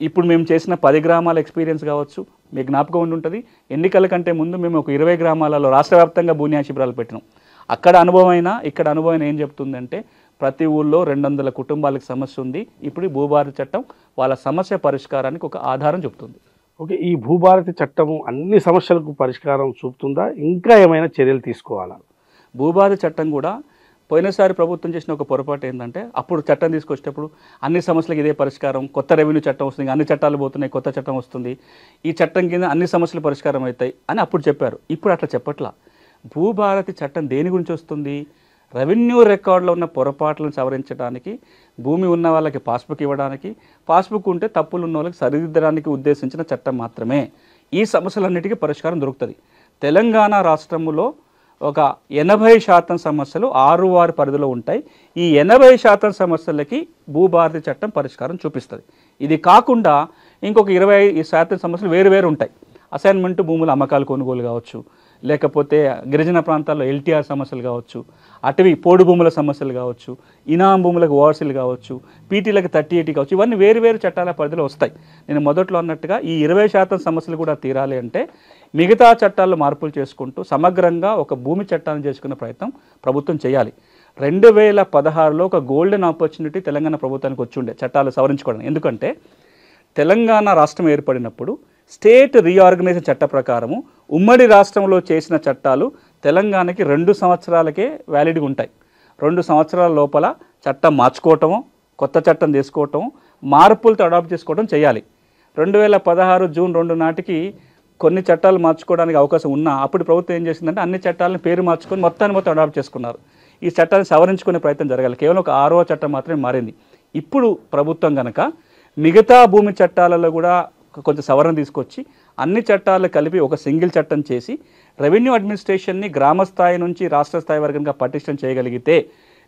ఇప్పుడు మేము చేసిన 10 గ్రామాల ఎక్స్పీరియన్స్ కావచ్చు, మీకు జ్ఞాపకం ఉండి ఉంటుంది. ఎన్నికల కంటే ముందు మేము ఒక 20 గ్రామాలలో రాష్ట్ర వ్యాప్తంగా భూన్యా శిబిరాలు పెట్టినాం. అక్కడ అనుభవం ఇక్కడ అనుభవం ఏం చెప్తుందంటే ప్రతి ఊళ్ళో 200 కుటుంబాలకు సమస్య ఉంది. ఇప్పుడు భూభారతి చట్టం వాళ్ళ సమస్య పరిష్కారానికి ఒక ఆధారం చెప్తుంది. ఓకే, ఈ భూభారతి చట్టము అన్ని సమస్యలకు పరిష్కారం చూపుతుందా, ఇంకా ఏమైనా చర్యలు తీసుకోవాలా? భూభారతి చట్టం కూడా పోయినసారి ప్రభుత్వం చేసిన ఒక పొరపాటు ఏంటంటే అప్పుడు చట్టం తీసుకొచ్చేటప్పుడు అన్ని సమస్యలకు ఇదే పరిష్కారం, కొత్త రెవెన్యూ చట్టం వస్తుంది, అన్ని చట్టాలు పోతున్నాయి, కొత్త చట్టం వస్తుంది, ఈ చట్టం కింద అన్ని సమస్యలు పరిష్కారం అవుతాయి అని అప్పుడు చెప్పారు. ఇప్పుడు అట్లా చెప్పట్లా. భూభారతి చట్టం దేని గురించి వస్తుంది? రెవెన్యూ రికార్డులో ఉన్న పొరపాట్లను సవరించడానికి, భూమి ఉన్న వాళ్ళకి పాస్బుక్ ఇవ్వడానికి, పాస్బుక్ ఉంటే తప్పులు ఉన్న వాళ్ళకి సరిదిద్దడానికి ఉద్దేశించిన చట్టం మాత్రమే. ఈ సమస్యలన్నిటికీ పరిష్కారం దొరుకుతుంది. తెలంగాణ రాష్ట్రంలో ఒక 80% సమస్యలు 6 వారి పరిధిలో ఉంటాయి. ఈ 80% సమస్యలకి భూభారతి చట్టం పరిష్కారం చూపిస్తుంది. ఇది కాకుండా ఇంకొక 20% సమస్యలు వేరు ఉంటాయి. అసైన్మెంట్ భూముల అమ్మకాలు కొనుగోలు కావచ్చు, లేకపోతే గిరిజన ప్రాంతాల్లో ఎల్టీఆర్ సమస్యలు కావచ్చు, అటవీ పోడు భూముల సమస్యలు కావచ్చు, ఇనాం భూములకు ఓవర్సీలు కావచ్చు, పీటీలకు 3080 కావచ్చు, ఇవన్నీ వేరు చట్టాల పరిధిలో వస్తాయి. నేను మొదట్లో అన్నట్టుగా ఈ 20% సమస్యలు కూడా తీరాలి అంటే మిగతా చట్టాల్లో మార్పులు చేసుకుంటూ సమగ్రంగా ఒక భూమి చట్టాన్ని చేసుకునే ప్రయత్నం ప్రభుత్వం చేయాలి. 2016లో ఒక గోల్డెన్ ఆపర్చునిటీ తెలంగాణ ప్రభుత్వానికి వచ్చి ఉండే చట్టాలు సవరించుకోవడం. ఎందుకంటే తెలంగాణ రాష్ట్రం ఏర్పడినప్పుడు స్టేట్ రీఆర్గనైజేషన్ చట్ట ప్రకారము ఉమ్మడి రాష్ట్రంలో చేసిన చట్టాలు తెలంగాణకి 2 సంవత్సరాలకే వ్యాలిడ్గా ఉంటాయి. 2 సంవత్సరాల లోపల చట్టం మార్చుకోవటము, కొత్త చట్టం తీసుకోవటం, మార్పులతో అడాప్ట్ చేసుకోవడం చేయాలి. 2016 జూన్ 2 నాటికి కొన్ని చట్టాలు మార్చుకోవడానికి అవకాశం ఉన్నా అప్పుడు ప్రభుత్వం ఏం చేసిందంటే అన్ని చట్టాలను పేరు మార్చుకొని మొత్తం అడాప్ట్ చేసుకున్నారు. ఈ చట్టాన్ని సవరించుకునే ప్రయత్నం జరగాలి. కేవలం ఒక 6వ చట్టం మాత్రమే మారింది. ఇప్పుడు ప్రభుత్వం కనుక మిగతా భూమి చట్టాలలో కూడా కొంచెం సవరణ తీసుకొచ్చి అన్ని చట్టాలు కలిపి ఒక సింగిల్ చట్టం చేసి రెవెన్యూ అడ్మినిస్ట్రేషన్ని గ్రామ స్థాయి నుంచి రాష్ట్ర స్థాయి వరకు కనుక పటిష్టం చేయగలిగితే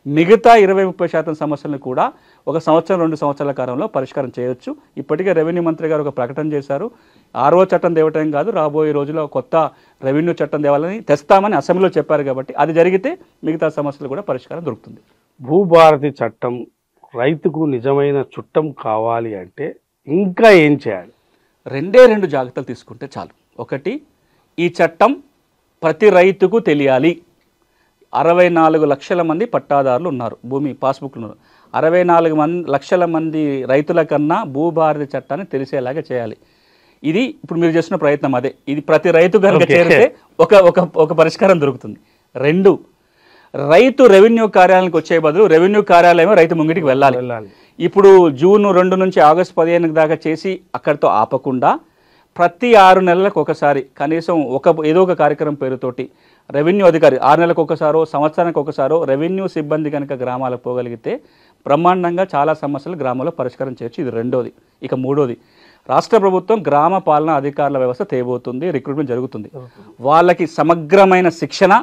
మిగతా 20-30% సమస్యలను కూడా 1 సంవత్సరం 2 సంవత్సరాల కాలంలో పరిష్కారం చేయొచ్చు. ఇప్పటికే రెవెన్యూ మంత్రి గారు ఒక ప్రకటన చేశారు. 6వ చట్టం తేవటం కాదు, రాబోయే రోజుల్లో కొత్త రెవెన్యూ చట్టం తేవాలని తెస్తామని అసెంబ్లీలో చెప్పారు. కాబట్టి అది జరిగితే మిగతా సమస్యలు కూడా పరిష్కారం దొరుకుతుంది. భూభారతి చట్టం రైతుకు నిజమైన చుట్టం కావాలి అంటే ఇంకా ఏం చేయాలి? 2 జాగ్రత్తలు తీసుకుంటే చాలు. ఒకటి, ఈ చట్టం ప్రతి రైతుకు తెలియాలి. 64 లక్షల మంది పట్టాదారులు ఉన్నారు, భూమి పాస్బుక్లు ఉన్నారు. 64 లక్షల మంది రైతుల కన్నా భూభారతి చట్టాన్ని తెలిసేలాగా చేయాలి. ఇది ఇప్పుడు మీరు చేస్తున్న ప్రయత్నం అదే. ఇది ప్రతి రైతు కనుక చేరితే ఒక పరిష్కారం దొరుకుతుంది. 2, రైతు రెవెన్యూ కార్యాలయానికి వచ్చే బదులు రెవెన్యూ కార్యాలయం రైతు ముంగిటికి వెళ్ళాలి. ఇప్పుడు జూన్ 2 నుంచి ఆగస్టు 15 దాకా చేసి అక్కడితో ఆపకుండా ప్రతి 6 నెలలకు ఒకసారి కనీసం ఏదో ఒక కార్యక్రమం పేరుతోటి రెవెన్యూ అధికారి 6 నెలలకు ఒకసారో సంవత్సరానికి ఒకసారో రెవెన్యూ సిబ్బంది కనుక గ్రామాలకు పోగలిగితే బ్రహ్మాండంగా చాలా సమస్యలు గ్రామాల్లో పరిష్కారం చేయొచ్చు. ఇది 2వది. ఇక 3వది, రాష్ట్ర ప్రభుత్వం గ్రామ పాలనా అధికారుల వ్యవస్థ తేబోతుంది, రిక్రూట్మెంట్ జరుగుతుంది. వాళ్ళకి సమగ్రమైన శిక్షణ,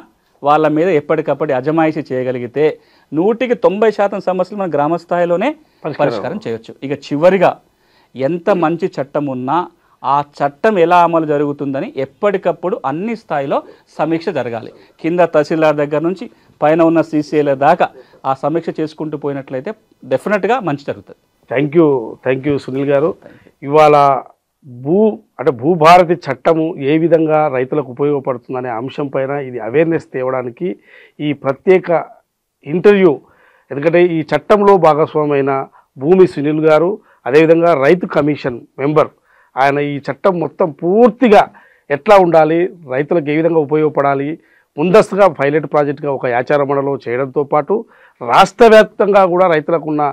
వాళ్ళ మీద ఎప్పటికప్పుడు అజమాయిషీ చేయగలిగితే 100% సమస్యలు మన గ్రామ స్థాయిలోనే పరిష్కారం చేయొచ్చు. ఇక చివరిగా ఎంత మంచి చట్టం ఉన్నా ఆ చట్టం ఎలా అమలు జరుగుతుందని ఎప్పటికప్పుడు అన్ని స్థాయిలో సమీక్ష జరగాలి. కింద తహసీల్దార్ దగ్గర నుంచి పైన ఉన్న సీసీఏల దాకా ఆ సమీక్ష చేసుకుంటూ పోయినట్లయితే డెఫినెట్గా మంచి జరుగుతుంది. థ్యాంక్ యూ సునీల్ గారు. ఇవాళ భూభారతి చట్టము ఏ విధంగా రైతులకు ఉపయోగపడుతుందనే అంశం పైన ఇది అవేర్నెస్ తేవడానికి ఈ ప్రత్యేక ఇంటర్వ్యూ, ఎందుకంటే ఈ చట్టంలో భాగస్వామైన భూమి సునీల్ గారు, అదేవిధంగా రైతు కమిషన్ మెంబర్, ఆయన ఈ చట్టం మొత్తం పూర్తిగా ఎట్లా ఉండాలి, రైతులకు ఏ విధంగా ఉపయోగపడాలి, ముందస్తుగా పైలట్ ప్రాజెక్టుగా ఒక యాచార మండలం చేయడంతో పాటు రాష్ట్ర వ్యాప్తంగా కూడా రైతులకు ఉన్న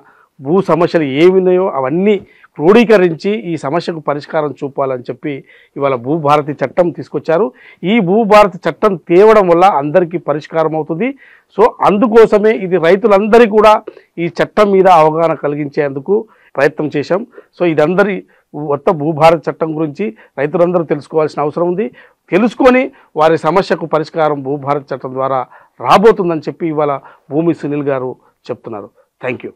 భూ సమస్యలు ఏమున్నాయో అవన్నీ క్రోడీకరించి ఈ సమస్యకు పరిష్కారం చూపాలని చెప్పి ఇవాళ భూభారతి చట్టం తీసుకొచ్చారు. ఈ భూభారతి చట్టం తేవడం వల్ల అందరికీ పరిష్కారం అవుతుంది. సో అందుకోసమే ఇది రైతులందరికీ కూడా ఈ చట్టం మీద అవగాహన కలిగించేందుకు ప్రయత్నం చేశాం. సో ఇదందరి మొత్తం భూభారతి చట్టం గురించి రైతులందరూ తెలుసుకోవాల్సిన అవసరం ఉంది. తెలుసుకొని వారి సమస్యకు పరిష్కారం భూభారతి చట్టం ద్వారా రాబోతుందని చెప్పి ఇవాళ భూమి సునీల్ గారు చెప్తున్నారు. Thank you.